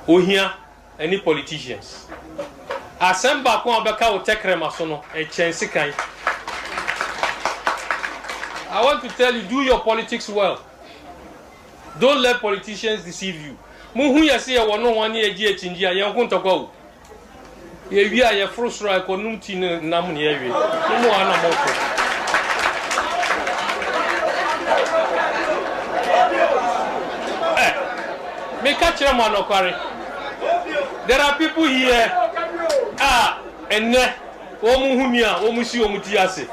ohia any politicians Asempa ko abeka o tekrema so no e chense kan. I want to tell you, do your politics well. Don't let politicians deceive you. Muhu ya se wo no wan ye gi achinji a ye nko ntokwa o. Ye wi a ye frustra ko numti nam ne ye wi. Mu ana moko. Me catch them on Okwari. There are people here. And Omuhumia, Omusi Omutiase.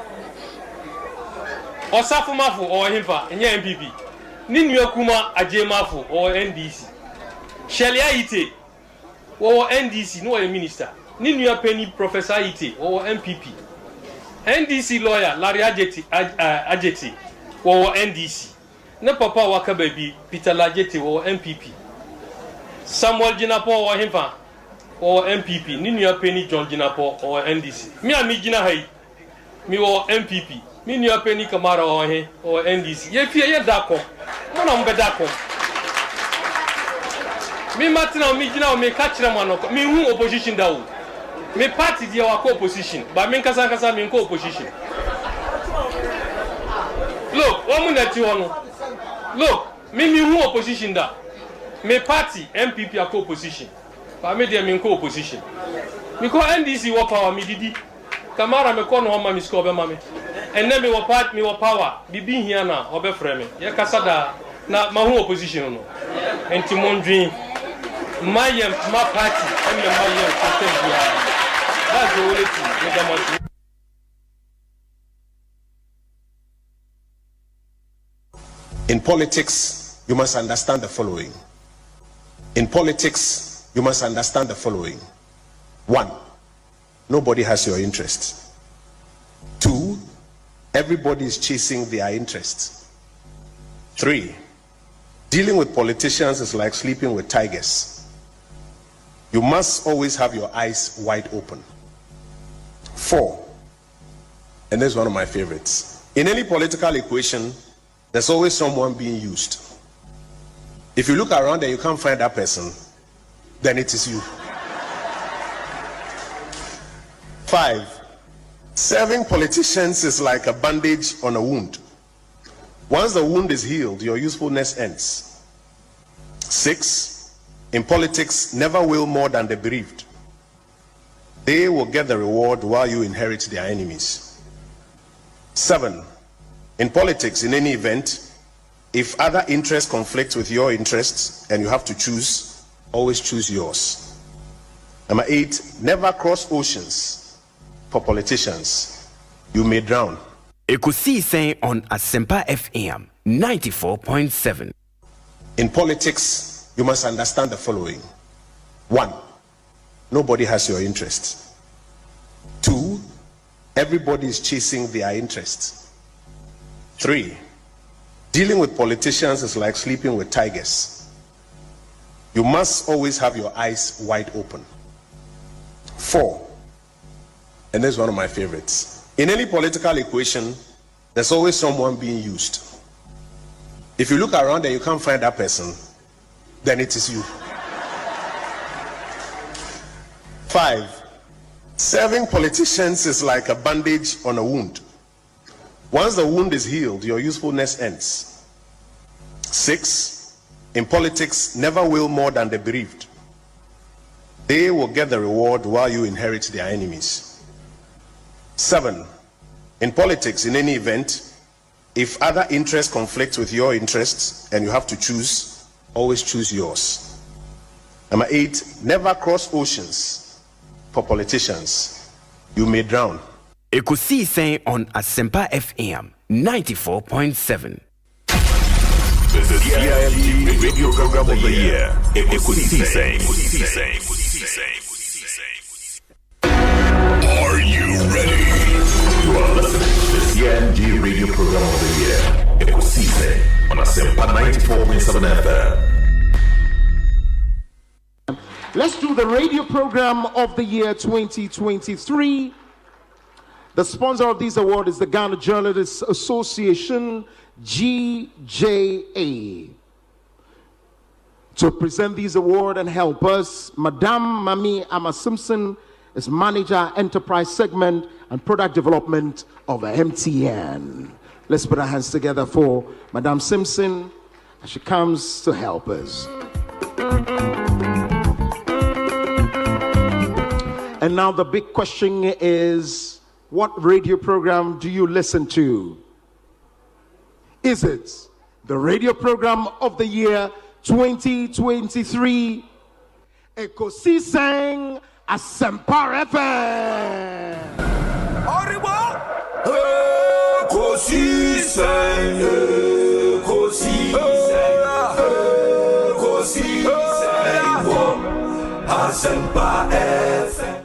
Or Safumafu or Himpa, and MPP. Ninu Kuma Ajemafu or NDC. Shelia Ite or NDC, no a minister. Ninu Penny Professor Ite or MPP. NDC lawyer Larry Ajeti or NDC. Ne Papa Waka baby Peter Lajeti or MPP. Samuel Jinapo or Himpa or MPP. Ninu Penny John Jinapo or NDC. Me and me Jina Hay. Me or MPP. Ninu Penny Kamara or NDC. Ye fear ye dako. Mona mbe dako. Me Martina me Jina me catch them on me who opposition dawo. Me party dia wa opposition. But me kasa me ko opposition. Look, omunati wono. Look, me who opposition da. Me party MPP a co-opposition. But me dey me co-opposition. Because NDC wa power me didi. Kamara me kono homa mi score be mame. And then me wa part me wa power. Bibi here na obe frame. Ye kasa da na ma who opposition no. Enti mondwin my party and my system here. That's the only thing me da mo. In politics, you must understand the following. In politics, you must understand the following. 1, nobody has your interest. 2, everybody is chasing their interests. 3, dealing with politicians is like sleeping with tigers. You must always have your eyes wide open. 4, and this is one of my favorites. In any political equation, there's always someone being used. If you look around and you can't find that person, then it is you. 5, serving politicians is like a bandage on a wound. Once the wound is healed, your usefulness ends. 6, in politics, never will more than the bereaved. They will get the reward while you inherit their enemies. 7, in politics, in any event, if other interests conflict with your interests and you have to choose, always choose yours. Number 8, never cross oceans for politicians. You may drown. Ekosiisen on Asempa FM 94.7. In politics, you must understand the following. 1, nobody has your interest. 2, everybody is chasing their interests. 3, dealing with politicians is like sleeping with tigers. You must always have your eyes wide open. 4, and this is one of my favorites. In any political equation, there's always someone being used. If you look around and you can't find that person, then it is you. 5, serving politicians is like a bandage on a wound. Once the wound is healed, your usefulness ends. 6, in politics, never will more than the bereaved. They will get the reward while you inherit their enemies. 7, in politics, in any event, if other interests conflict with your interests and you have to choose, always choose yours. Number 8, never cross oceans for politicians. You may drown. Ekosiisen on Asempa FM 94.7. The CIMG Radio Program of the Year. Ekosiisen. Are you ready? You are listening to the CIMG Radio Program of the Year. Ekosiisen on Asempa 94.7 FM. Let's do the radio program of the year 2023. The sponsor of this award is the Ghana Journalists Association, GJA. To present these awards and help us, Madame Mami Ama Simpson is Manager, Enterprise Segment and Product Development of MTN. Let's put our hands together for Madame Simpson as she comes to help us. And now the big question is, what radio program do you listen to? Is it the radio program of the year 2023, Ekosiisen On Asempa FM? Ekosiisen On Asempa FM.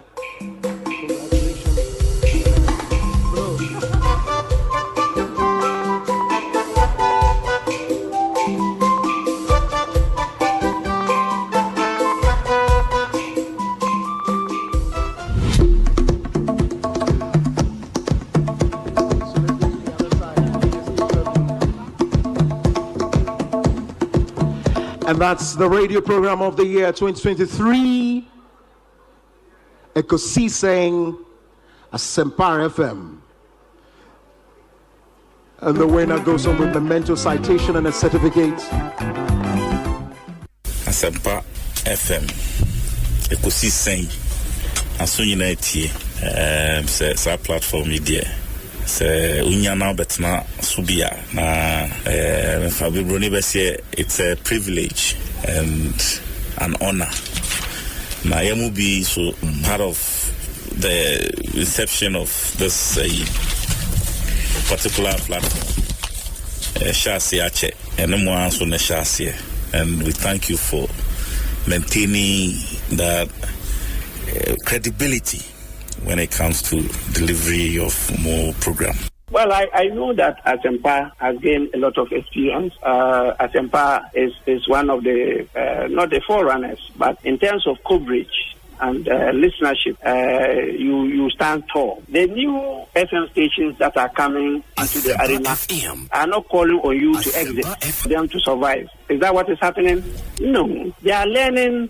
And that's the radio program of the year 2023, Ekosiisen On Asempa FM. And the winner goes on with the memento citation and a certificate. Asempa FM, Ekosiisen Asunyi sa platform media. Se unyana betna subia na fabibroni bese, it's a privilege and an honor. Na yamu be so part of the inception of this particular platform. Shasi ache and so ne shasi, and we thank you for maintaining that credibility when it comes to delivery of more program. Well, I know that Asempa has gained a lot of experience. Asempa is one of the, not the forerunners, but in terms of coverage and listenership, you stand tall. The new FM stations that are coming into the arena are not calling on you to exit, for them to survive. Is that what is happening? No. They are learning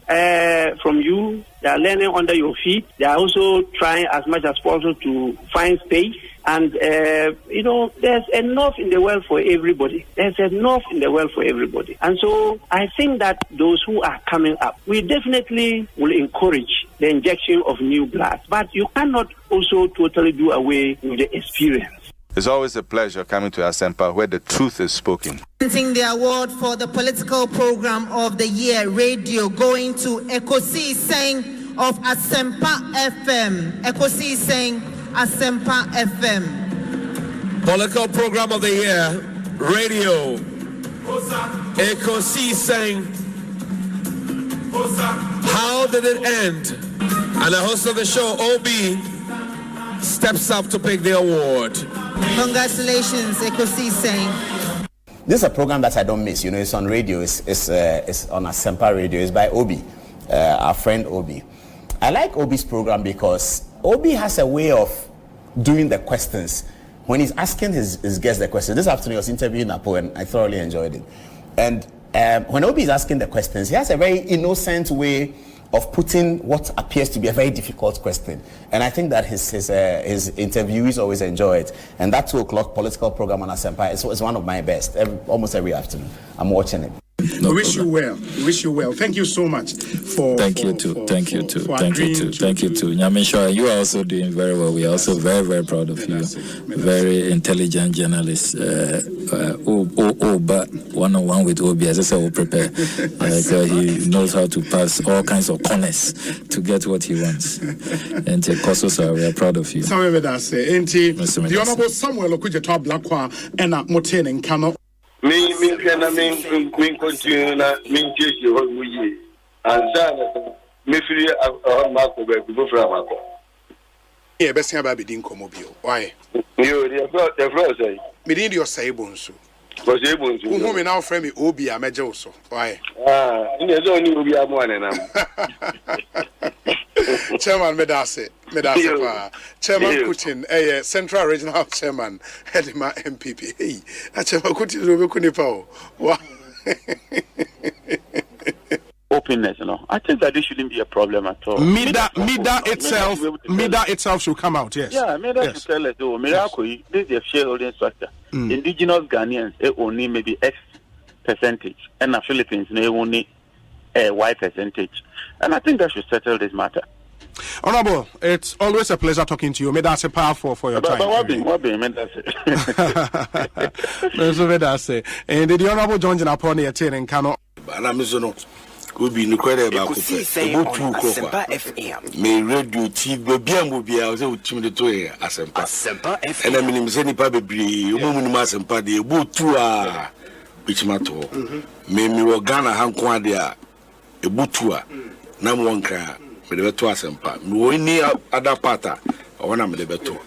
from you. They are learning under your feet. They are also trying as much as possible to find space. And, there's enough in the world for everybody. There's enough in the world for everybody. And so I think that those who are coming up, we definitely will encourage the injection of new blood. But you cannot also totally do away with the experience. It's always a pleasure coming to Asempa where the truth is spoken. The award for the political program of the year radio going to Ekosiisen of Asempa FM. Ekosiisen Asempa FM. Political program of the year radio Ekosiisen. How did it end? And the host of the show, OB, steps up to pick the award. Congratulations, Ekosiisen. This is a program that I don't miss. It's on radio. It's on Asempa Radio. It's by Obi, our friend Obi. I like Obi's program because Obi has a way of doing the questions. When he's asking his guests the questions, this afternoon I was interviewing Napo and I thoroughly enjoyed it. And when Obi is asking the questions, he has a very innocent way of putting what appears to be a very difficult question. And I think that his interviewees always enjoy it. And that 2:00 political program on Asempa is one of my best. Almost every afternoon, I'm watching it. No we wish problem. You well. We wish you well. Thank you so much for. Thank you too. Thank you too. Nyamisha, you are also doing very well. We are also very, very proud of you. Very intelligent journalist. But one-on-one with Obi, as I said, will prepare. He knows how to pass all kinds of corners to get what he wants. And Kososa, we are proud of you. The Honorable Samuel Okujeto Blakwa and Moten and Kano. Me continue na me church ho muyi ansa me free mako be go fra mako e be sia ba be din komo bio why yo the flow say me din your say Bonsu say Bonsu who me now friend me Obi ameje wo so why ine zo ni Obi amu anenam Chairman Medase pa Chairman Kutin Central Regional Chairman Hedima MPP hey Chairman Kutin zo be kunipa o wa openness, I think that this shouldn't be a problem at all. Mida itself should come out, yes. Yeah, Mida should tell us, Miracle, this is a shareholding structure. Indigenous Ghanaians, they only maybe X percentage, and the Philippines, they only a Y percentage. And I think that should settle this matter. Honorable, it's always a pleasure talking to you. May that's a powerful for your time. What be, may that's it. And the Honorable John upon the attending cannot. Could be no credit about Asempa FM. May radio TV be a movie. I was able to Asempa FM. And I mean, any baby, woman, Asempa, the boot to which matter. May me or Ghana Hankwadia, a bootua, number one car, with the two Asempa. No any other parta, or one of the better.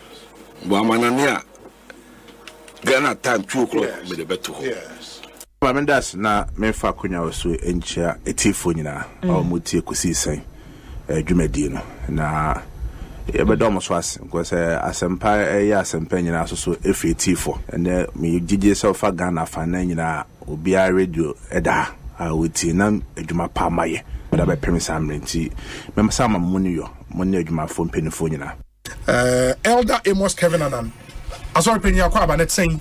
Wamanania Ghana time 2 o'clock with the better. Yes. Mendas na memfa konya oso enchia etifo nyina o mutie Ekosiisen dwumadi no na ebedom so ase because Asempa Asempa nyina so efi etifo and me gigi self Ghana fa na nyina obia radio eda a wuti na adwuma pa maye da be premise amrenti memsa ma munyo adwuma fo mpenifo nyina Elder Amos Kevin Anan asori penya kwa net saying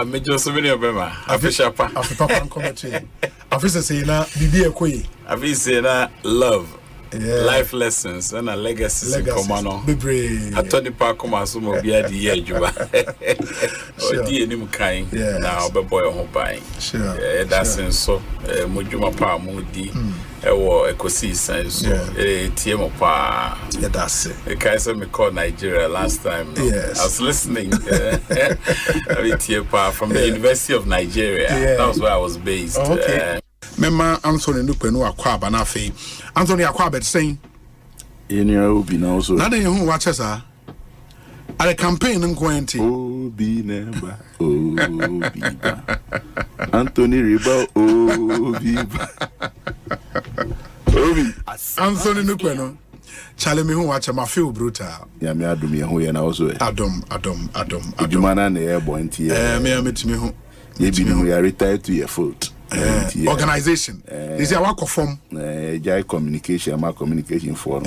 me just so many obema afisha pa afipa commentary afisa say na bibi ekoyi afisa na love life lessons and a legacy komano bebre atoni pa koma so mo bia di ye adwuma odi enim kan na obeboy ho ban that's so mo dwuma pa mo di ewo Ekosiisen so tie mo pa that's it kai say me call Nigeria last time I was listening tie pa from the University of Nigeria that was where I was based Mema Anthony Nupenu Kwabena na fe Anthony Kwabena saying Enya obi na also na dey hu watch sa are campaign nkwenti obi nemba obi ba Anthony Riba obi ba obi Anthony Nupenu chale me hu watch ma feel brutal ya me adom ye hu ye na also adom jumana na ye bonti me ametimi hu ye bi no ya retire to your foot organization is our work form jai communication ma communication forum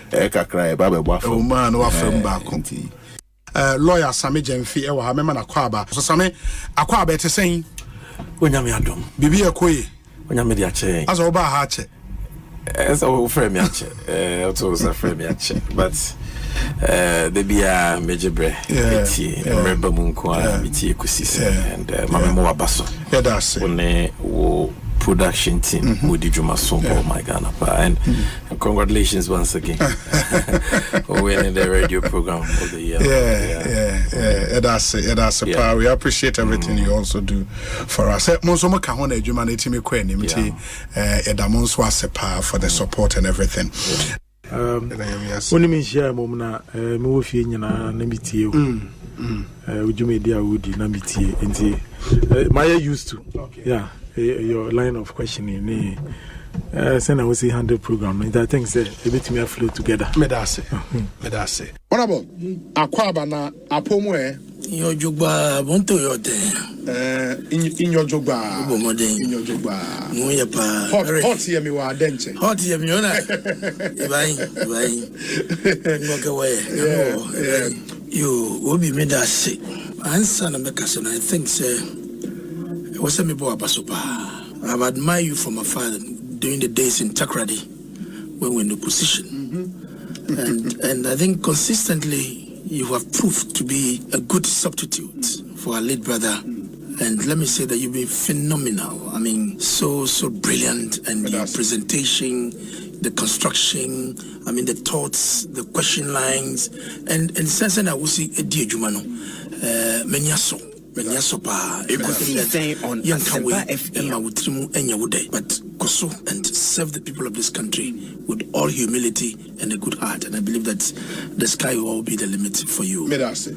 kakra e baba bwa o man wa from back lawyer Sami Jemfi e wa ha mema na Kwaba so Sami Akwaba te sen onyame adom bibi ekoyi onyame dia che aso oba ha che esa o frame ya che to sa frame ya che but the bia mejebre eti remember munko miti Ekosiisen and mama mo abaso that's it one wo production team with Juma Sombo my Ghana and congratulations once again winning the radio program of the year. That's it power. We appreciate everything you also do for us. Monsomo ka ho na adwuma na etimi kɔ anim ti edamonso asepa for the support and everything. When me share mom na me wo fie nyina na mitie ujumedi a wudi na mitie nti my used to your line of questioning send I was 100 program and I think say a bit me flow together me da say honorable Akwaba na apomu your jogba bonto your in your jogba in your jogba no ya pa hot here me wa denche hot here me ona vai ngoke way you obi me da say answer na make us I think say what's me boy Basopa. I've admired you from afar during the days in Takrady when we're in the position. And I think consistently you have proved to be a good substitute for our late brother. And let me say that you've been phenomenal. I mean, so brilliant. And your presentation, the construction, I mean, the thoughts, the question lines. And sense I will see a dear Jumano. Menyaso. Ekosiisen On Asempa FM. But Koso and serve the people of this country with all humility and a good heart. And I believe that the sky will all be the limit for you. Medase.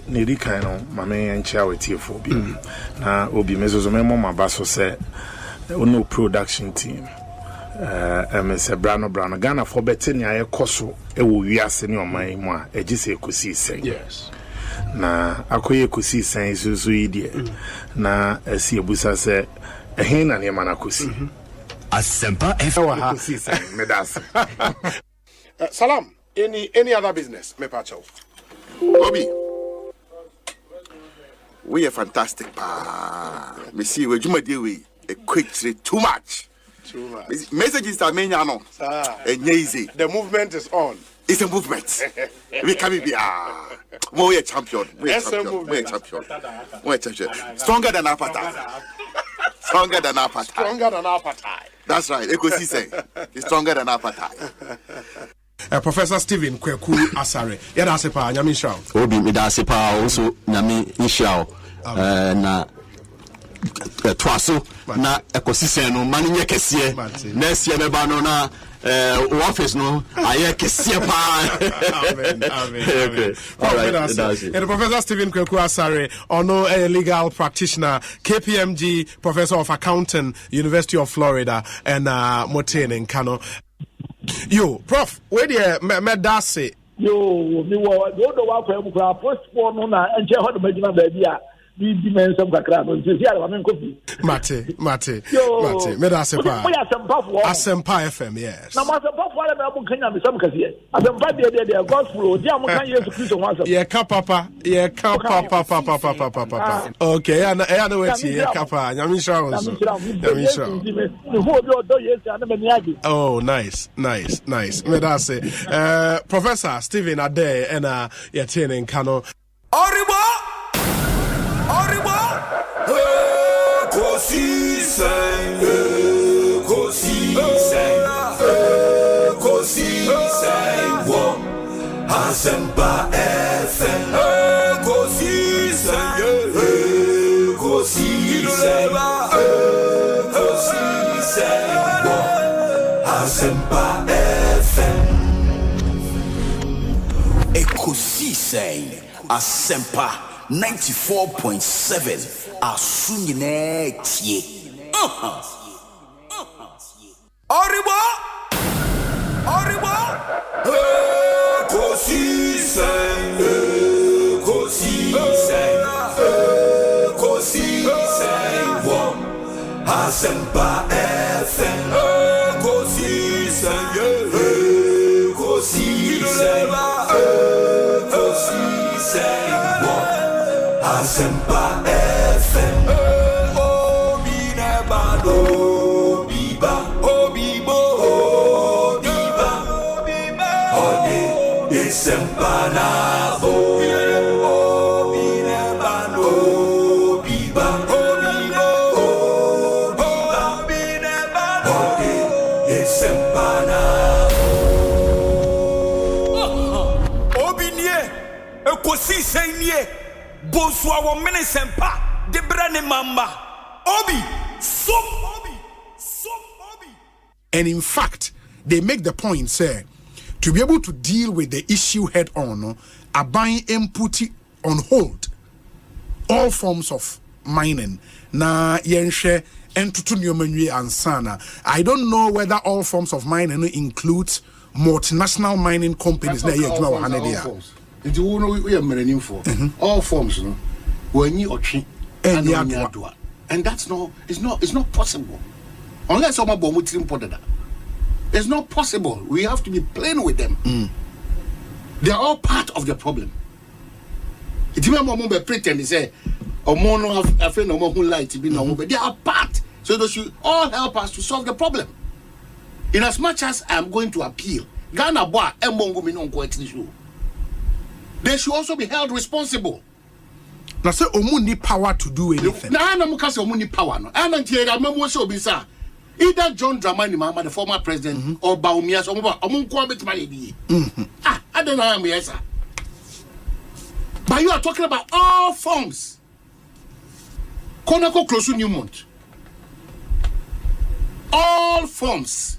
Nidi kaino mame enchia wetie for bi. Na obi mezozo memo mabaso se ono production team. Mse Brano Ghana for betting ya koso e wo wiase ne oman mu a egise Ekosiisen. Yes. Na akoye Ekosiisen isusu idie na asi ebusa se Ehina ni manakusi. Asempa FM. Medas. Salam. Any other business? Me pacho. Obi. We are fantastic. Me see we juma dey we a quick too much. Too much. Messages are many no. Easy. The movement is on. It's a movement. We can be we are champion. We are champion. We are champion. We are champion. Stronger than appetite. Stronger than appetite. Stronger than appetite. That's right. Ekosiise is stronger than appetite. Professor Stephen Kweku Asare. Yada sepa nyami nshao. Obi mi da sepa also nyami nshao. Na twaso na Ekosiise no mani nye kesiye. Next year meba no na office no aye kesiye pa. Amen. Amen. All right. And Professor Stephen Kweku Asare, ono a legal practitioner, KPMG Professor of Accounting, University of Florida, and Motene in Kano. Yo, Prof, where do you medase? Yo, me wa do do wa kwa mu kwa postpone no na enche ho do magina ba bia bi dimensum kakra no nti sia wa men kofi. Mate. Medase pa. We Asempa for. Asempa FM, yes. Na Asempa for na mu kanya me sam kase. Asempa de gospel di am kan Yesu Kristo ho asem. Ye ka papa. Okay, ya na wechi ye ka pa. Nyami sha wonso. Oh, nice. Medase. Professor Stephen Ade and Yatine in Kano. Oribo. Ekosiise wo Asempa FM. Ekosiise wo Asempa FM. Ekosiise Asempa 94.7 Asunyine tie. Oribo. Ekosiise wo Asempa FM. Ekosiise wo Asempa FM. Obi nebado biba obibo biba ode Asempa na bo. Obi nebado biba obibo biba ode Asempa na Obi nie Ekosiise nie Bonsu awo Asempa de brane mamba Obi. And in fact, they make the point, sir, to be able to deal with the issue head on, are buying and put it on hold all forms of mining. Na yenshe entutunyomenwe ansana. I don't know whether all forms of mining includes multinational mining companies. All forms, no. When you and that's it's not possible unless someone it's not possible. We have to be plain with them. They are all part of the problem. It's even pretend say they are part, so they should all help us to solve the problem. In as much as I am going to appeal, they should also be held responsible. Now say omu need power to do anything. Now na muka say omu need power no. And ntiera memo say obi sa. Either John Dramani Mahama, the former president, or Baumia so omu nko betima bi. I don't know how me answer. But you are talking about all forms. Konako close Newmont. All forms.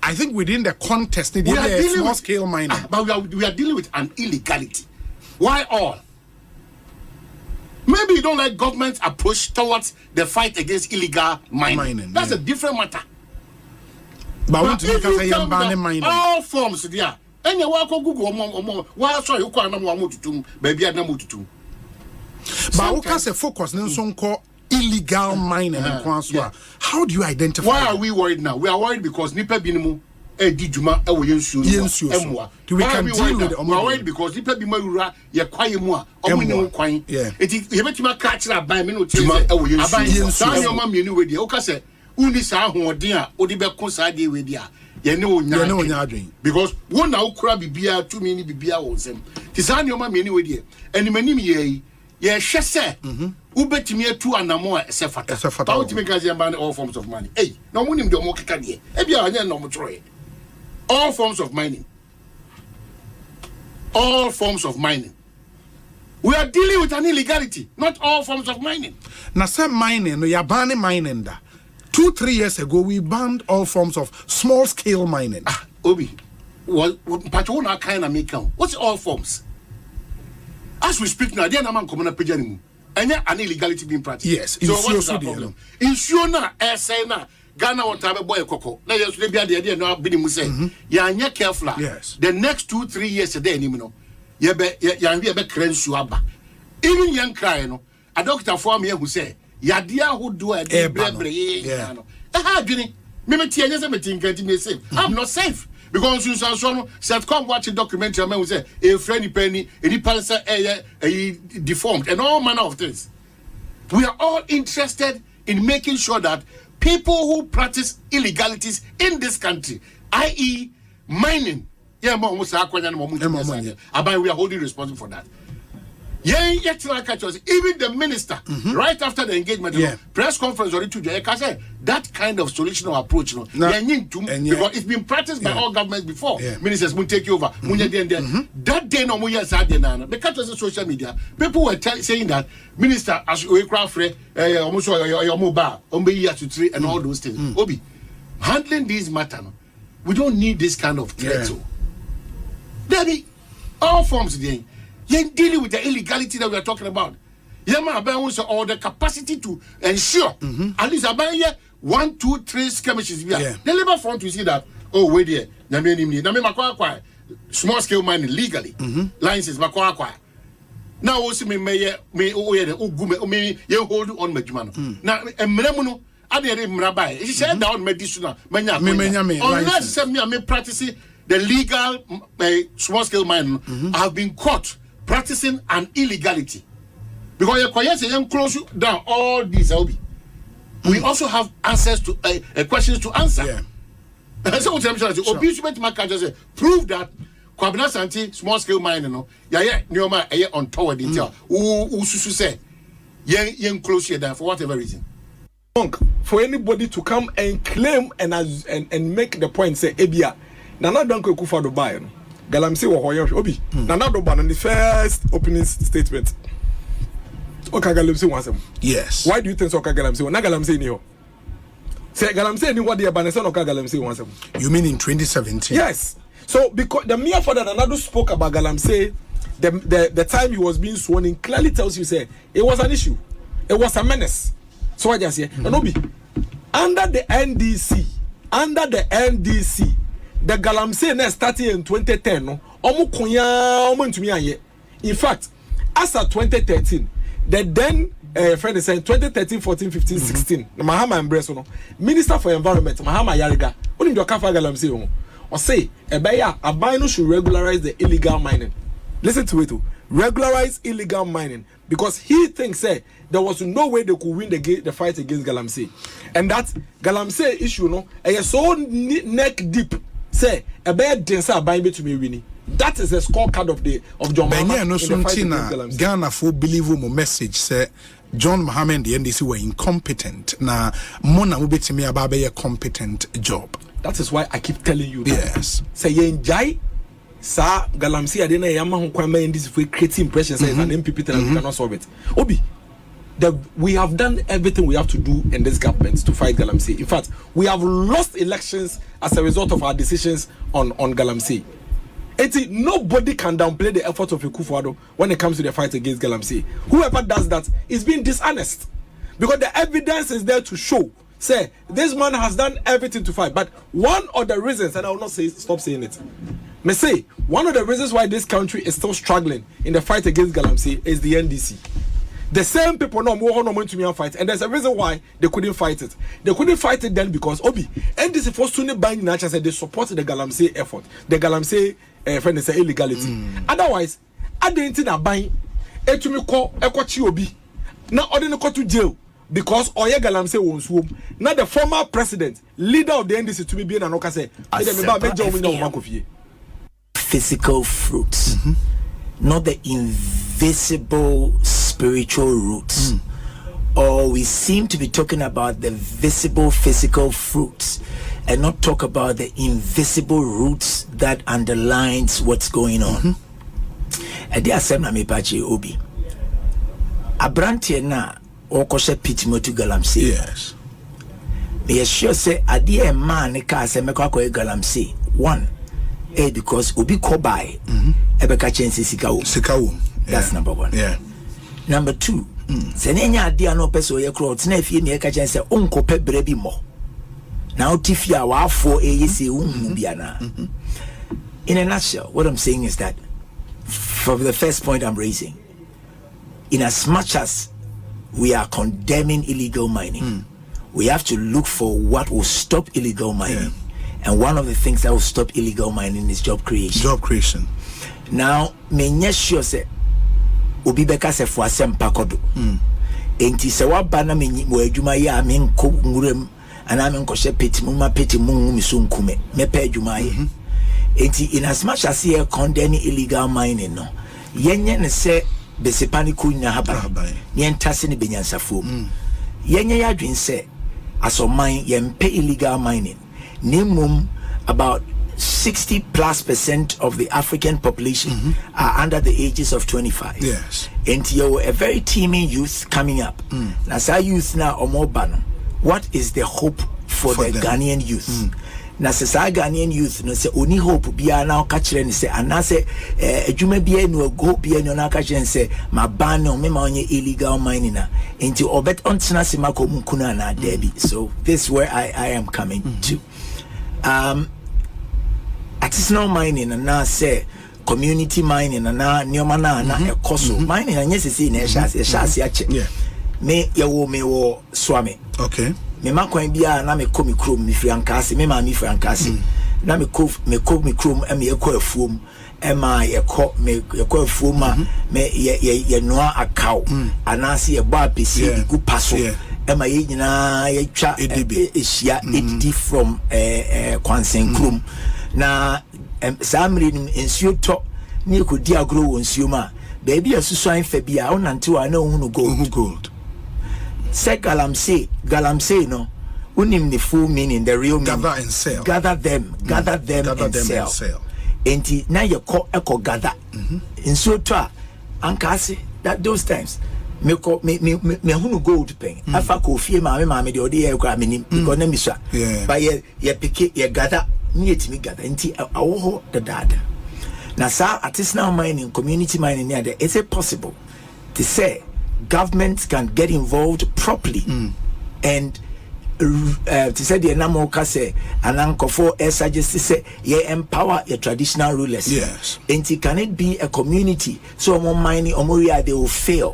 I think within the context, we are dealing small scale mining. But we are dealing with an illegality. Why all? Maybe you don't like government's approach towards the fight against illegal mining. That's a different matter. But if you tell me all forms there, and you walk on Google, why sorry you can't know baby I know to do. But we can say focus on illegal mining in Kwanswa. How do you identify? Why are we worried now? We are worried because Nipa Binimu Dijuma Yensu. We can deal with it. We are worried because Nipa Bimura Yakwayemua Omunu Kwine. It is Yebetima catch that by minute Yensu. Some your mammy knew with the Okase Unisa Hodia Odibe Konsadi with ya. You know, because one now crabby beer, 2 many beer was them. Tisan your mammy anyway, dear. And many ye, shesse. Ubetimia 2 and more, Sefata. How to make a all forms of money. Hey, no one in the Mokadi. Ebia, no more. All forms of mining. All forms of mining. We are dealing with an illegality, not all forms of mining. Now, some mining, we are banning mining. 2-3 years ago, we banned all forms of small-scale mining. Obi, what kind of make what's all forms? As we speak now, there are no common opinion, and an illegality being practiced. Yes, so what's the problem? Ensure na, na Ghana want to have a boy cocoa. Now you should be the idea now. Bidding say, you careful. Yes. The next 2-3 years a day, you know, you be cleanse. Even young crying, a doctor for me who say. Yadia who do a I'm not safe because you said come watch a documentary man who say a friendly penny any palace deformed and all manner of things. We are all interested in making sure that people who practice illegalities in this country, i.e. mining, we are holding responsible for that. Even the minister, right after the engagement, press conference or that kind of solution or approach, because it's been practiced by all governments before. Ministers will take you over. That day, no more because of social media, people were saying that minister, as we craft almost your mobile, and all those things. Obi, handling these matters, we don't need this kind of threat. Daddy, all forms of the you're dealing with the illegality that we are talking about. Or the capacity to ensure at least about 1, 2, 3 skirmishes. The Labour Front, you see that, oh, wait there, small scale mining legally, licenses, now also me hold on Majumano. Now, a Mremuno, I didn't Mrabai, he said down medicinal, unless me practicing the legal small scale mining have been caught practicing an illegality because you close down all these. We also have answers to questions to answer. So what I'm saying is, prove that Kwabena Asante small scale mining, on tower detail. Say, close down for whatever reason. For anybody to come and claim and make the point, say, Ebia, Nana don't go for the buy. Galamsey or Hoyer Obi. Nana Doban in the first opening statement. Okay, Galamsey wants him. Yes. Why do you think Soka Galamsey? Not Galamsey ni ho. Say Galamsey ni what the Banesa Oka Galamsey wants him. You mean in 2017? Yes. So because the mere fact that Nana spoke about Galamsey, the time he was being sworn in clearly tells you say it was an issue. It was a menace. So I just say, Obi, under the NDC, the Galamsey started in 2010. No, in fact, as of 2013, the then friend is saying 2013, 14, 15, 16. Mahama Embreso, Minister for Environment, Mahama Yariga, only the Kafa Galamsey or say a Abino should regularize the illegal mining. Listen to it, regularize illegal mining because he thinks there was no way they could win the fight against Galamsey, and that Galamsey issue is so neck deep. Say a bad dancer buying to me winning. That is the scorecard of John Mahama. Ghana for believable message say John Mahama and the NDC were incompetent. Now Mona Mubeti me about a competent job. That is why I keep telling you that. Yes. Say Yenjai Sa Galamsey Adena Yama Kwame and this for creating impression says an MPP that we cannot solve it. Obi. We have done everything we have to do in this government to fight Galamsey. In fact, we have lost elections as a result of our decisions on Galamsey. Nobody can downplay the effort of Ekufo-Addo when it comes to the fight against Galamsey. Whoever does that is being dishonest. Because the evidence is there to show, say, this man has done everything to fight. But one of the reasons, and I will not stop saying it, may say, one of the reasons why this country is still struggling in the fight against Galamsey is the NDC. The same people no more no to me fight, and there's a reason why they couldn't fight it. They couldn't fight it then because Obi and this is for Sunni buying nature said they supported the Galamsey effort. The Galamsey friend say illegality. Otherwise, I didn't na buying to me call Ekwachi Obi. Now ordinary go to jail because Oye Galamsey won't swoop. Now the former president, leader of the NDC to be being an okase. Physical fruits, not the invisible spiritual roots. Or we seem to be talking about the visible physical fruits and not talk about the invisible roots that underlines what's going on. And there are some Namipachi Obi. Abrante na okoshe pitimotu Galamsey. Yes. Me sure say adie man ne ka se mekwa ko Galamsey. One, because Obi Kobai ebeka chense sikawo. That's number one. Yeah. Number two, senenya adie no peso ye kro tena fie ne ka chense onkope brebi mo. Now tifia wa afo eyese unhu bia na. In a nutshell, what I'm saying is that from the first point I'm raising, in as much as we are condemning illegal mining, we have to look for what will stop illegal mining. And one of the things that will stop illegal mining is job creation. Job creation. Now, me sure say obi beka se fo Asempa kodo. Enti se wa bana me adwuma ya me nko ngurem ana me nko hye petimu ma petimu mi so nkume me pa adwuma ye. Enti in as much as here condemning illegal mining no, yenye ne se besepani ku nya haba. Yentase ne benyansafo. Yenye ya dwen se asoman yempe illegal mining. Nimum about 60+% of the African population are under the ages of 25. Yes. And you're a very teeming youth coming up. As our youth now omobano, what is the hope for the them. Ghanaian youth? Na se sa Ghanaian youth no se oni hope bia na okachire ni se anase adwuma bia no go bia no na okachire se ma ban no me ma onye illegal mining na enti obet ontena se makomu kuna na debi. So this is where I am coming to. Artisanal mining and now say community mining and now nyoma na ekoso mining and yes see na shasi ache me yawo me wo swami. Okay. Me makwan bia na me komi krom mi frankase me ma mi frankase na me krom e me ekọ afuom e ma yekọ afuom ma me ye noa akaw anase ye ba pesi di gu paso e ma ye nyina ye twa ehia edidi from kwansen krom na samri nsuo to ne ekodi agro won nsuo ma baby asusuan fa bia onante wa na ohunu gold. Say Galamsey no unim the full meaning, the real meaning. Gather and sell. Gather them and sell. Enti na ye ko gather. In so to ankase that those times me hunu gold pen. Afa ko fie ma me de ode ye kwa me nim because na miswa. But ye pick ye gather ni etimi gather enti awo the dada. Na sa artisanal mining, community mining there is it possible to say governments can get involved properly and to say the enamo kase ananko for suggest to say empower your traditional rulers. Yes. And can it be a community so more mining omoria they will fail.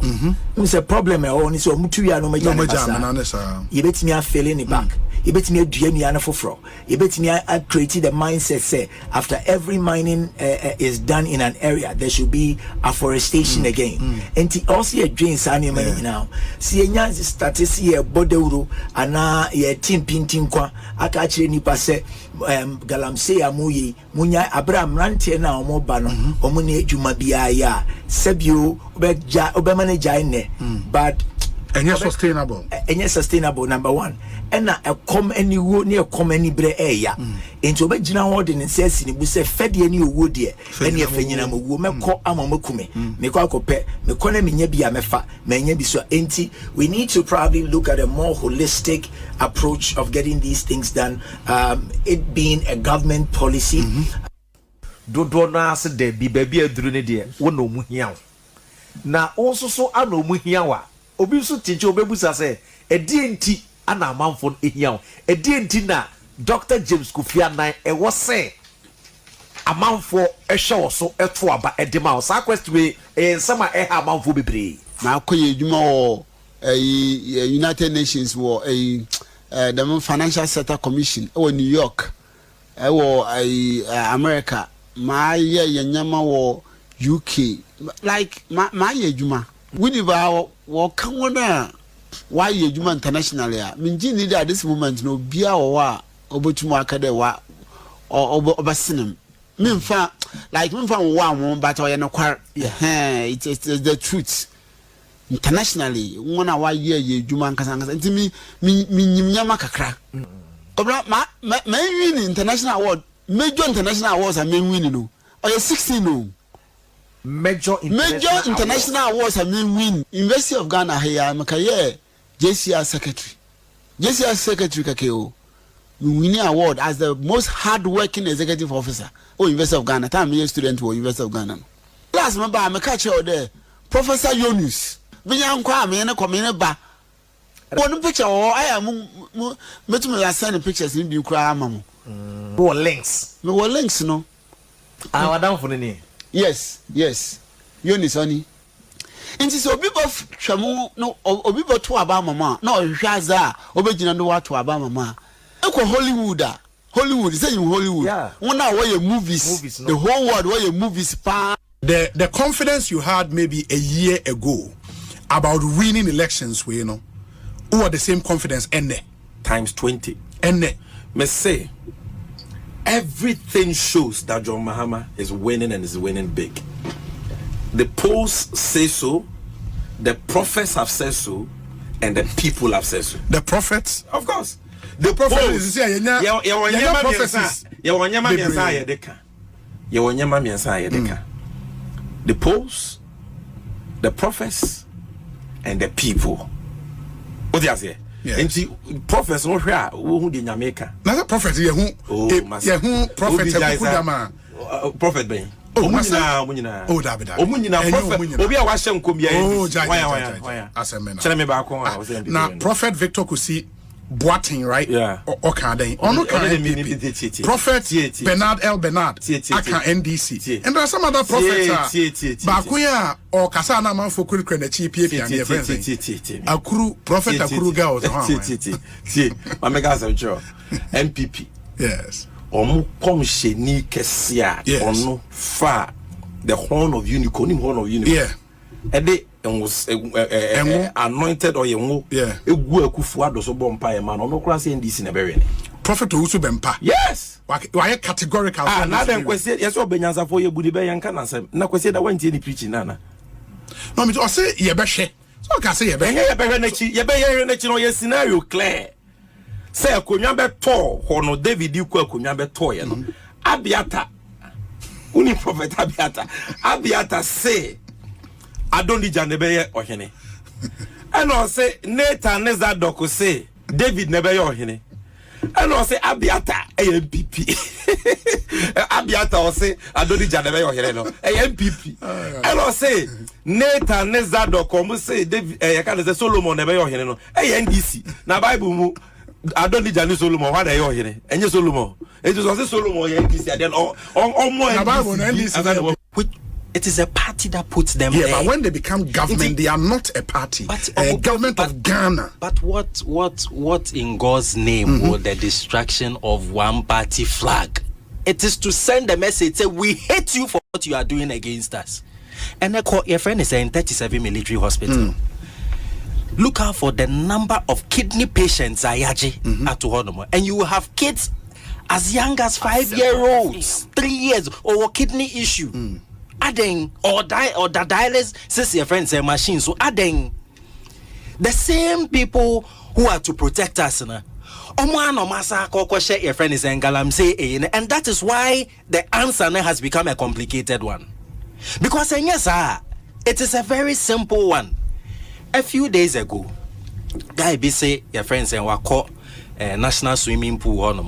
It's a problem only so mutu ya no majana you bet me a fail in the back. You bet me a duemiana for fro. You bet me I created the mindset say after every mining is done in an area there should be afforestation again. And also a drain sani money now. See nya start see a bodewuro ana ye team pinting kwa aka achire nipa se Galamsey amuyi munya Abraham rante na omo ba no omo ne adwuma bia ya sebio obemanager ne but and sustainable number one and a come any wo near come any bre eya into obegina word in sense ni bu se fede ani owo de any afanyina mo wo mekọ amamokume mekọ akọpe mekọ na menya bia mefa menya bi so enti we need to probably look at a more holistic approach of getting these things done, it being a government policy. Dodo na se de bi baabi aduru ne de wo no mu hia na onso so ano mu hia wa obi so teacher obebusa se edi enti ana amanfo ehia edi enti na Dr. James Kofianan wo se amanfo ehwe wo so eto aba edema o sa quest we ensama eha amanfo bebre ma akoye adwuma wo United Nations wo the Financial Sector Commission wo New York wo America ma ye nyama wo UK like ma ye adwuma wini ba wo kan wona why ye adwuma internationally a minji need at this moment no bia wo a obotumu akade wa obasinem memfa like memfa wo am but o ye no kwar it's the truth internationally one why ye adwuma nkasa nti mi nyimnyama kakra obra ma win international award major international awards are win no or 16 no major international awards are win University of Ghana here makaye JCR secretary kakeo winning award as the most hard-working executive officer. University of Ghana. Time me student for University of Ghana. Last member, I catch you there. Professor Yunus. Binya nkwa me na come ba. One picture I am me to me send pictures in bi kura amamu. No links. No links no. Ah, wadam for ni. Yes. Yunus oni. Nti so obi bof hwamu no obi boto aba mama na ohwaza obegina no wato aba mama. Eko Hollywood say in Hollywood. Yeah. One now where movies no. The whole world where your movies the confidence you had maybe a year ago about winning elections where who are the same confidence times 20 me say everything shows that John Mahama is winning and is winning big. The polls say so, the prophets have said so, and the people have said so. The prophets? Of course. The prophets the polls, the prophets, and the people. What do you say? And the prophets no here who the Jamaica. Not a prophet here who prophet Ben. Munyina prophet obi a washem komia na prophet Victor Kusi Boating, right? Yeah. Okay, then. Prophet Bernard L. Bernard, Aka NDC. And there are some other prophets. Bakuya or Kasana man for Kulkrenechi, PFP, and Akuru, Prophet Akuru girls. Mamega's job. MPP. Yes. Omu komsheni kesia. Onu fa the horn of unicorn, horn of unicorn. Yeah. And they was anointed or yengo. Yeah. Egu akufu adoso bompa e man. Ono kura se ndisi na bere. Prophet Usu Bempa. Yes. Why categorical? Now then question. Yes, obenyansa for ye budi be yanka na sem. Na question that went any preaching nana. No, me to say ye be she. So can say ye be. Ye be nechi. Ye be ye nechi no ye scenario clear. Say akonwa be to hono David ku akonwa be to ye no. Abiata. Uni prophet Abiata say Adonija nebeye ohene. And I say Nathan Nezadoko say David nebeye ohene. And I say Abiata MPP. Abiata or say Adonija nebeye ohene no. MPP. And I say Nathan Nezadoko mu say David yakana say Solomon nebeye ohene no. NDC. Na Bible mu Adonija ni Solomon what dey ohene. Enye Solomon. It was say Solomon NDC then on more NDC. It is a party that puts them there. But when they become government, they are not a party. But government of Ghana. But what in God's name will the destruction of one party flag? It is to send a message, say we hate you for what you are doing against us. And your friend is saying 37 military hospital. Look out for the number of kidney patients Ayaji at Tuhonomo. And you will have kids as young as 5-year-olds, 3 years, or kidney issue. Adding or dialysis, says your friends say machine. So adding the same people who are to protect us. Your friend is and that is why the answer has become a complicated one. Because yes, it is a very simple one. A few days ago, guy be say your friends and wako national swimming pool on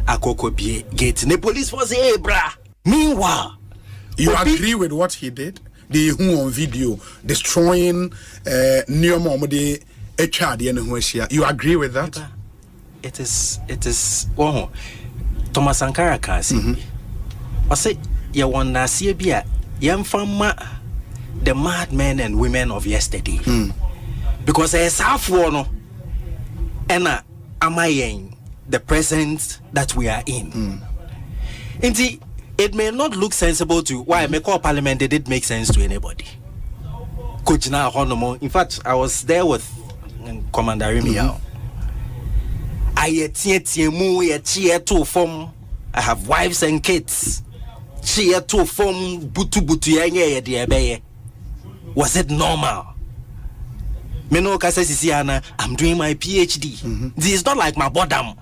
akoko gate. The police was hey bra. Meanwhile, you agree with what he did? The who on video destroying Neomomode HRD. You agree with that? It is Thomas Sankara can say I say you want to see a yamfama the madmen and women of yesterday. Because as half one, and am I in the present that we are in? Indeed, it may not look sensible to why I make all parliament. Did it make sense to anybody? In fact, I was there with Commander Rimiao. I have wives and kids. Was it normal? I'm doing my PhD. This is not like my bottom.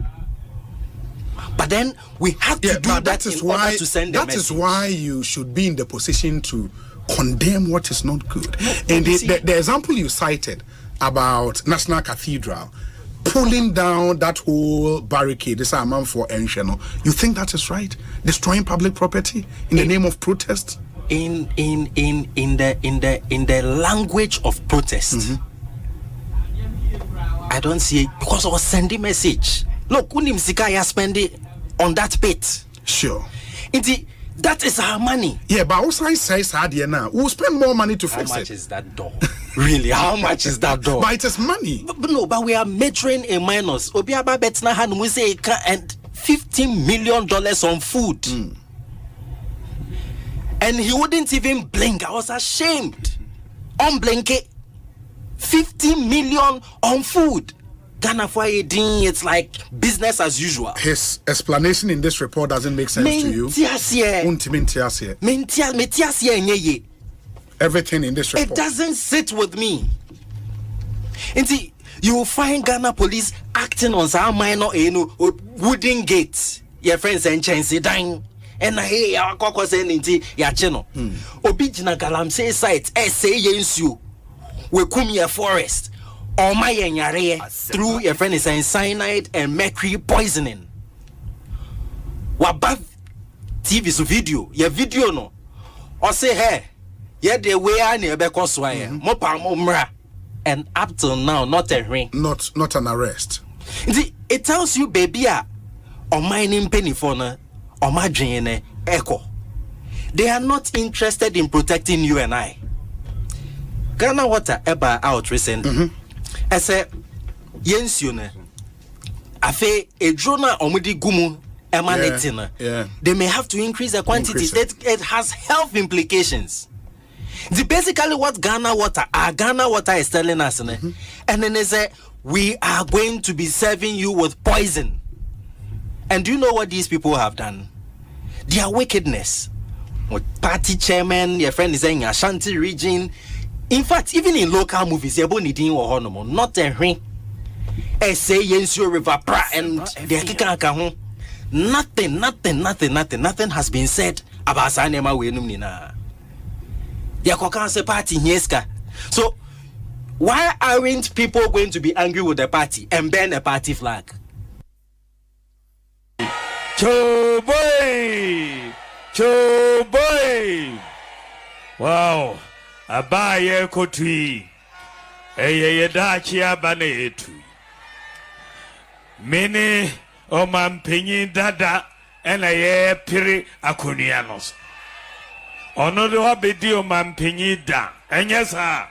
But then we have to do that in order to send a message. That is why you should be in the position to condemn what is not good. And the example you cited about National Cathedral pulling down that whole barricade, this amount for Ensheno, you think that is right? Destroying public property in the name of protest? In the language of protest, I don't see it, because I was sending message. Look, Unim Sikaya spend it on that pit. Sure. Indeed, that is our money. Yeah, but Osei says now we'll spend more money to fix it. How much is that door? Really? How much is that door? But it is money. But we are majoring in minus. Obiaba Betna Han we say and $15 million on food. And he wouldn't even blink. I was ashamed. On blinky. 50 million on food. Ghana for it's like business as usual. His explanation in this report doesn't make sense to you. Everything in this report. It doesn't sit with me. And see, you will find Ghana police acting on some minor wooden gates. Your friends and Chancy dying. And hey, our cockle saying into your channel. Obijina Galamsey site, say you. We come here forest. Or my yare through your friend is saying cyanide and mercury poisoning. Wabab TV so video, your video no. Or say hey, yeah the way I near Bekoswire, Mopa Momra, and up till now not a ring. Not an arrest. It tells you baby or mining penny for or my Jane echo. They are not interested in protecting you and I. Ghana water eba out recently. I say yensune afe edrona omudi gumu emanating. They may have to increase the quantity. It has health implications. Basically what Ghana water is telling us, and then they say we are going to be serving you with poison. And do you know what these people have done? Their wickedness. With party chairman, your friend is saying Asante region. In fact, even in local movies, you're not a ring. Say Yensio River Pra and the nothing has been said about Sanema Wenumina. Yakokanse party Hieska. So why aren't people going to be angry with the party and burn a party flag? Choboy! Wow! Abaye kotui eye dachi abane etu mene o mampenyi dada ena ye piri akunianos ono de wabedi o mampenyi da enyesa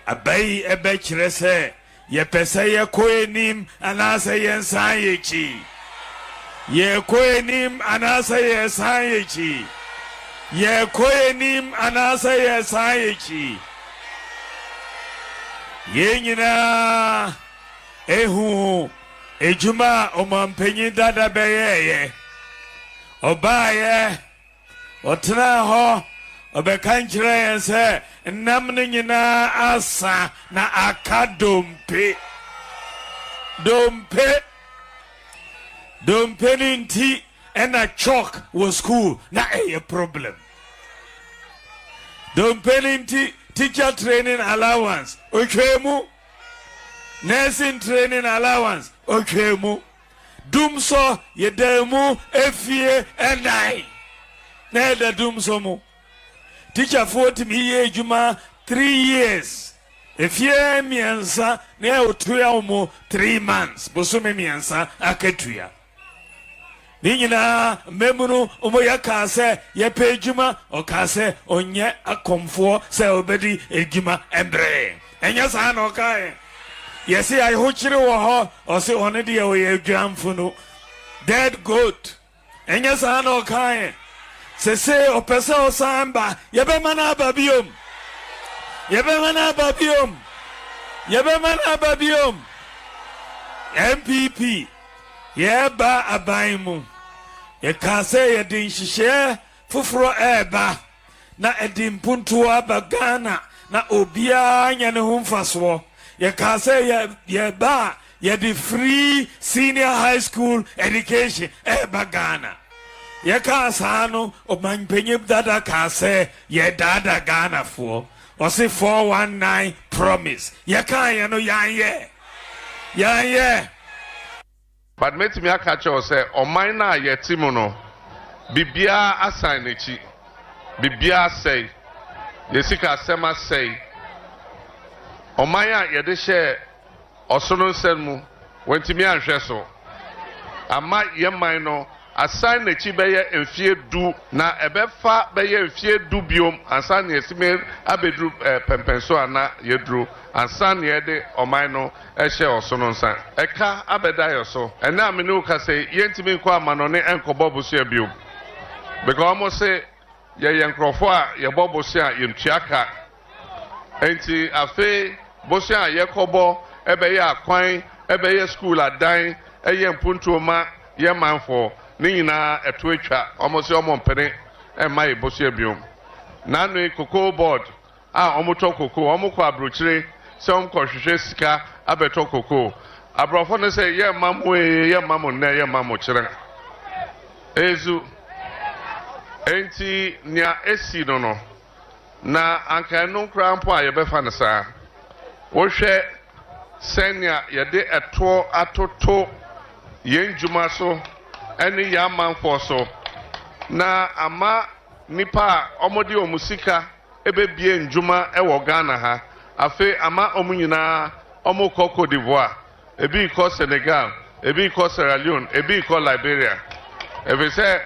abai ebe kire se ye pese ye koenim anase ye nsan ye chi ye koenim anase ye nsan ye chi ye koenim anasa ye sayechi ye nyina ehu ejuma omampenyi dada beyeye obaye otra ho obekanchire yense namne nyina asa na akadompe dompe ninti and a chalk was cool. Now a problem. Don't pay teacher training allowance. Okay, mu. Nursing training allowance. Okay, mu. Dumso ye demu efie and I. Neda dumso mu. Teacher 40 me juma 3 years. Efie miansa ne otuya mu 3 months. Bosume miansa aketuya. Nina Memunu Umoyaka say ye pay Juma or Kase onye a comfort say obedi Ejima embre. And yes I know kai. Yes I hope you or say on the way jam funo. Dead goat. And yes I know kai. Say o pesa o samba yebe mana babium. Yebe mana babium. Yebe mana babium. MPP. Yeba abaimu. Ye kase ye din shishe fufuro eba na edim puntu abagana na obia nyane humfaswo. Ye kase ye ba ye di free senior high school education eba Ghana. Ye kasano omanpenyib dada kase ye dada Ghana for. Osi 419 promise. Ye kaya no yanye. Yanye. But met me a catch or say, O mina ye timono, Bibia assignechi, Bibia say, Yesika Sema say, O Maya Yedeshe, or Sono Selmu, went to me and Sheso. I might yemino, assign the Chibaya and fear do, na ebefa baye fear dubium, and san yesime abedru pempenso na yedru. And son yede or mino eshe or sononsan. Eka abedayo so. And now Minuka say, Yentimi kwa manone enko bobo share biu. Because almost say, ye yankrofwa, ye bobo share yin chiaka. Enti afe, bosia ye kobo, ebe ye aquine, ebe ye school a dying, e yen puntu ma, ye man for, nina a twitcher, almost your mon penny, and my bosia biu. Nanu cocoa board, omuto cocoa, omukwa bruchere. Some Koshika, Abeto Coco. Abrafone say, yeah, mamwe, yeah, mamon, yeah, mamochera. Ezu enti nia esi no. Na anka no krampo a yebefana sa. Wo hwe senya yede eto atoto yen djuma so ene ya manfo so. Na ama nipa omodi omusika ebe bie ndjuma ewo Ghana ha. Afe ama omunyina omo Cote d'Ivoire, ebi ko Senegal, ebi ko Sierra Leone, ebi ko Liberia. Ebi se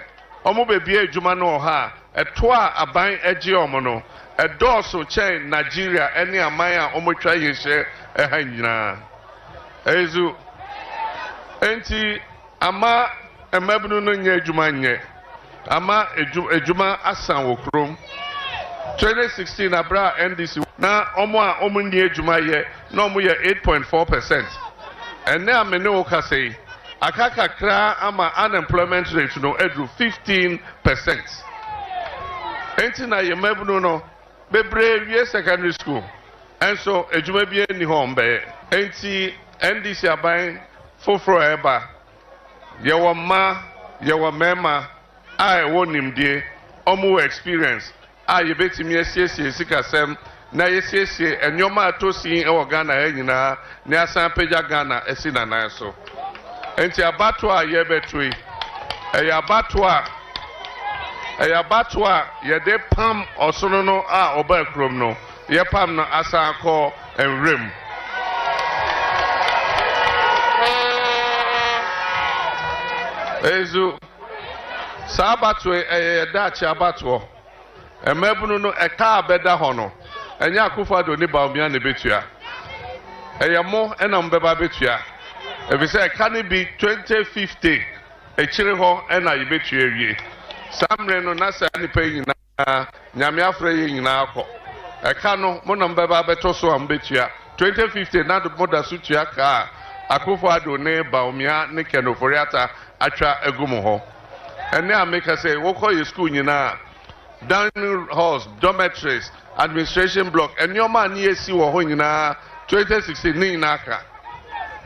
omo bebi ejuma no ha, eto a aban eje omo no, edoso chen Nigeria eni amaya omo twa yehye eha nyina. Ezu enti ama emabunu no nya ejuma nye. Ama ejuma asan wo krom. 2016 abra NDC na omo ni ejuma ye na omo ye 8.4%. And now me no ka say akaka kra ama unemployment rate no edru 15%. Enti na ye mabunu no bebre wie secondary school. And so ejuma bi ni ho mbe. Enti NDC aban foforo eba ye wo ma ye wo mema ai wo nimdie omo experience. You bet me yes, Sikasem, na yes, and your ma to see our Ghana, Enina, near San Peja Ghana, Esina Naso. And your batua, ye betui, a yabatua, ye de pam or sonono, or backroom no, ye pam no asa call and rim. Ezu Sabatwe, a Dutch abatwa. Emebunu no eka beda hono enya akufa do ni baomia ne betua eyamo ena mbeba betua efise eka ne bi 2050 echire ho ena yebetua wie samre no na sa ni pe nyina nyame afre ye nyina akọ eka no mo na mbeba beto so am betua 2050 na do moda sutua ka akufa do ne baomia ne kenoforiata atwa egumu ho ene ameka say wo call your school nyina dining halls, dormitories, administration block, and your man ye see wo ho nyina 2016 ni naka.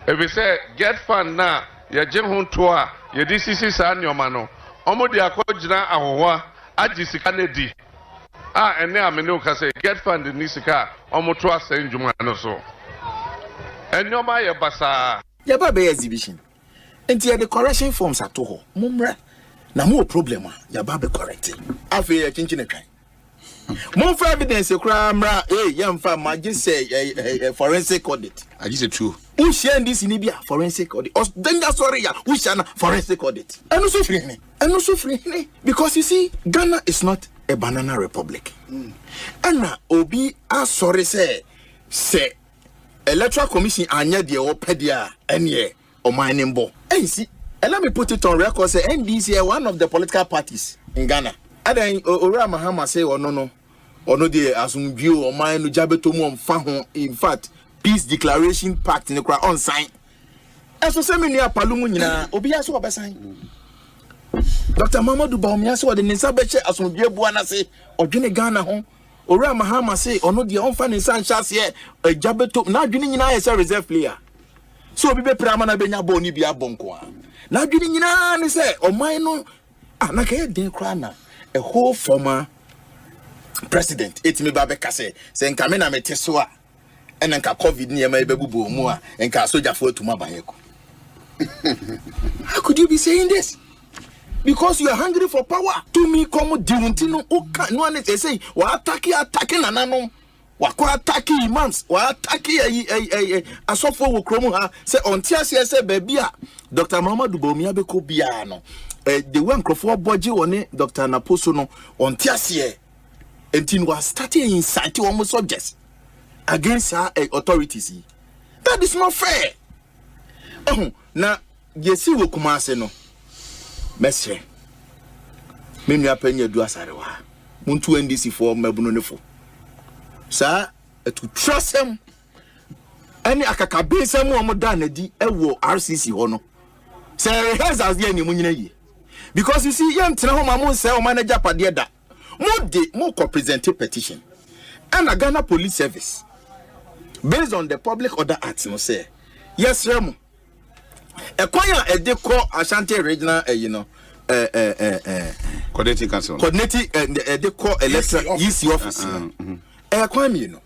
If we say get fund na ye gym ho to a ye DCC sa nyoma no. Omo de akogina ahowa agi sika na di. Ene amene o ka say get fund ni sika omo to asan dwuma no so. Enyoma ye basa. Ye ba be exhibition. Enti ye the correction forms ato ho. Mumra na mo problem ya ba be correcting. Afi ye chinchine kan. Mo for evidence kura mra yamfa ma just say forensic audit. I just true. who share this in Libya forensic audit or danger sorry ya who share forensic audit and also free because you see Ghana is not a banana republic and obi sorry say electoral commission anya de opedia ene Omanhene bo and see and let me put it on record say NDC are one of the political parties in Ghana and then Ora Mahama say no de asumdue Omanhene jabeto mu omfa ho in fact peace declaration pact in the crowd on sign. As was semi near Palumuna, Obiaso Obasign. Dr. Mamadou Baumiaso, the Nisabeche, as on dear Buana say, or Jenny Ghana home, or Ramahama say, or no, the unfunny son shall say, a jabeto, now Jenny as a reserve player. So be Pramana Bena Boni Bia Bonqua. Now Jenny say, or mine, Anaka de Crana, a whole former president, it's me Babekase, saying Kamena Metesua. And then COVID near my baby more and can soldier for to my bayeko. How could you be saying this? Because you are hungry for power. To me, come Dintino, no one is saying, what attacking anano, what attacking imams, what attacking a sofa will chromo say on TSS baby. Dr. Mamadou Bawumia Beko Biano. The one Crawford Boji on it, Dr. Naposono on TSS. And tin was starting inside to almost subjects. Against our authorities. That is not fair. Oh, now, you see what Kumase no. Mestre. Mimi apenye do asarewa. Muntu NDC for mebunonefo. Sir, to trust him. Any akakabe se mu omoda na di ewo RCC ho no. Sir, rehearsals dey animu nyina yi. Because you see, yam tena ho ma mo say o manager pade da. Mo co-present petition. And a Ghana Police Service. Based on the Public Order Act, no say, yes, Remo. A choir a deco Asante regional, coordinating council. Coordinating a deco electoral EC office. A choir,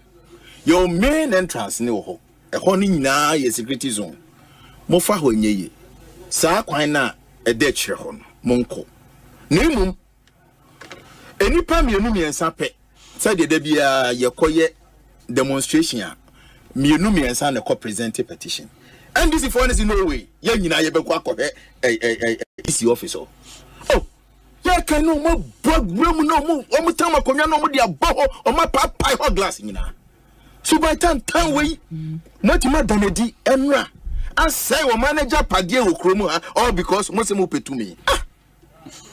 your main entrance, no, a honey na ye security zone. Mofa ho nye, sa quina a dead shehon, monko. Name any pam you and sape, said the debia ye koye demonstration. Mienumi and son a co-presented petition. And this is for in Norway. Young in Ayabako, EC officer. Oh, yeah, can no more room, no more, almost time I come no more, dear boho, or my papa glass in her. So by time way, not more than a D. Emra. I say, or manager Padia Okromo, all because Mosemo pay to me. Ah,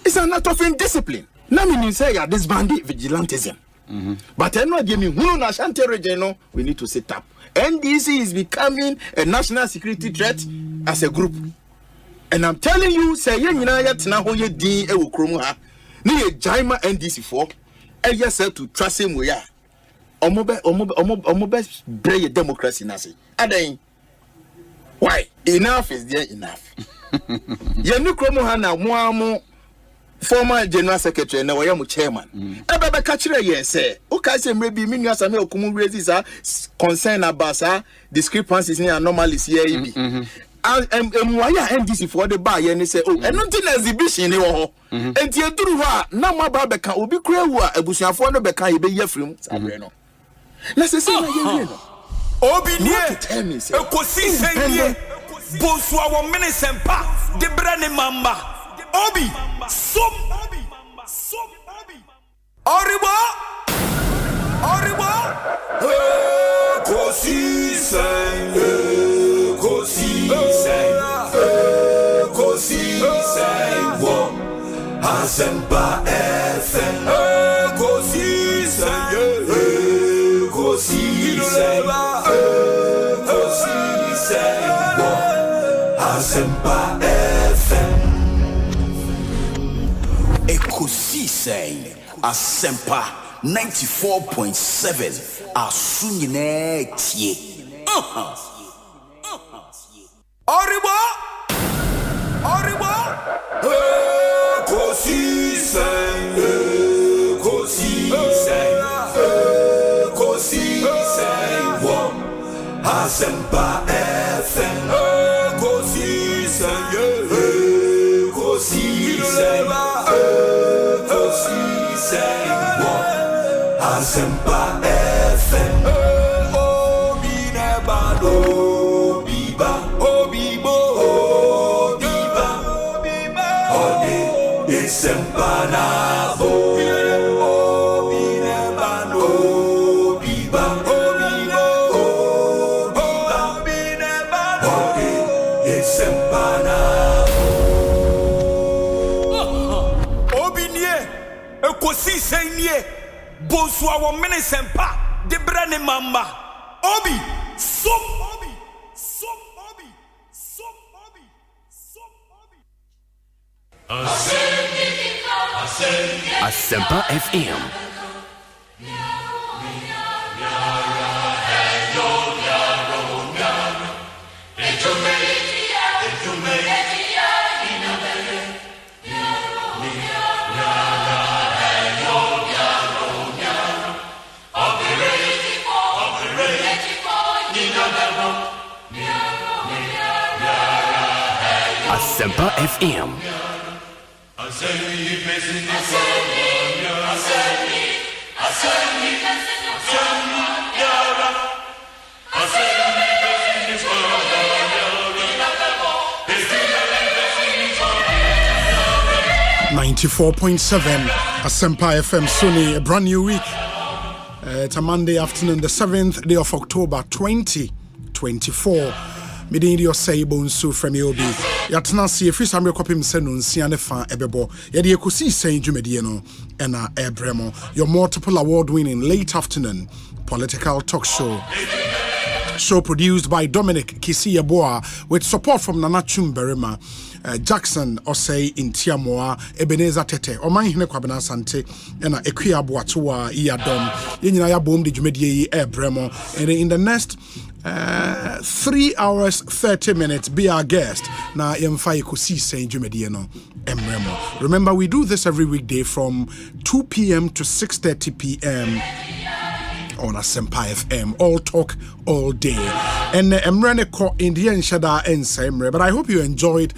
it's a lot of indiscipline. Now, meaning say, this bandit vigilantism. But I know give me who na Asante region, we need to set up. NDC is becoming a national security threat as a group. And I'm telling you, say you yet na ho ye din e wo kromu ha. Ni ye jaima NDC for e yesel to trust him we are. Omobe bray democracy na say. Adan. Why? Enough is there enough. Ye ni kromu ha na mo amu former general secretary na wayam chairman ebebe ka kire yen say o ka say maybe me nua same okumu raises concern about discrepancies and anomalies here bi and why NDC for the bar yen say oh eno tin exhibition ni wo ho enti eduru ho na mo ba be ka obi kura wu a abusuafo no be ka ye be yafrim sabre no na say na ye no obi nie Ekosiisen nie Bonsu Omanhene sempa de brane mamba Obi, som, Oribo, Ekosiisen, wo, Asempa FM, Ekosiisen, wo, Asempa FM. Ekosiisen Asempa 94.7 Asunyine tie. Oribo Ekosiisen wo Asempa FM Ekosiisen Asempa FM. Obi ne bado, obi Asempa na bo obi neba no obi ba obi no obi neba no Asempa na obi nie Ekosiisen nie Bonsu awo mene sempa de brane mamba obi som obi som obi som obi som obi Asempa FM. Asempa FM. .7 Asempa FM Sunny, a brand new week. It's a Monday afternoon, the 7th day of October 2024. Midin your say Bonsu from Yobi. Yatna see if I'm copying Senun Sianefa Ebebo. Yadi Ekosiisen Jumediano and Ebremo. Your multiple award winning late afternoon political talk show. Show produced by Dominic Kisiyaboa with support from Nanachum Berima. Jackson Osei in Tiamoa, Ebenezer Tete, Omanhene Kwabena Asante, and Ekosiisen Iyadom. Yinyaya boom the Jumedie Ebremo. And in the next 3 hours 30 minutes be our guest na yemfa Ekosiisen Jumediano Emremo. Remember, we do this every weekday from 2 p.m. to 6:30 p.m. on Asempa FM. All talk all day. And Emrene ko Indian Shada and Semre. But I hope you enjoyed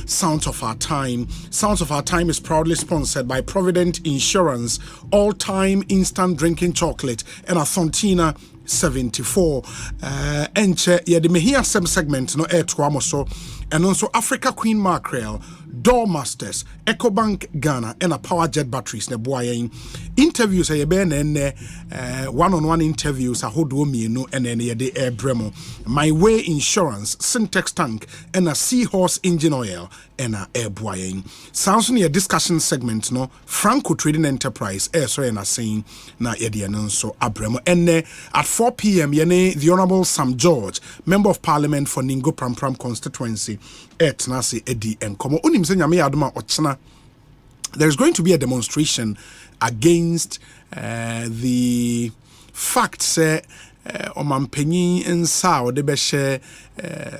Sounds of Our Time. Sounds of Our Time is proudly sponsored by Provident Insurance, all-time instant drinking chocolate, and Asante 74. Enche yede mehia sem segment no air to amoso. And also Africa Queen Mackerel, Doormasters, EcoBank Ghana, and a Power Jet batteries. Ne boy interviews a ben and one-on-one interviews a hold me no and then de air bremo. My Way Insurance, Syntex Tank, and a Seahorse Engine Oil, and a air boying. Sounds near discussion segment no Franco Trading Enterprise, so and a saying na yedianon so abremo. And at 4 p.m. yene the Honorable Sam George, Member of Parliament for Ningo Pram constituency. Nasi Edi and Komo Unim Senyame Aduma Ochana. There's going to be a demonstration against the fact say Omanpenyi Nsa de beshe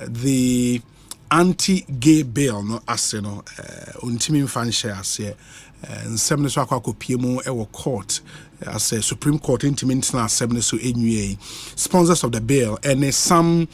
the anti-gay bill no aseno untimi mfanshe ase nsem so akwa kopiemu e wo court as a Supreme Court international assembly so anyway sponsors of the bill and some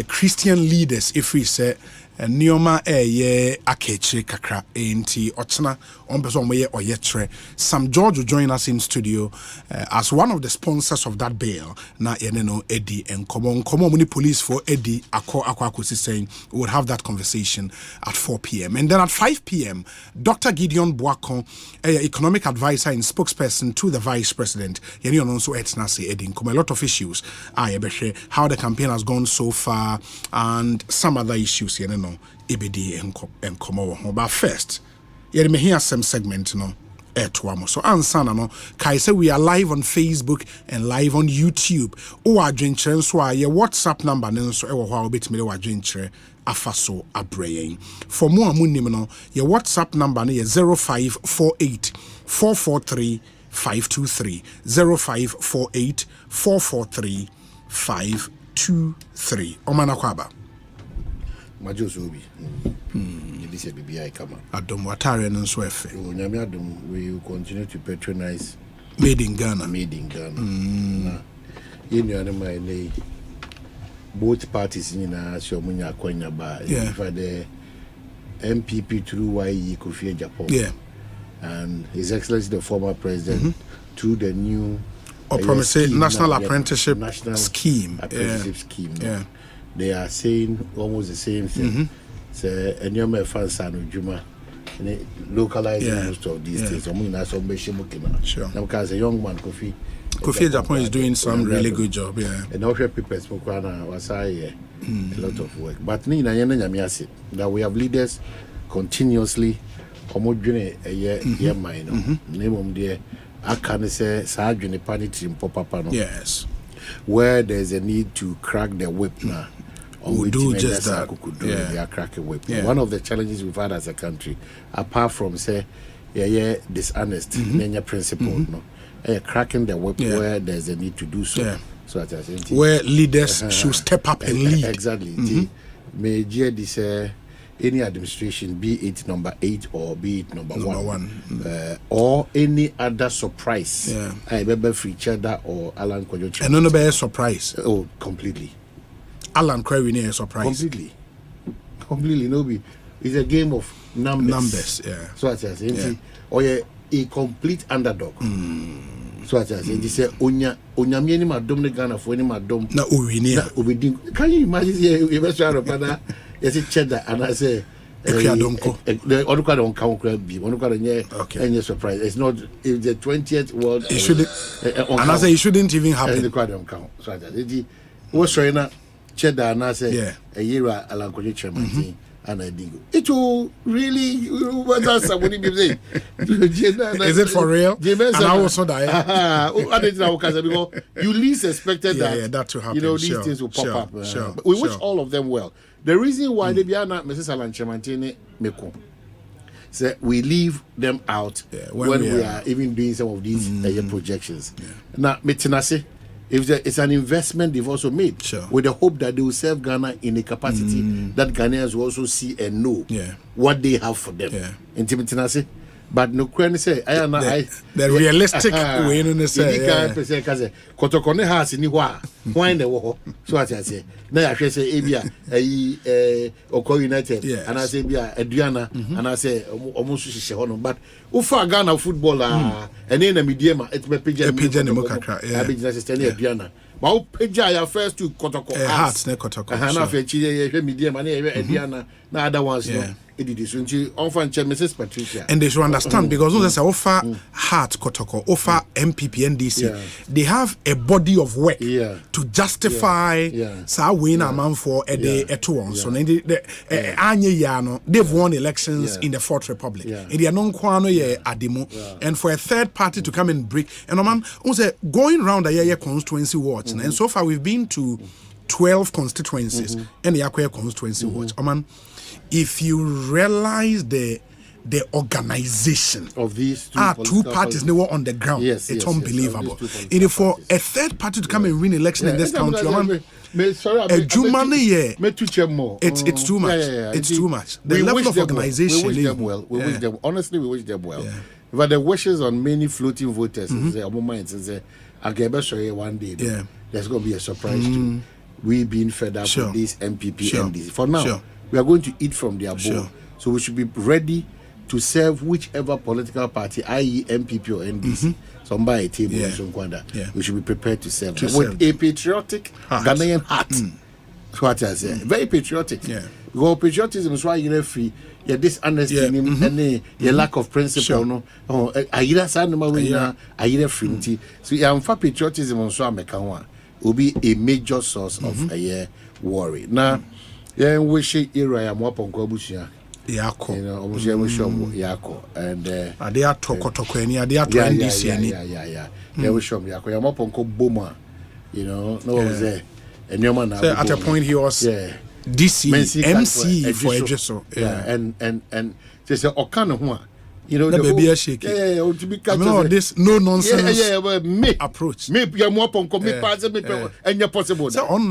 Christian leaders if we say Nioma ye akechi kakra enti ochna on person we oyetre. Sam George will join us in studio as one of the sponsors of that bill. Na yeneno Eddie and Komo muni police for Eddie Akosisi saying we will have that conversation at 4 p.m. And then at 5 p.m. Dr. Gideon Boakon, economic advisor and spokesperson to the vice president. Yenio also etna say Eddie Komo a lot of issues. How the campaign has gone so far and some other issues yeneno. EBD and Komo. But first, yet me hear some segment no airtuamo. So ansana no kai say we are live on Facebook and live on YouTube. O adwenkyere so a your WhatsApp number no so e wo ho a obetime le adwenkyere afaso abrayen. For more amunim no your WhatsApp number no ye 0548 443 523 0548 443 523. Omana Kwaba. Majosobi. This is BBI Kama. Adom Watari and Swefe. We will continue to patronize Made in Ghana. Made in Ghana. In both parties in Shomunya Konya Ba. For the MPP through YE Kofi Japan. Yeah. And His Excellency the former president through the new National Apprenticeship Scheme. Yeah. They are saying almost the same thing. So, and you're my fans, Juma, localizing most of these things. Sure. Now, because a young man, Kofi Japan is doing some really good job, and all papers for Kwana was a lot of work. But that we have leaders continuously a year minor. Name of the I can say Sergeant Panity in Popapano. Yes. Where there's a need to crack the whip now. We do just that. They are cracking whip. One of the challenges we've had as a country, apart from say dishonest principle, no. Cracking the whip where there's a need to do so. So where leaders should step up and lead. Exactly. May this any administration, be it number 8 or be it number one. Or any other surprise. I remember Free Cheddar or Alan Kojo. And none of a surprise. Oh, completely. Alan Crowley a surprise. Completely. No, it's a game of numbers. So I say, or a complete underdog. So I say, this is Onya Mieni Madom the Ghana for any Madom. Na Uwinia. Can you imagine you ever try to yes, it's Cheddar, and I say, the other kind of count be one kind of surprise. It's not if the 20th world. It shouldn't, and I say it shouldn't even happen. The kind of count. So I was showing Cheddar, and I say, a year Alan Kojo chairman, and I dingo. It will really, what does somebody be saying? Is it for real? And I also die. Because you least expected that to happen. These things will pop up. But we wish all of them well. The reason why they be not Mrs. Alan Chemantini Meko say we leave them out when we are even doing some of these projections. Now, Metinase, if it's an investment they've also made with the hope that they will serve Ghana in a capacity that Ghanaians will also see and know what they have for them. Metinase. But no question say the realistic way to say Kotokone has in why the war. So I say now I say Abia Oko United and I say Adriana and I say almost Shihono. But Ufa Ghana footballer and then a medium it's me pigeon Adriana. But Pija first to Kotoko hearts ne Kotoko. Hana Fechi medium and Adriana na other ones and they should understand because those offer heart Kotoko, offer MPP NDC. They have a body of work to justify win amount for a day at once. So they've won elections in the Fourth Republic. They are non-kwano and for a third party to come and break. And man, going around the constituency watch. And so far we've been to 12 constituencies and the Akwa constituency watch. If you realize the organization of these two parties, they were on the ground. It's unbelievable. It for a third party to come and win election in this country, it's too much. It's too much. The level of organization. We wish them well. We wish them. Honestly, we wish them well. But the wishes on many floating voters one day. There's going to be a surprise too. We being fed up with these MPP MDs. For now. We are going to eat from their bowl. So we should be ready to serve whichever political party, i.e. MPP or NDC, somebody a table in Sonkwanda. We should be prepared to serve them with a patriotic Ghanaian heart. That's what I say. Very patriotic. Because patriotism is why you're free. You're dishonesty and your lack of principle. No, free. So I'm for patriotism on Swamekawa will be a major source of a worry. Now, we should era Mwapon Kwabusia. Yako. Almost Yako. And they are Toko any, they are yeah. They will show me Yako. Yamapon Boma. No was there. And your man at a point he was DC, MC for Ejeso. And they say, Okano. The baby is shaky. This no nonsense approach. Maybe you're more pon me pass and you're possible. So on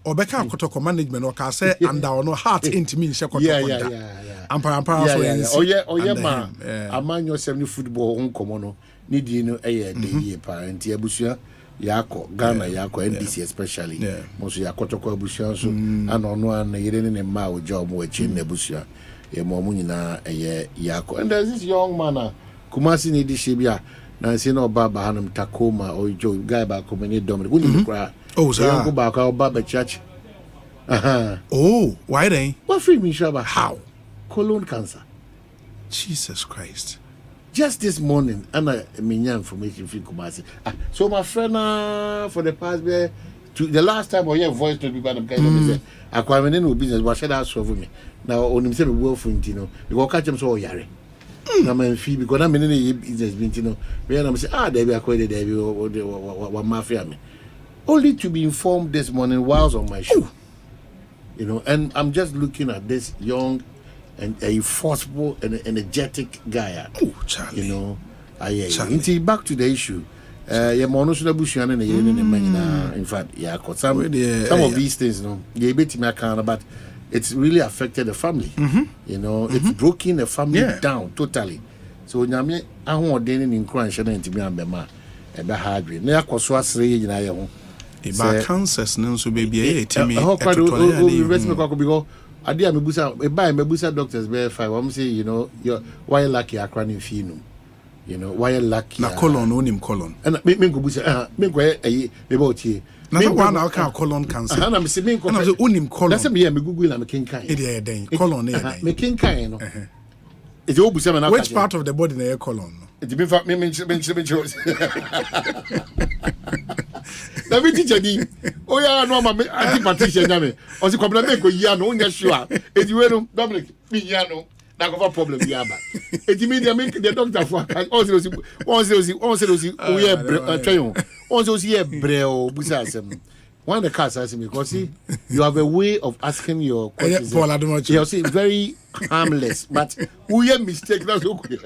Obeka Kotoko management or say and no heart into me Among your 70 football on Komono, need the parent Yabusia. Ghana, NDC especially. Most Yakotoko Busia, and on one, a Mao job with Chin Nebusia. Yako. And there's this young man, Kumasi Nidi Shibia, Nansino Baba Hanum Takoma, or Joe Guy back Dominic. Wouldn't cry? Go back our Baba Church. Oh, why they? What free me Shaba? How? Colon cancer. Jesus Christ. Just this morning, and I mean information from Kumasi. So my friend, for the past the last time I hear voice to be bad, I'm kind of say, Kwabena no business. What should I solve me now? On himself, we will find because catch him so yare. Na man fee because I'm in any business, where I'm saying, they be acquainted, they be what mafia me. Only to be informed this morning whilst on my show, and I'm just looking at this young and a forceful and energetic guy. Oh, Charlie. Charlie. Back to the issue. In fact, some of these things, they bet me account, but it's really affected the family. It's broken the family down totally. So, I want to encourage you to be a man. Hard. About cancers, no, so baby, I dear Mebusa doctors verify. I'm saying, why lucky I crying finum. Why lucky na colon onim colon. And me go busa me go about here. Na one now can colon cancer. And I'm saying onim colon. That's me Google and me kinkai. It dey colon e dey. Me kinkai no. It's all busa na. Which part of the body na colon? It be fact me na me teacher di o ya no ma me anti patricia nya me o si Kwabena me ko ya no nya sure e di we no Dominic me ya no na go for problem bi aba e di me the doctor for on se o ye train on se ye bre o busa asem one of the cats asked me because see you have a way of asking your questions. You see very harmless but who you mistake that's okay.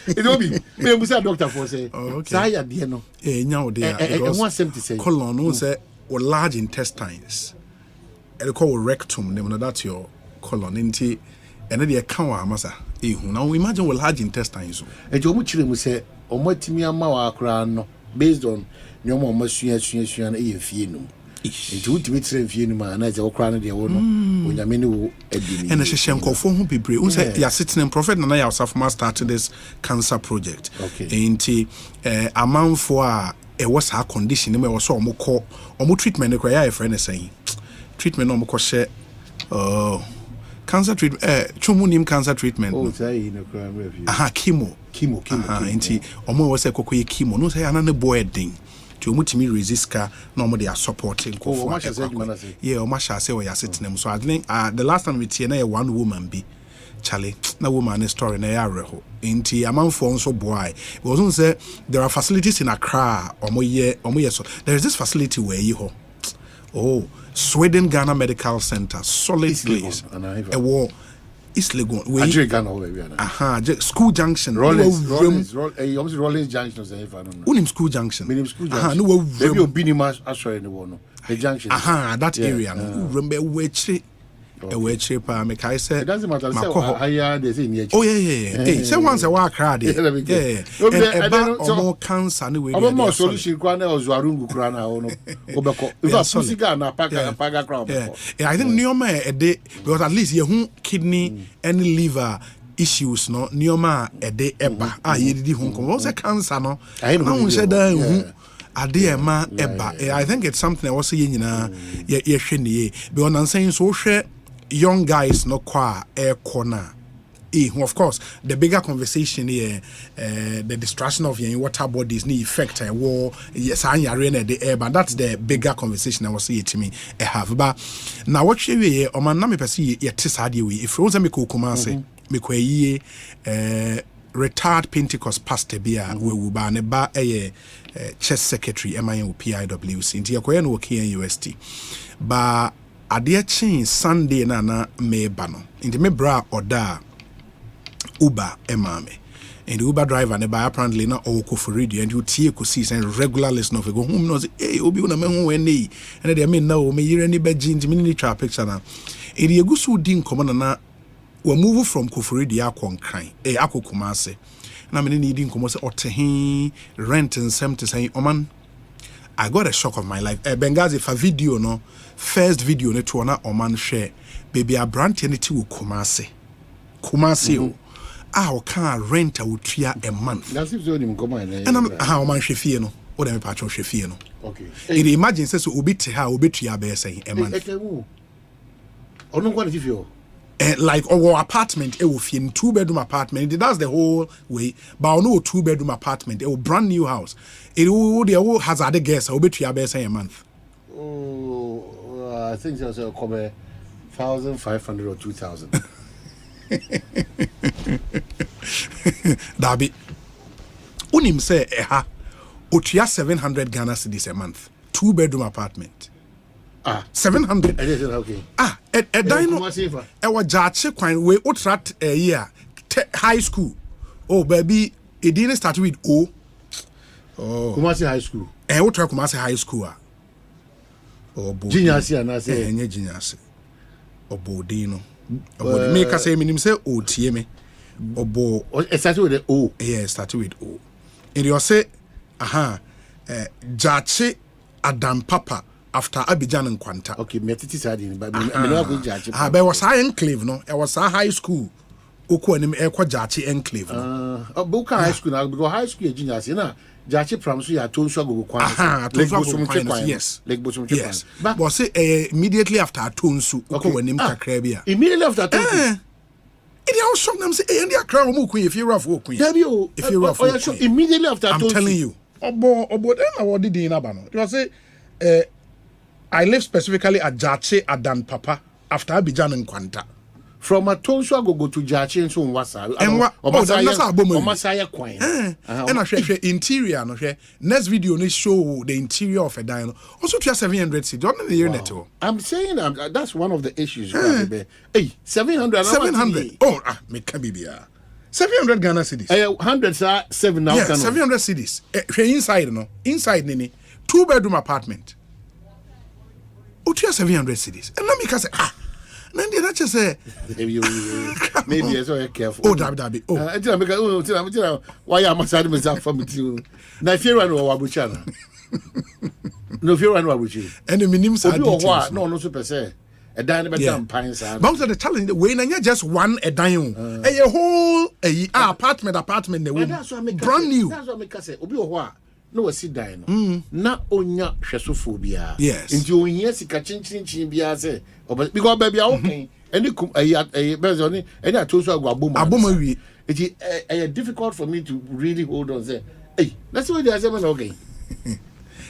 It will be me busa doctor for say say ya dey no nya dey because colon no say or large intestines and call rectum name that's your colon nti and dey kan wa amasa ehu now imagine with large intestines e jo mu chire mu say o matimi ama wa akra no based on nyomo masua na e fie no nti wutimi tire fie no ma na je okra no de wo no onyame ne wo adini and hye nkofo ho bebre un say ya sitting prophet na ya usafoma started this cancer project nti amanfo a e was her condition me was so omo treatment e ya e friend say treatment no mo hye cancer treatment chumunim cancer treatment say no crime review chemo nti omo was say kokoye chemo no say anane boy den to mutimi resist ka na omo dey supporting o ma say we are sitting so I think the last time we see na one woman be Charlie na woman story na ya reho nti amanfo nso boy because say there are facilities in Accra omo ye so there is this facility where you Sweden Ghana Medical Center solid place a war East Legon School Junction Rollins Junction unim School Junction no maybe obinima asori ne wo no the junction that area no remember we pa me kai say it doesn't matter higher they say near hey say once a walk crowd more cancer no we more solution kwa na ozuarungu kra na no obeko if physical na paga crowd I think nioma because at least you kidney and liver issues no nioma eba yedidi hu ko say cancer no na hu say dan adema eba I think it's something I was saying nyina ye hwe ne because I'm saying so hwe young guys no kwa air corner of course the bigger conversation here the distraction of your water bodies ni effect war yes anyare na the air but that's the bigger conversation I was saying to me have but now what we o man na me pese ye tesade we if we me ko Kumasi me ko yi retired Pentecost pastor bia we ba ne ba church secretary PIWC nti yakoye no KNUST ba ade chin Sunday na meba no nti me bra oda Uber emame and the Uber driver ne ba apparently na oko for radio and you tie Ekosiisen regular listener of go home no say hey obi una me hu eni and they me na o me yire ni beji nti me ni twa picture na e de egusu di nkomo na we move from Kofuridi akonkran Kumasi na me ni di nkomo say otehin rent and to say oman I got a shock of my life Bengazi for video no first video ne to na oman share baby a brand ne ti wo Kumasi o can rent a utia a month that's if you him come and I'm how man hwefie no o dem patch hwefie no okay it imagine say so obi te ha obi tua be say a month ono kwa tifio like our apartment, it will fit in 2-bedroom apartment. That's the whole way. But no 2-bedroom apartment, it will brand new house. It will has other guests. Will be 3 a month. Oh, I think it's also come 1,500 or 2,000. Dabi. Unim say otua 700 Ghana cedis a month. 2-bedroom apartment. 700. Okay. A dino. I was judge kwan we utrat a year high school. Oh baby, it didn't start with O. Oh. Kumasi High School. Utra Kumasi High School. Oh, genius and I say genius. Oh, Bodino. Make us say minim say O TM. Obo. It started with the O. Yeah, it started with O. And you say, Jache Adam Papa after Abidjan and Quanta. Okay, me titi sadi, but me no go Jache. But was high enclave, no? It was a high school. Oko and Jache enclave. Boka High School now because high school genius, you know. Jache Pramsu ya Tonswa go Kwan. Yes. Lake Bosum. Yes. But was it immediately after Tonsu? Oko when him Kakrabia. Immediately after Tonsu. It all shocked them say, and they are crowd if you're rough queen. If you're rough, immediately after I'm telling you. Obo then I what did in Abano. It was say I live specifically at Jache Adan Papa after Abidjan and Quanta. From a Tonswa go to Jache and so on wasa. And what Masaya Quine. And I share interior no share. Next video they show the interior of a dino. Also to 700 cedis. Don't the unit. I'm saying that's one of the issues. Hey, 700. 700. Oh, me kabibia. 700 Ghana cedis. 100 are 7 now. Yeah, 700 cedis. Inside no. Inside nini. 2-bedroom apartment. Oh, 700 cedis. And let me say then they just say maybe so careful. Oh, Dabi. Oh, why am I sad myself from it you? Na if you run over Abuchana. No, if you run over you. And the minimum side. No, super say. A dime better pines. Bounce at the challenge when I just one a dime. A whole apartment the way brand new. That's what make us say. Obi no sit down. Na onya hwesophobia. Yes. Nti onya sika chinchin bia say because baby okay. Any bezoni any atoso aboma wi. It's difficult for me to really hold on say hey let's see what they say okay.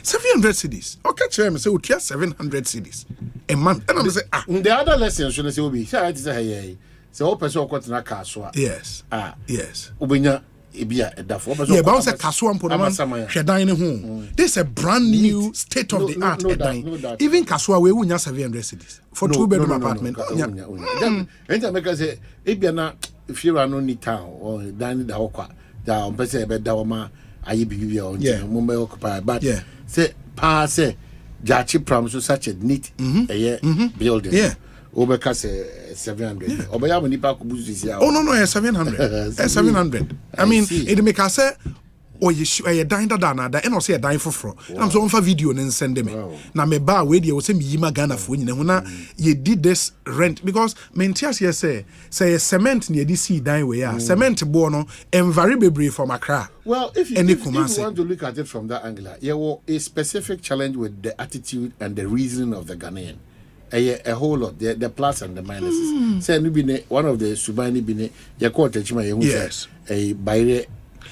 700 cedis. Okay, chair me say we 700 cedis a month. And I say the other lessons should say obi. Say hey. So open so kwat na kaswa. Yes. Yes. Obenya yeah, bounce a Kasuan Podaman, Shadine home. This is a brand new state of the art. Even Kasua, we wouldn't have 700 cedis for 2-bedroom apartment. And make us say, if you're not, if you're on town or dining the Hawker, down, but say, but Dawama, I be your Mumbai occupied. But say, pass, Jachi Pram, such a neat building. Yeah. Obeka 700. Obaya when nipa kubuzu this year. Oh no, 700. 700. I mean, it make us say oh you dying that and also a dying for. I'm so on for video and send them. Na me ba we dey say me yima Ghana for nyina na you did this rent because mentias here say cement near this see dying we are. Cement bo no envary bebre from Accra. Well, if you want to look at it from that angle, there was a specific challenge with the attitude and the reasoning of the Ghanaian. A whole lot, the plus and the minuses. Say, one of the Subani Bine, Yakota Chima, yes, a bayre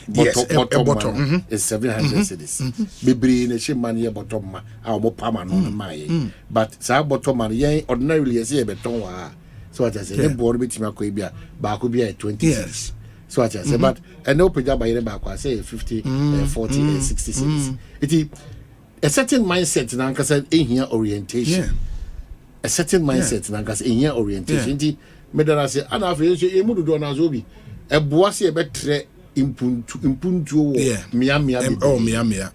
bottom is 700 cedis. Bibri in a shimman, bottom, our mopama no my. But Sa bottom man, ye ordinarily as a beton. So I say, born with Timaquibia, Bakubia 20 years. So I say, but and no pajama by the back, I say 50, 40, 60 cedis. It is a certain mindset, and Uncle said, in here orientation. A certain mindset nankas in your orientation. Medana say, and after you mudu do nazobi. A boissy a betre impuntu Miami.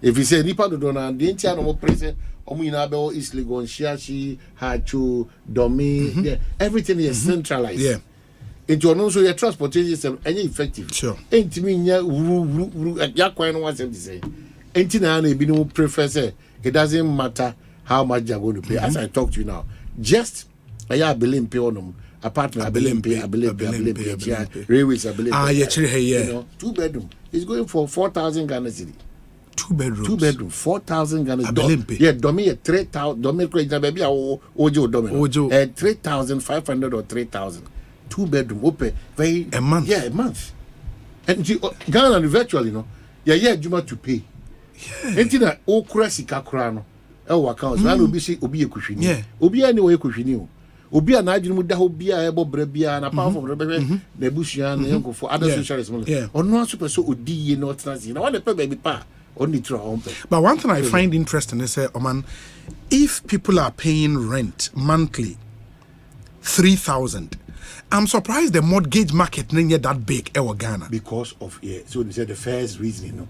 If you say Nipa do dona, the entire present, Ominabo is Ligon, Shiashi, Hachu, Domi, everything is centralized. Yeah. It will also your transportation system any effective. Sure. Ain't me Yaquan wants to say. Ain't Nana be no prefer. It doesn't matter how much you're going to pay. As I talk to you now. Just I believe peonum apartment I believe railways I believe you know 2-bedroom is going for 4,000 Ghana cedi. 2 bedrooms 2-bedroom 4,000 Ghana cedi. Yeah, domi 3,000 domi crazy baby ojo domi 3,500 or 3,000 2-bedroom open very a month. Yeah, a month. And Ghana virtually no. Yeah, Juma to pay. Yeah. And na okura sika kura no. E wo account. Na obi si obi ekuhwini. Yeah. Obi ani wo ekuhwini o. Obi a na adwene mu da ho bia e bo bra bia na power from bebe na busua na yanko for other social responsibility. Ono aso person odi ye no transi. Na one pe baby pa. Only through our own pay. But one thing I find interesting is Oman, if people are paying rent monthly 3,000, I'm surprised the mortgage market not yet that big in Ghana. Because of so they said the first reason, you know.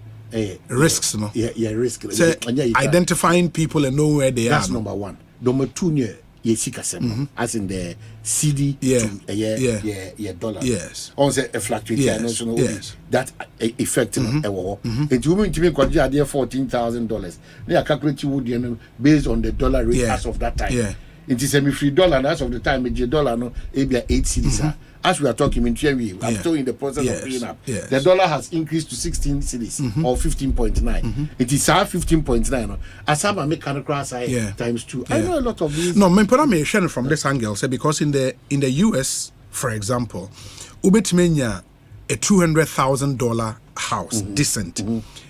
Risks, no? Yeah, risk. So identifying people and know where they are. That's number one. Number two, as in the CD to dollar. Yes. On a fluctuating. Yes. That effect and you mean to me $14,000. They are calculating based on the dollar rate as of that time. Yeah. It is $3 and as of the time it's $1 no maybe 8 cedis. As we are talking in theory, I'm still in the process of paying up. Yes. The dollar has increased to 16 cedis or 15.9. It is 15.9. No. As I'm a mechanical times 2. I know a lot of these. No, I may share from this angle, say because in the US, for example, Ubetmenya a $200,000 house, decent.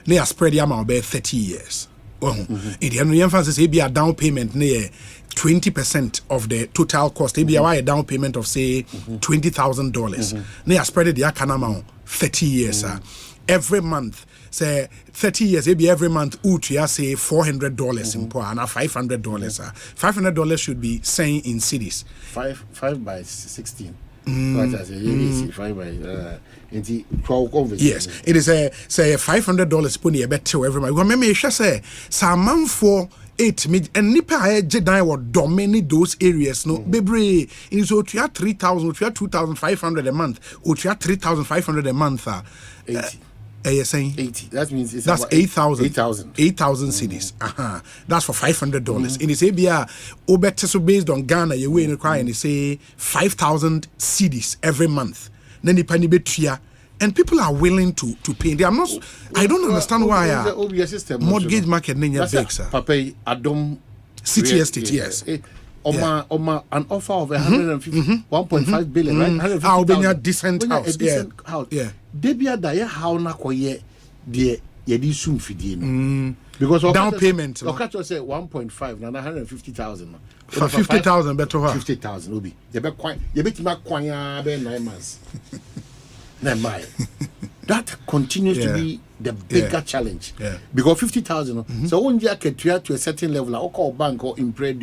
They are spread about 30 years. In the end, the emphasis will be a down payment near 20% of the total cost. Maybe a down payment of say $20,000. They are spread the amount 30 years. Every month, say 30 years, maybe every month, Utria say $400 in poor and $500. $500 should be saying in cities. 5 by 16. Yes, it is a say $500 pony a better every month. Remember, I say some for 8 million and nipa jedai or dominate those areas. No, baby, in so you 3,000, you 2,500 a month, or you 3,500 a month. 80. You're saying 80. That means it's that's 8,000. 8,000 cities. That's for $500. In this area, so based on Ghana, you will cry and say 5,000 cities every month. Then the penny betria, and people are willing to pay. They are not. I don't understand why mortgage market nenya big, sir. Papa Adam City Estate, yes. Oma an offer of 1.5 billion, right? I'll be a decent house. A decent house. Yeah. Debia da how na koye de yedi sum fidie no. Because down payment. Okacho say 1.5 na 150,000. For 50,000 better 50,000 obi. You be tima kwanya be 9 months. That continues to be the bigger challenge. Because 50,000 so when you get to a certain level like call bank or in prayer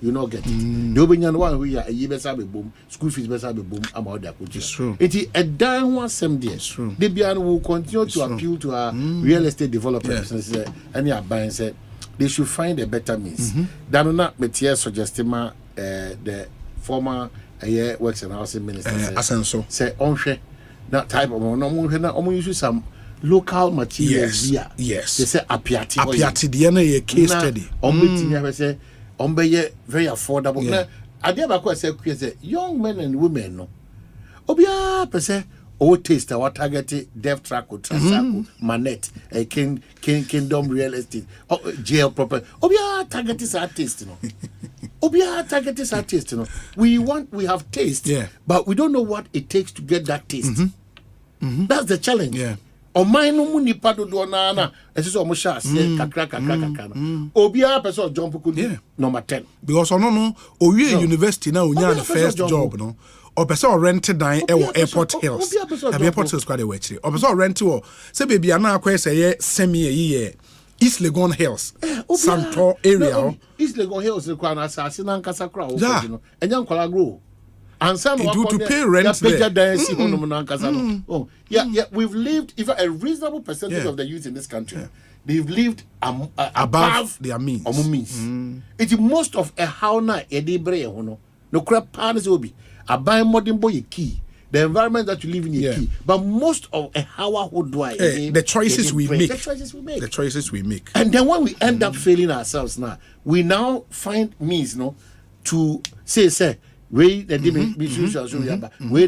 you not get it. The Obinyan one who are a year better be boom, school fees better be boom about that. It's true. It is a down one same day. It's true. Debian will continue to appeal to our real estate developers and they are buying said they should find a better means. Than not Metier suggesting the former works and housing minister Asante say that type of no use some local materials here. Yes. They say apiati. A case study. Say very affordable. Now, I never say young men and women no. Obia per se taste our targeted dev track or transaco, Manet, a kingdom real estate, jail proper. Obia target is our taste, no. Obia target is our taste, no. We have taste, but we don't know what it takes to get that taste. That's the challenge. Yeah. Omai no mu nipa do na eso mo sha se kakra obia person jump could number 10 because no university now onya the first job no or person rented down airport hills airport hills quite away or person rent or say baby na akwa say semi year East Legon Hills Santo area East Legon Hills kwa na asase na nkasa kra o no enya nkwala grow and some to pay rent there. We've lived, even a reasonable percentage of the youth in this country, they've lived above their means. It's most of a hauna edibre no crap panis will be a buy modern boy key. The environment that you live in is key, but most of a how would the choices we make. The choices we make. And then when we end up failing ourselves now, we now find means to say we the we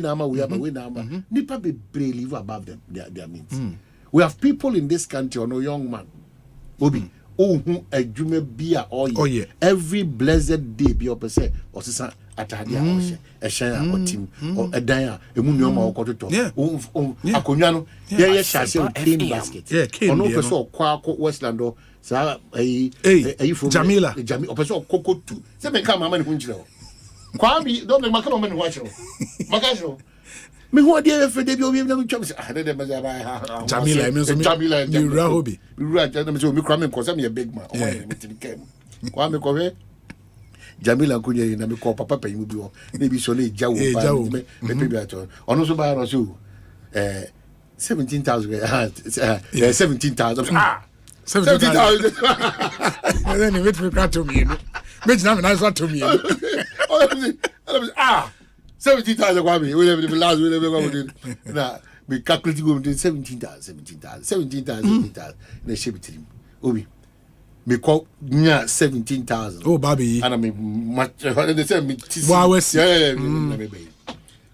nipa be live above them their means. We have people in this country or no young man Obi who adwuma bia oye every blessed day bi opese osisa atade a ohye ehyan a otim edan a emu nuoma okototo akonwa no ye shase cane basket ono pese okwa Westland sa from Jamila opese okokotu se me ka mama ne ho njire o kwa bi do me maka no me ne ho achiro maka achiro me ho de fe de bi obi na twam se de me za ba Jamila me so Jamila you rahobi me so me kra me ko se me big man me tin kem kwa me ko he Jamila kunye na me ko papa pa yimu bi wo na bi so le jawo pa me pe bi ato ono so ba no so 17,000 17,000 17,000 and then you wait for to me me na me na so to me 17,000 kwa me we last we go na me calculate go 17,000 na shebitrim obi me call nya 17,000 oh baby and me much they say me me be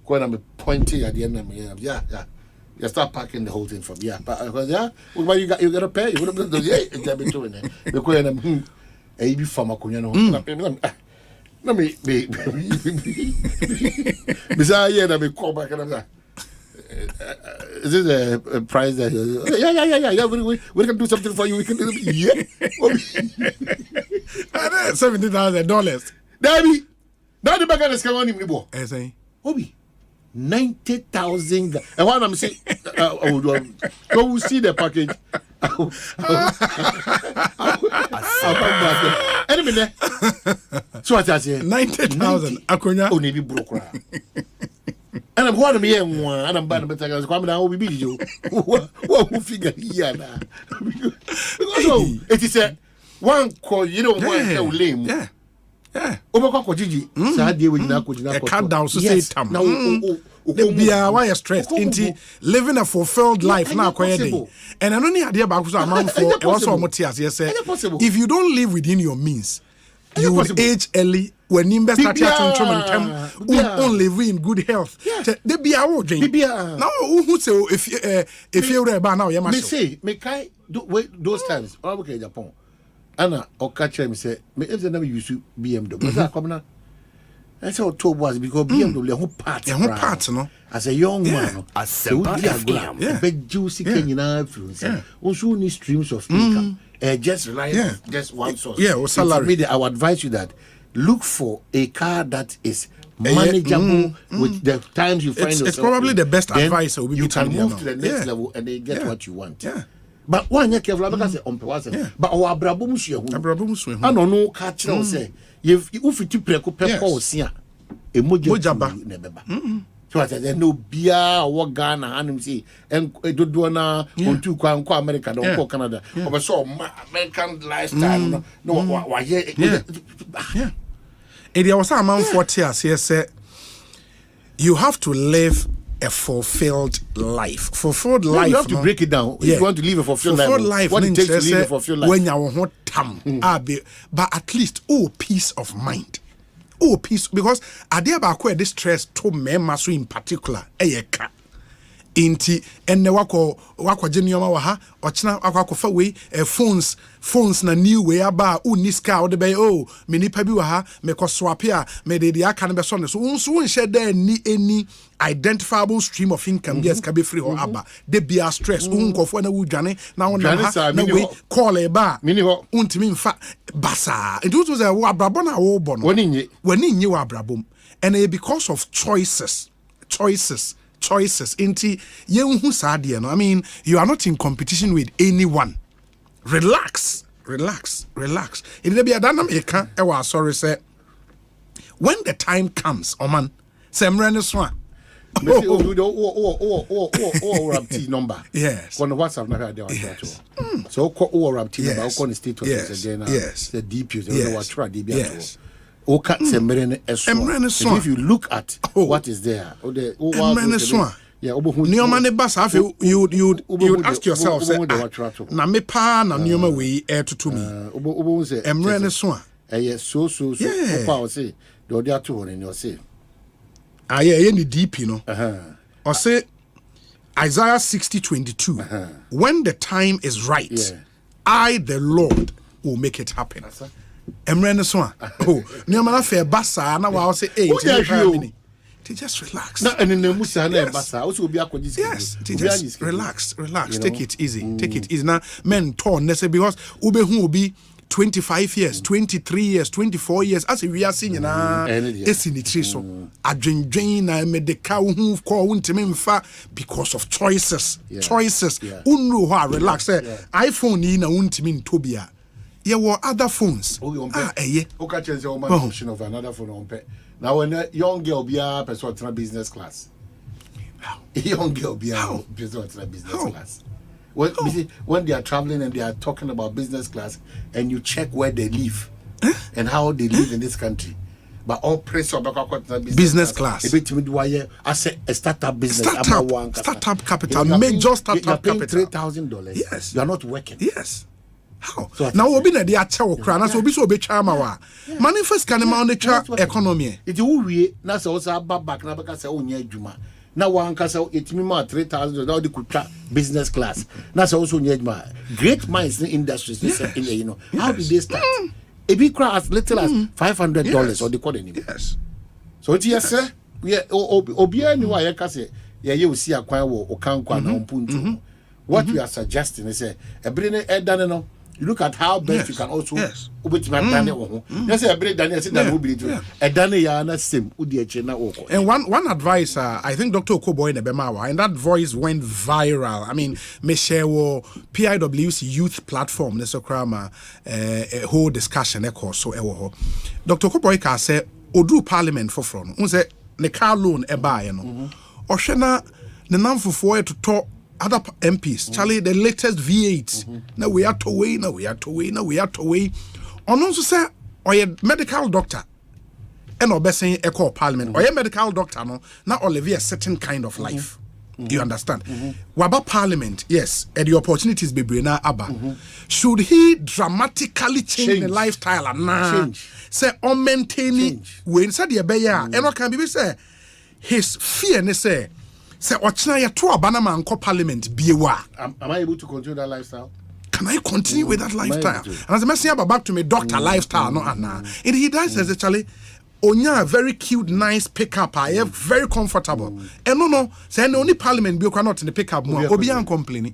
go na me pointing at the end of me you start packing the whole thing from because well, you got to pay you would have done the go na e bi fama konya no na me bizarre yeah na me call back and I'm is this a price that yeah we can do something for you we can do $70,000 Daddy now the back is coming on him bo say obi 90,000 and what I'm saying go we see the package I'll come back enemy there so what I say 90,000 akonya only be broke and I'm going me one and I'm bad better come down we be you what figure here now so it is a one call you don't want to lame Obako Gigi Sadia we na ko cut down so say tam now bia why stressed into living a fulfilled life now quiet day and I don't need idea about so amount for e was so much as say if you don't live within your means you will age early when you start to time only live in good health they be our dream now who say if you re ba now you must say me kai those times okay Japan Anna or catch me say me if they never use BMW that come now I say to was because BMW parts no as a young man Asempa FM but juicy Kenyan influence also need streams of income just rely on just one source salary I would advise you that look for a car that is manageable with the times you find yourself it's probably the best advice you can move to the next level and then get what you want but one you careful because say on purpose but our abrabom hwe hu ano no ka kire say if fit preko peko sia emojaba na beba so I said no bia wo Ghana anim say dodo na ontu kwa nko America na nko Canada obeso American lifestyle no wa ye there was a man 40 years he said you have to live a fulfilled life. Fulfilled life. You have to break it down. If you want to live a fulfilled life, what it takes to live a fulfilled life. When you tam, but at least peace of mind. Peace because I dare about this stress to me maso in particular. Inti enne wako jenioma wa ha ochina akwakofa we phones na new way aba uniska o de be me nipa bi wa ha me ko swap a me de aka ne be so ne so unso nhye da ni any identifiable stream of income yes ka be free ho aba de bia stress unkofo na wudwane na won na we call e ba untimi mfa basa it was a wa brabo na wo bo no wani nyi wa brabom and because of choices inti yenhu saade no I mean you are not in competition with anyone relax it dey be adanam eka e wa sorry say when the time comes oman semre ne so a rapti number yes on WhatsApp na dey yes. So ko rapti number ko on status again the DP what try dey be at if you look at what is there, you'd ask yourself, na me pa na nioma we to me. Emre so say the other two in your say. Any deep, you know. Or say Isaiah 60:22. When the time is right, I the Lord will make it happen. Emre so oh, Niamana fair bassa na wa say hey, just relax. Na ene musa na bassa, also obi akodi. Yes, just relax, take it easy. Take it easy. Now men torn because ube hu obi 25 years, 23 years, 24 years as we are seeing na esinitri so adwendwen na medical hu call untime mfa because of choices. Unru ho relax. iPhone ni na untime ntobia. There were other phones. Okay, change the option of another phone on pay. Now when a young girl be a person business class. A young girl be a person business class. When they are traveling and they are talking about business class, and you check where they live and how they live in this country, but all press of business class. A bit why I say a startup business. Startup capital, major startup capital. $3,000. Yes, you are not working. Yes. How? So now we'll be na dia cha okra na so obi so be chama wa. Manifest kan ma on the economy. It will we na so also back na beka say onya adwuma. Na wan ka say etimi ma $3,000 na the kutra business class. Na so also onya adwuma. Great minds in industries in you know. How did they start? A big crowd as little as $500 or the code anymore. Yes. So it yes sir. We obia ni wa ye ka say ye we see akwan wo okankwa na mpuntu. What we are suggesting is say e bring e dane no. You look at how best you can also yes and one advice I think Dr. Okoboy Nebemawa and that voice went viral. I mean Michelle PIWC youth platform thisokrama a whole discussion so Dr. Okoboy ka say Odu parliament for front unse ne car loan e buy no ohwena ne namfofo to talk other MPs, Charlie, the latest V8. Now we are to way. On also say, or a medical doctor, and or best saying echo parliament, or a medical doctor, no, now or live a certain kind of life. You understand? Waba parliament, yes, and the opportunities be brina abba. Should he dramatically change the lifestyle and change? Say on maintaining we inside the beya, and what can be say his fear, ne say. Say ochina ya to abanama anko parliament biewa. Am I able to continue that lifestyle? Can I continue with that lifestyle? And as a message back to me doctor lifestyle no anna. And he does actually onya very cute nice pickup I have very comfortable. And no say only parliament be not in the pickup more obi an complaining.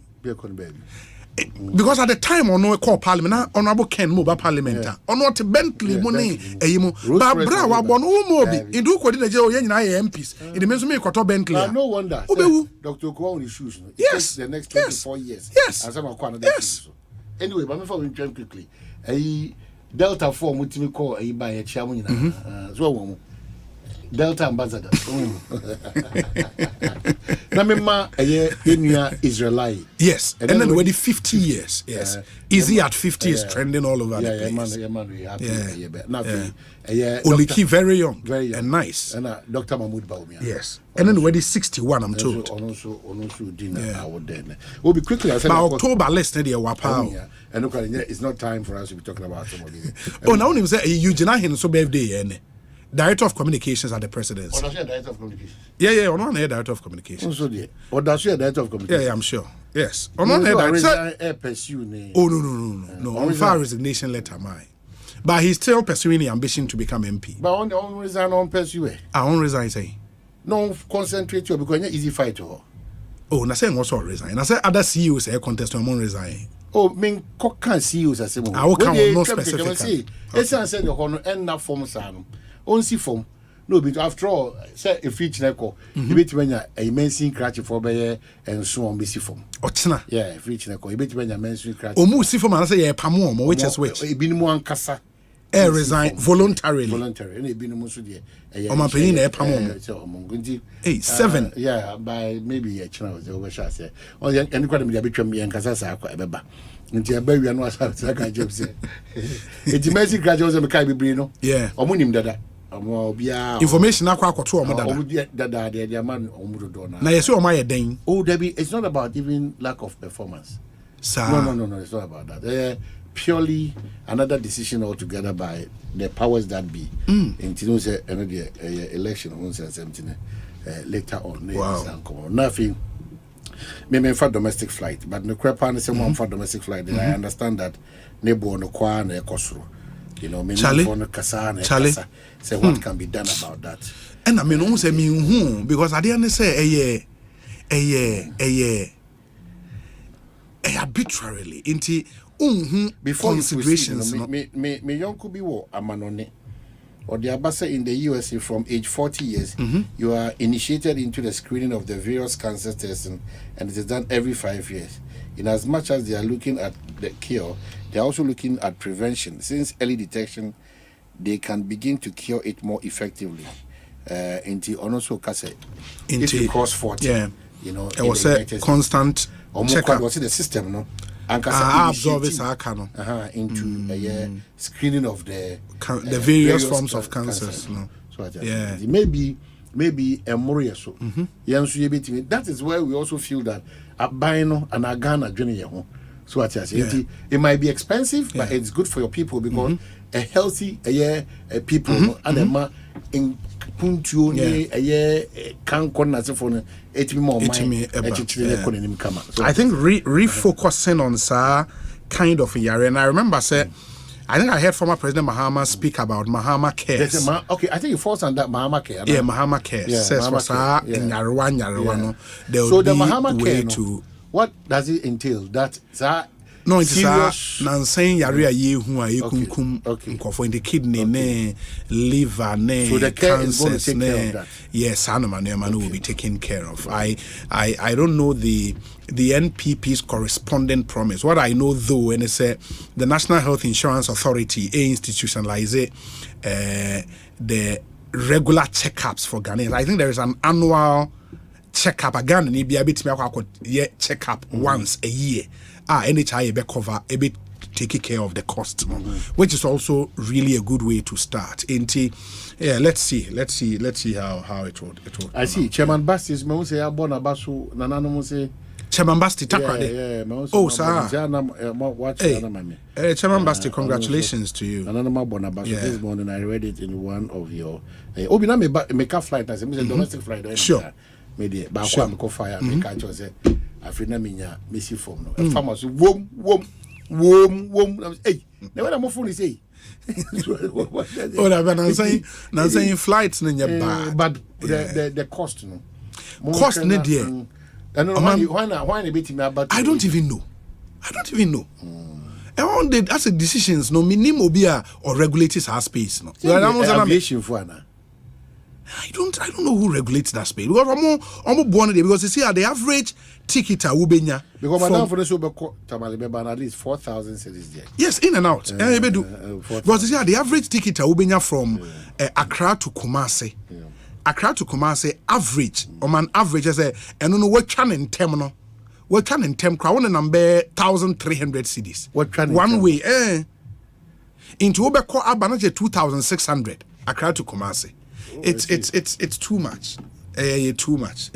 Because at the time on no call parliament honorable Ken Moba parliament on what Bentley money eyimu ba bra wa bon umobi idu ko di na je o yen na MPs it means me kwato Bentley no wonder Dr. Okwa on his shoes yes the next 24 years yes and some of another yes anyway but before we jump quickly Delta 4 mutimi call ba ya chia mu nyina so wo Delta ambassador na mema enua Israelite yes and then already 50 years yes easy at 50 is trending all over the place Oliki very young and nice and Dr. Mahmoud Baumia yes and then already 61 I'm told also dinner I would then we'll be quickly I said by October list there wapa and look it's not time for us to be talking about some of these now him say Eugene hin so birthday Director of Communications at the presidency. Or does she Director of Communications? Yeah, on one Director of Communications. Also, or does she Director of Communications? Yeah, I'm sure. Yes. On one Director. Oh no. On file resignation letter, but he's still pursuing the ambition to become MP. But on resign on pursue. I won't resign, say. No, concentrate you because it's easy fight to her. Oh, na say also resign. I say other CEOs say contest won't resign. Oh, mean can CEOs as same. I will count no specific. It's I said the honor and na form san. Only form. No, but after all, say a feature neko. You bet when a menacing cratch for by and so on, busy form. Ochina. Yeah, feature neko. You bet when a menacing cratch. Omu si form and say a pamo, which is which. A bin one cassa. Resign voluntarily. Voluntarily. And a bin musudi. Omampeni a pamo. So Mungundi. 7. Yeah, by maybe a channel was over shot. Oh, yeah, and quite a bit between me and Casasa. Until a baby and was like I just said. It's amazing graduates of Makai Brino. Yeah. Omunim dada. Information akwa to the man omudo na yeso o ma ye den Debbie, it's not about even lack of performance. Sir. No, it's not about that. Purely another decision altogether by the powers that be. Until election on 17 later on. Wow. Nothing. me for domestic flight, but no crap and say one for domestic flight. I understand that nebo no kwa na ekosro. You know, me for no kasa na kasa. Say what can be done about that. And I mean, almost say me who because I didn't say arbitrarily into before considerations. Me young could be war amanone. Or the Abasa in the USA from age 40 years, you are initiated into the screening of the various cancer tests, and it is done every 5 years. In as much as they are looking at the cure, they are also looking at prevention. Since early detection, they can begin to cure it more effectively. Into also if you cross 40, you know, it was a constant checkup. Was the system, no? Absorb it into a screening of the various forms of cancers. No? So maybe a more so. That is where we also feel that a bino and a Ghana journey. So it might be expensive, but it's good for your people because a healthy people and in Puntu can phone I think refocusing on kind of a year, and I remember I think I heard former President Mahama speak about Mahama Cares. Okay, I think it falls under Mahama Care. Yeah, Mahama Cares. Says was in Yarwan. So the Mahama Care, what does it entail? That no, it's saying Yaria ye who are you for the kidney, liver, so the care is going to take care of that. Yes, Anamane will be taken care of. I don't know the NPP's corresponding promise. What I know though, and it's the National Health Insurance Authority institutionalize the regular checkups for Ghanaians. I think there is an annual checkup again, and be a bit checkup once a year. NHI be cover a bit taking care of the cost, which is also really a good way to start. Let's see how it would. I see. Chairman Bastis, me say abona basu nanano mo say. Chairman Basti takrade. Oh, sir. Chairman Basti, congratulations to you. Nanano bona basu. This morning I read it in one of your. Obina me car flight. I say domestic flight. Sure. Maybe, but sure. I'm fire. Me catch say. Afrina minya missy form no. Farmers wom. Hey, now what am I phone say? Oh, I'm saying flights in your bag. But the cost no. Cost no dear. Why a bit me about I don't even know. And that's the decisions no minimum obia or regulators our space no. Aviation for na. I don't know who regulates that space because I'm born there because you see the average ticket ubenya because madam for the show tamale be at least 4,000 cities there. Yes, in and out. Because you see the average ticket ubenya from Accra to Kumasi. Accra to Kumasi average on average as and no what can in term no. What can in term crowd number 1,300 cities. One way into Obeko Abanaje 2,600 Accra to Kumasi. It's too much. Too much.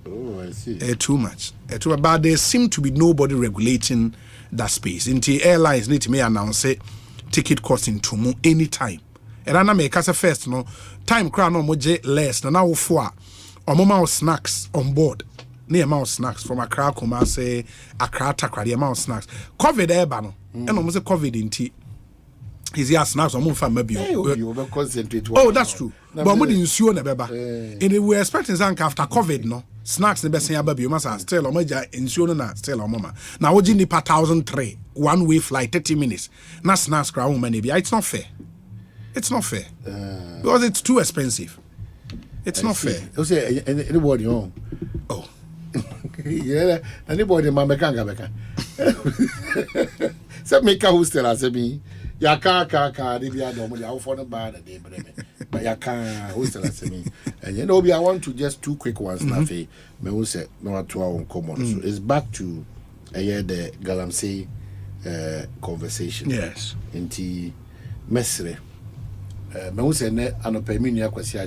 Oh, I see. Too much. But there seem to be nobody regulating that space. Until airlines need to announce ticket costing to anytime. And I make as a first no time crown no moje less than now for or snacks on board. Near mouse snacks from Accra Kumasi, Accra Takra, the amount snacks. COVID airban and almost a COVID in tea. Is here snacks or more from maybe concentrate. Oh, that's true. But we didn't see on the beba. And we were expecting some after COVID, no snacks. The best thing about you must still or major insurance na still or mama. Now we need per 1,003 one way flight 30 minutes. Now snacks crowd maybe it's not fair. It's not fair because it's too expensive. It's not fair. You say anybody home? Oh, yeah. Anybody mama kanga beka. So make a hostel as me. Ya ka they be normal ya for the bar dey breme but ya ka hostel as me and you know I want to just two quick ones na fe me who say no to our common so it's back to the Galamsey conversation. Yes inti mesre me who say na anopami nua kwasi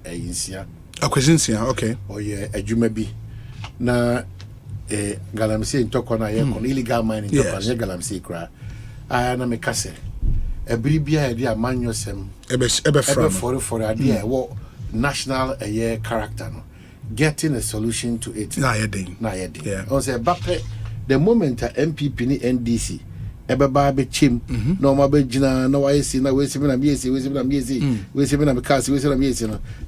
insia akwasinsia okay oye adwuma bi na Galamsey ntoko na ye kon illegal mining ntoko na Galamsey kra na me kase ebribia e dia manyosem ebe for ade wo national character no getting a solution to it. Yeah. Also, the moment MPP ni NDC ebeba be chim no ma be gina no wa yesi na we se na miesi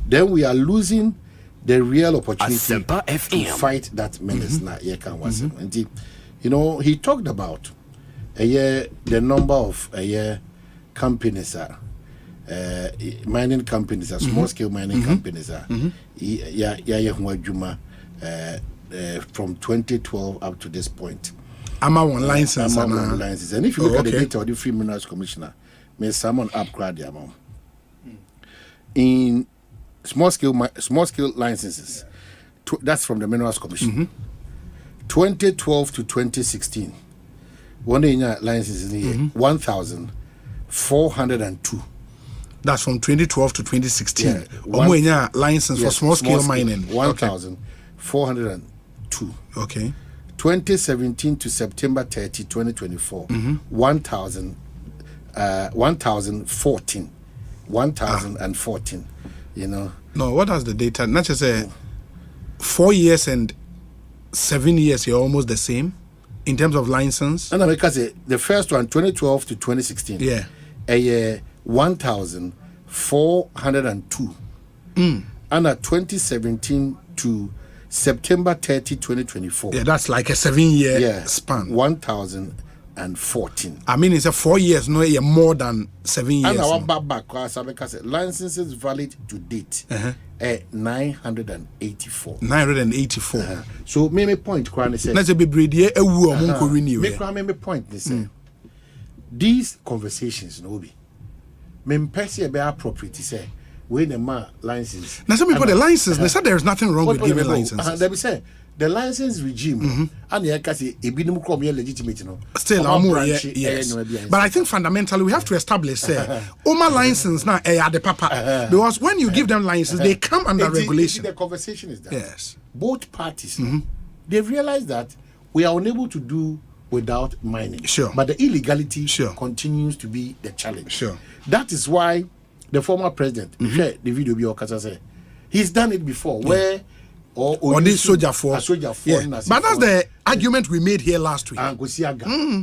then we are losing the real opportunity to fight that menace na ye kan was. You know, he talked about the number of companies mining companies small scale mining companies from 2012 up to this point. I'm on license. And if you look at the data of the Free Minerals Commissioner, may someone upgrade the amount. In small scale licenses, that's from the Minerals Commission. 2012 to 2016, one year licenses in here, 1,402. That's from 2012 to 2016. One year license for small scale mining. 1,402. Okay. 2017 to September 30, 2024, 1,014. 1,014. You know. No, what has the data? Not just 4 years and 7 years, you're almost the same in terms of license. And because the first one, 2012 to 2016. Yeah. 1,402. And 2017 to September 30, 2024. Yeah, that's like a 7-year span. 1,014. I mean, it's a 4 years, no, more than 7 years. And our back, because licenses valid to date, 984. 984. So, me point, Kwan say. Let's be breedy. Me point, they say. These conversations, no be. Me person be appropriate, say. When the man license. Now some people the license. They said there is nothing wrong with giving licenses. They be say the license regime and the kasi ebinum krom legitimate no. Still, yes. But I think fundamentally we have to establish say Oma license now the papa because when you give them license they come under regulation. The conversation is that yes, both parties they realize that we are unable to do without mining. Sure, but the illegality continues to be the challenge. Sure, that is why. The former president, the video be say, he's done it before. Where or this soldier for but that's the argument we made here last week.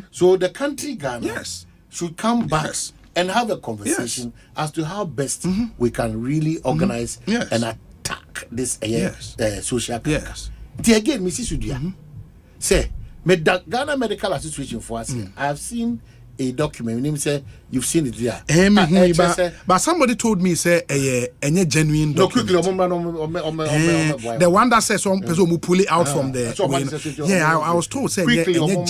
So the country Ghana should come back and have a conversation as to how best we can really organize and attack this social class. Again, Mrs. Sudia say, Ghana Medical Association for us. I have seen a document. Name say you've seen it there. But somebody told me say a genuine document. The one that says some person will pull it out from there. I was told say genuine.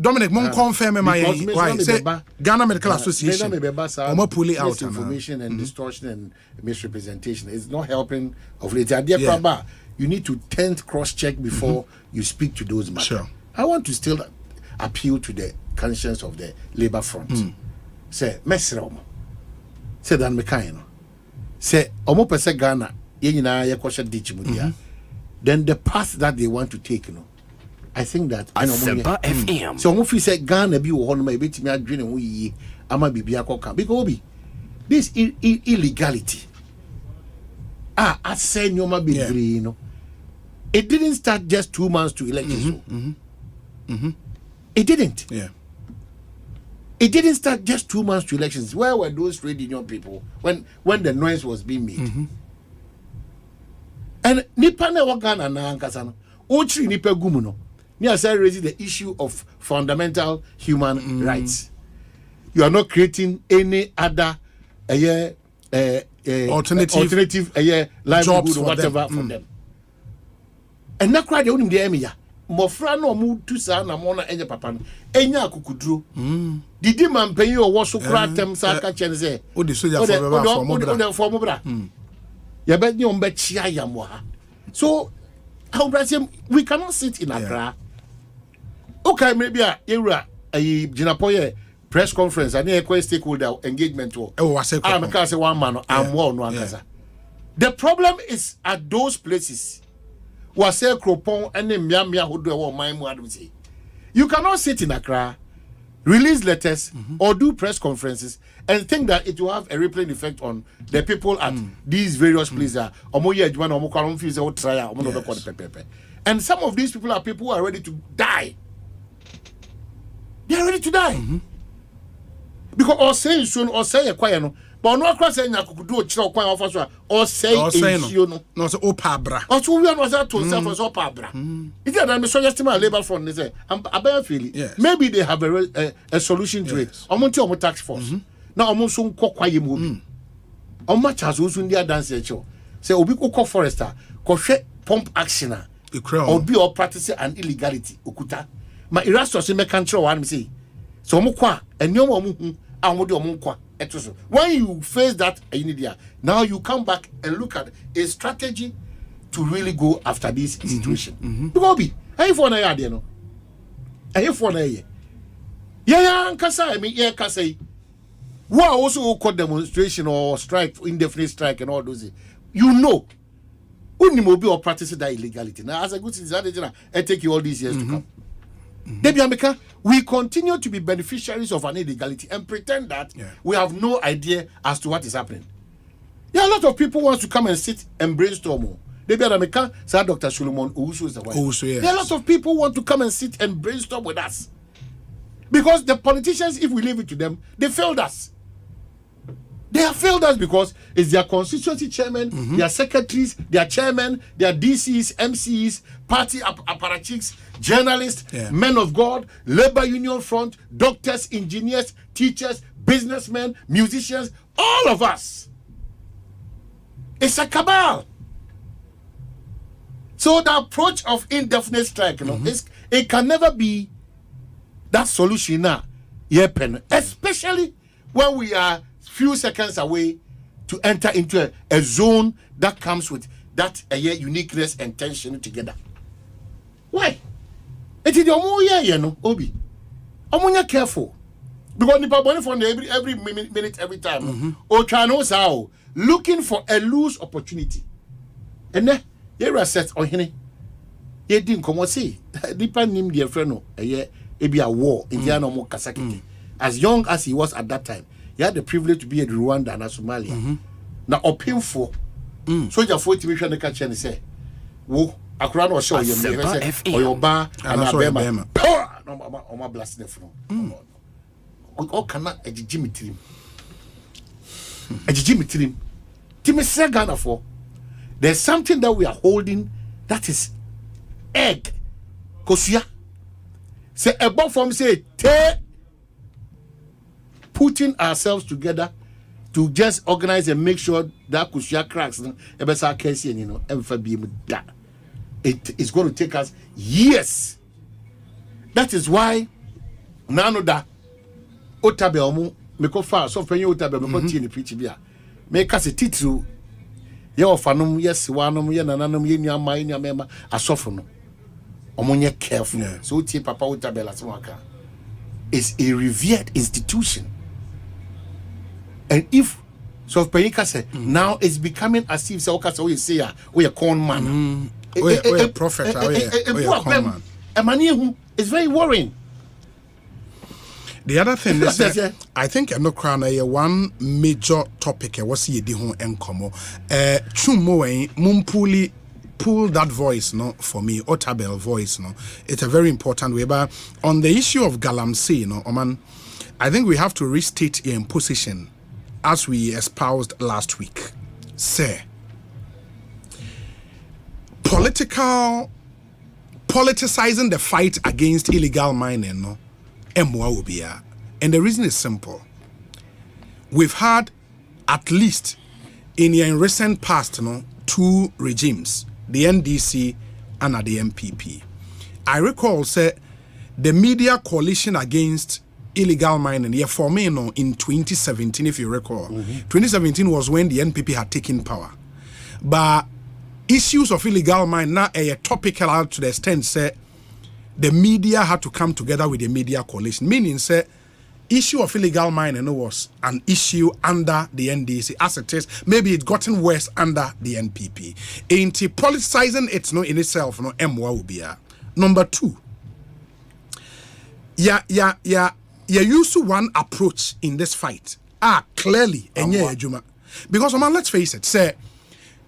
Dominic, mon confirm my why say Ghana Medical Association. Pull it out. Information and distortion and misrepresentation is not helping of late. You need to cross-check before you speak to those matters. Sure. I want to still appeal to the conscience of the labor front. Say mesra omo. Say dan mekan no. Say omo pese Ghana ye nyina ye kwosha ditch mu dia. Then the path that they want to take I think that Asempa FM. So omo fi say Ghana bi wo hono ma ebetimi adwene ho yi ama bibia koka because this illegality I say nyoma bebre no. It didn't start just 2 months to elections. It didn't. Yeah. It didn't start just 2 months to elections. Where were those trade union people when the noise was being made? And nipa na wagana na ankasa no. Ochiri nipa gumu no. Me I say raising the issue of fundamental human rights. You are not creating any other alternative livelihood or whatever for them. And na kwa de onim de emi ya. Mofra no mu tu sa na mo na enye papa no enya akukuduro didi mampanyi o wo so kura tem sa ka chen se o de soja for mo bra ya be ni on be chia yam ha. So how we cannot sit in Accra. Okay, maybe yewura ayi jinapoye press conference and a stakeholder engagement wo am ka say one man am wo no akasa. The problem is at those places. Was a cropon and a miamia who do a mine. You cannot sit in Accra release letters or do press conferences and think that it will have a rippling effect on the people at these various places. And some of these people are people who are ready to die. They are ready to die. Because Osei soon Osei a but no cross any could do a kwan of us or say no so opabra. Or so we are not to self as opabra. Is that I'm suggesting my labor front is a feeling. Maybe they have a solution to it. Omonti tax force. Now omo so nkokwaye mu. Omo charge so ndia dance echo. Say obi ko forester ko hwe pump action obi or practice an illegality okuta. Ma irasto se me kan kire one say. So omo kwa enyo omo hu omo kwa. When you face that, now you come back and look at a strategy to really go after this situation. Because I for na ya no. I for na ye. Yeah, kasa I mean yeah kasa. Who also call demonstration or strike, indefinite strike and all those things. You know, unimobi or practice that illegality. Now as a good citizen, it take you all these years to come. Debiameka, we continue to be beneficiaries of an illegality and pretend that we have no idea as to what is happening. There are a lot of people who want to come and sit and brainstorm. Debiameka, Sir Dr. Solomon Owusu is the wife. There are a lot of people who want to come and sit and brainstorm with us. Because the politicians, if we leave it to them, they failed us. They have failed us because it's their constituency chairman, their secretaries, their chairmen, their DCs, MCs, party apparatchiks, journalists, men of God, labor union front, doctors, engineers, teachers, businessmen, musicians, all of us. It's a cabal. So the approach of indefinite strike, it can never be that solution now. Especially when we are few seconds away to enter into a zone that comes with that uniqueness and tension together. Why? It is your Obi. I'm careful. Because nipa boni from every minute, every time. Ochano looking for a loose opportunity. And then here are set on hene. Ye didn't come see. Nipa nim dear friend be a war in the mo Kasaki. As young as he was at that time. He had the privilege to be in Rwanda and Somalia. Now, painful. Soldier 40 mission the catch and say, "Wo, Akran or show you or your bar and Alabama." No, my blast the phone. We all cannot a Jimmy Trim. A Jimmy Trim. Timmy Sagana for. There's something that we are holding that is egg. Kosia. Say above from say te. Putting ourselves together to just organize and make sure that Kushia cracks, it is going to take us years. That is why nano da otabe omu meko fa so fanyi otabe meko tie ni preach bia make us a title ye ofanom yes wanom ye nananom ye nyama ye nyama asofo no omunye careful so tie papa otabe la semaka is a revered institution. And if so Penika said now it's becoming as if we say we a corn man. A prophet, a corn man. A man who is very worrying. The other thing is I think I'm not crying one major topic was ye di hon enkomo. Chumo mumpuli pull that voice no for me, Otabel voice no. It's a very important way. But on the issue of Galamsey, no, Oman, I think we have to restate your position. As we espoused last week, say, politicizing the fight against illegal mining, no, and the reason is simple. We've had at least in recent past, no, two regimes, the NDC and the MPP. I recall, say, the media coalition against illegal mining, for me, in 2017, if you recall. 2017 was when the NPP had taken power. But issues of illegal mining now are topical out to the extent, say, the media had to come together with the media coalition. Meaning, say, issue of illegal mining was an issue under the NDC as it is. Maybe it gotten worse under the NPP. Ain't politicizing it in itself, Number two. you use one approach in this fight. Clearly, because man, let's face it, say,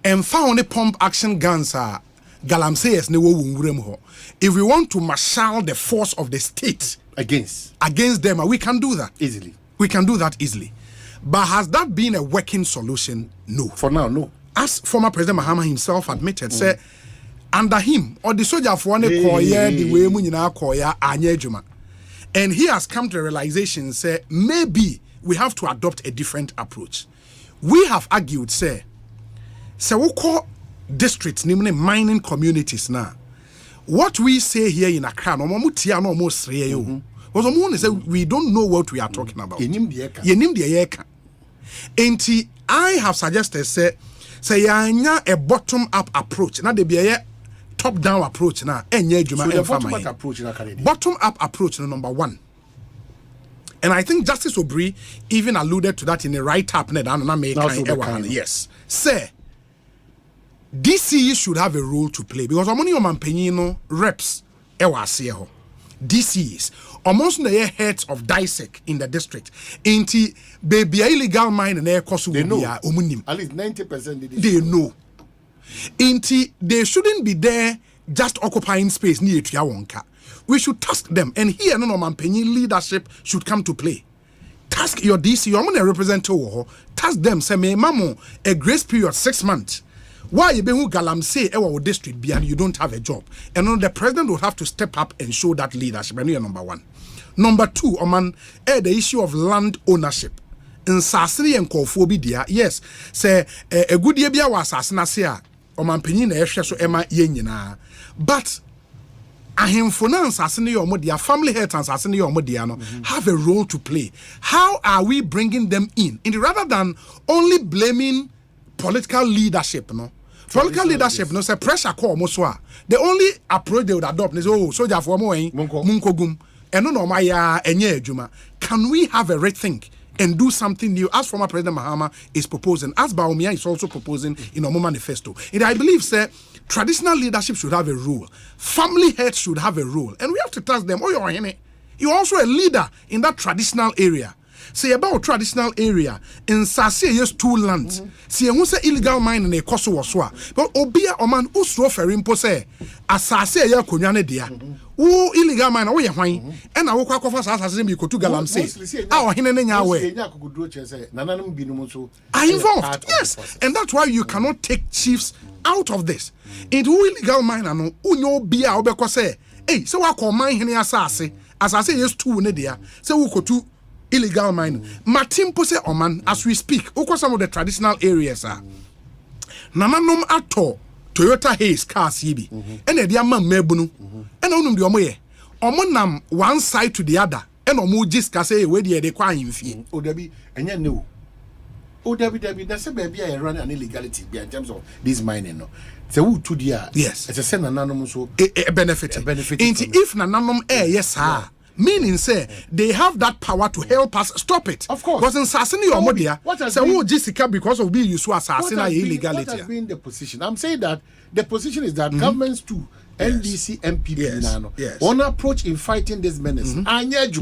and found a pump action guns are galamseyes ne wo wumrem ho. If we want to marshal the force of the state against them, we can do that easily. We can do that easily. But has that been a working solution? No. For now, no. As former President Mahama himself admitted, say under him or the soldier for one koya the way munina koya anye juma. And he has come to the realization, say, maybe we have to adopt a different approach. We have argued, say we call districts, namely mining communities now. What we say here in Accra, no mutia no most we don't know what we are talking about. Enti, I have suggested, say a bottom-up approach. Now, there be a top-down approach now. So the bottom-up approach now, bottom-up approach, number one. And I think Justice Obri even alluded to that in the write-up. Yes. Say, DCE should have a role to play because Omoni Omanpenino reps Ewasiero. DCEs. Almost the heads of DISEC in the district. Inti baby illegal mine and air cost they know. At least 90% they know. Inti they shouldn't be there just occupying space near Tiawonka. We should task them, and here no man penny leadership should come to play. Task your DC, your money representative, task them, say me mamo a grace period 6 months. Why you been who galamsey our district be and you don't have a job? And then the president will have to step up and show that leadership. And you're number one. Number two, the issue of land ownership. In Sasri and Kofobidia, yes, say a good year was Sasnasia, penny so Emma Yenina. But Ahimfona Sassini or Modia, family heads and Sassini or Modiano have a role to play. How are we bringing them in? Rather than only blaming political leadership, no? Political leadership, no, say pressure call Moswa. The only approach they would adopt is soldier for Munkogum. And no Maya Enye Juma. Can we have a rethink and do something new as former President Mahama is proposing, as Baumia is also proposing in Omo manifesto? And I believe, sir, traditional leadership should have a role. Family heads should have a role. And we have to task them. You're also a leader in that traditional area. Say about traditional area in Sase yes 2 lands. See who say illegal mining e koso waswa. But obia oman usro ferimpo say asase ya konwane dia. Wo illegal mine wo ye hwan. E na wo kwa kofa asase me kotu galamse. Ah ohene ne nya we. Are involved. Yes. And that's why you cannot take chiefs out of this. It illegal mine no unyo bia obekọ say, "Hey, so wa ko mine hene asase. Asase yes 2 ne dia. Say wo kotu illegal mining. Martin Pose Oman, as we speak, some of the traditional areas are Nananom ato Toyota Hayes car CB. And a dear man mebunu. And onum the omoye. Omonam one side to the other. And omujis kase where they crying fee. Oh, Debbie, and you know. Oh, Debbie, that's a baby. I run an illegality in terms of this mining. No. So who to the yes, it's a send anonymous a benefit. If Nananum yes, sir. Meaning, say they have that power to help us stop it. Of course. Because in Sassini or Modia, say who Jessica because of being used to assassin illegality. What has been the position? I'm saying that the position is that governments too, NDC, MPP, one approach in fighting this menace.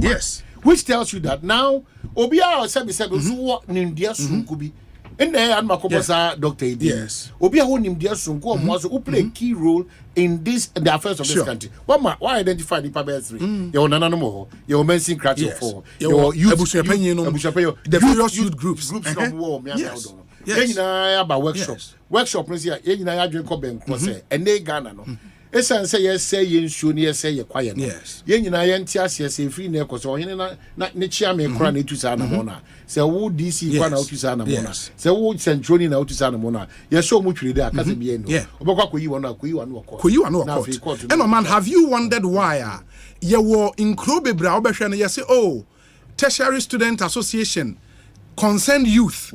Yes. Which tells you that now Obia or Sabi what Nindia soon could be. In there, and Makobosa, Dr. Yes. Obia who named Dia Sunko who play a key role in this the affairs of this country. Why identify the Pabes 3? Your Nanamo, your Mensing Cratch 4, your youth, the various youth groups of war, yes. About workshop, I drink up and they Ghana. Esan say yes say yen show yes say ye quiet. Yes. Yen nyina yen tia se free na ekoso yen na ne chia me kra na etusa na mo na. Say wo DC kwa na otusa na mo na. Say wo centroni na otusa na mo na. Ye show mu twire dey akase bi eno. Obekwa koyi won wako. Koyi won wako. And man, have you wondered why ye wo inkro bebra obehwe no ye say oh tertiary student association concerned youth,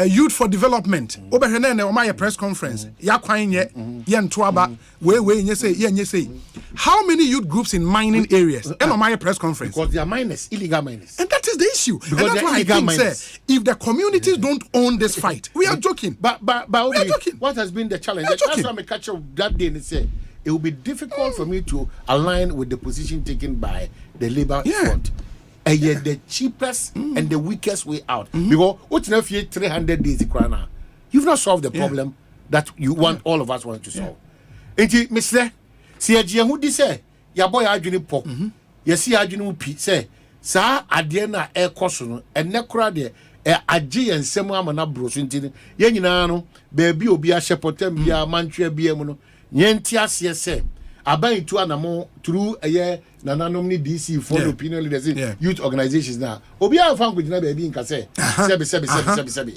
youth for development. Obehene o my press conference. Ya kwan ye ntoaba we nye say. How many youth groups in mining areas? And my press conference. Because they are miners, illegal miners. And that is the issue. Because and that's why I think say, if the communities don't own this fight, we are joking. But we are joking. What has been the challenge? That's why I catch up that day and say it will be difficult for me to align with the position taken by the Labour front. the cheapest and the weakest way out. Because what if you 300 days you've not solved the problem that you want all of us want to solve. And Mr. See a who this say your boy Adjuni Pop. You see Adjuni P say, Sa Adiana air coson and necra de Aji and Semana Bros in Yenino, baby obi a shepherd be a mantra be a mono. Yentias yes say. About to anamo through a year nananomni DC for opinion leaders youth organizations now. Obia found with never being Kase. Sebi.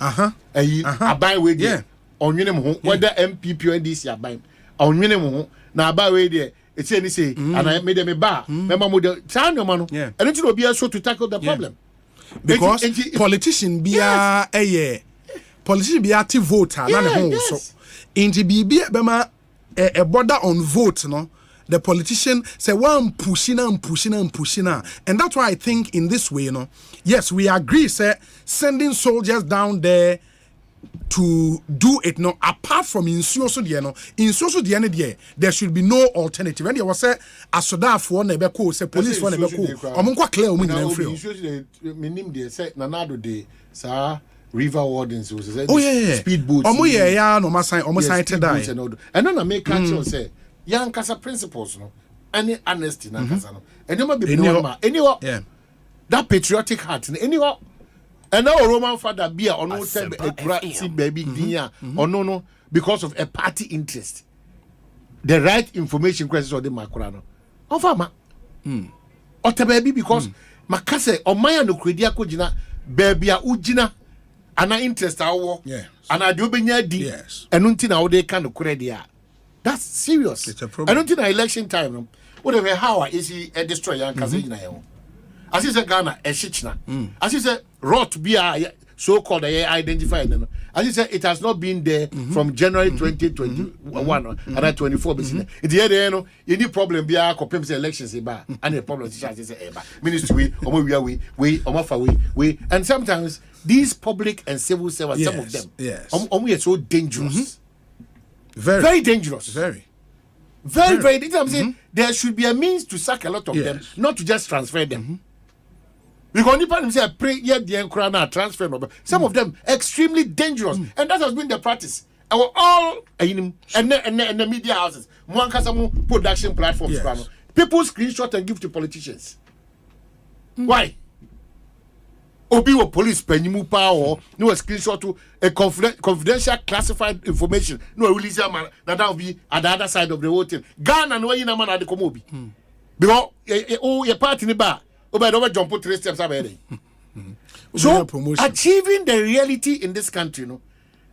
A buy with on minimum whether MPP or DC are buying on minimum now buy with there. It's any say and I made them a bar. Remember model time no man. And it will be a show to tackle the problem. Because politician be a politician be active voter so into be bema a border on vote, no. The politician say one pushing and that's why I think in this way, yes, we agree, say sending soldiers down there to do it. No, apart from in social there should be no alternative. And there was a soda for nebeko, say police for nebeko. Omunkwa clear Nanado de sa river wardens speedboats. No sign today. And then I make council say young casa principles no any honesty na casa no. And you be anyone that patriotic heart anyone. And now Roman father be or no say a baby dinya or no because of a party interest. The right information questions or the makurano. Ofama. Or baby because makase or maya no credia kujina baby a ujina ana interest awo and I do benya di and until now they can credit. That's serious. It's a problem. I don't think election time whatever how is he a destroy young Kazina. As is a Ghana a shitchna. As is a rot be a so called identified. As you said, it has not been there from January 2021 and 24 business. It's the other you need problem be a compare elections and the problem is ministry we and sometimes these public and civil servants, some of them are so dangerous. Very dangerous. Very dangerous. I'm saying there should be a means to sack a lot of them, not to just transfer them. Because people say pray yet the crown transfer some of them extremely dangerous, and that has been the practice. Our all and the media houses, Mwankasamu production platforms, people screenshot and give to politicians. Why? Obi or police penyimu power no screenshot to a confidential classified information no release man that will be at the other side of the whole thing. Ghana no you man at the komobi because your party in bar over jump 3 steps ahead. So achieving the reality in this country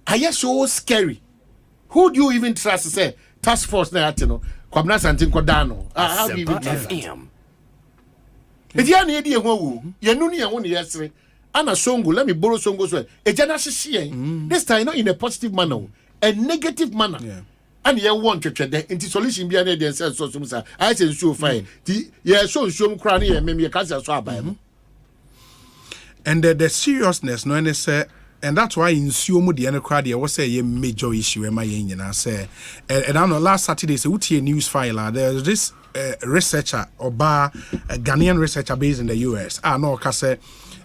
I hear so scary. Who do you even trust to say task force na Kwabena Asante Kodano how do you even FM it's ya na edi ehwo ye nu ne ehwo ne yesre ana songo let me borrow songo so e jana hihie this time not in a positive manner a negative manner and ye want twetwede into solution bia na dey sense so so I say so fine ti ye so kra na ye mem ye ka so abai and the seriousness no any say and that's why in Suomu the any crowd there was a major issue am I say and I know last Saturday say utie news file there's this researcher or bar a Ghanaian researcher based in the US no kase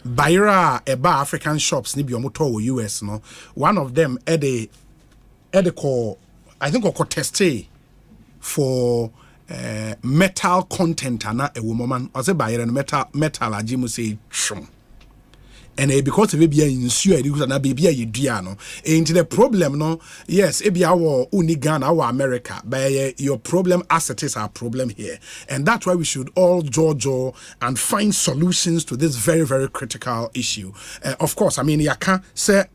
Bayra eba African shops ni bi omoto US no one of them e call I think or test for metal content ana a woman or say Bayra metal ajimu say shum. And because of it in sure it was baby you diano into the problem no yes it be our only Ghana our America but your problem as it is our problem here and that's why we should all jojo and find solutions to this very very critical issue. Of course I mean you can't say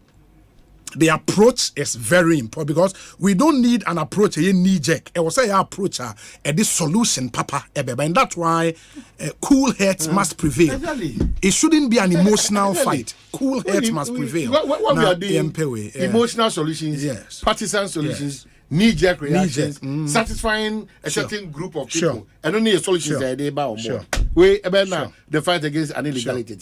the approach is very important because we don't need an approach a knee jerk. I will say approach this solution papa and that's why cool heads must prevail. Exactly. It shouldn't be an emotional fight. Cool heads must prevail. What we are doing emotional solutions, partisan solutions, knee jerk reactions, satisfying a certain group of people and only a solution there about more. We about now the fight against an illegality.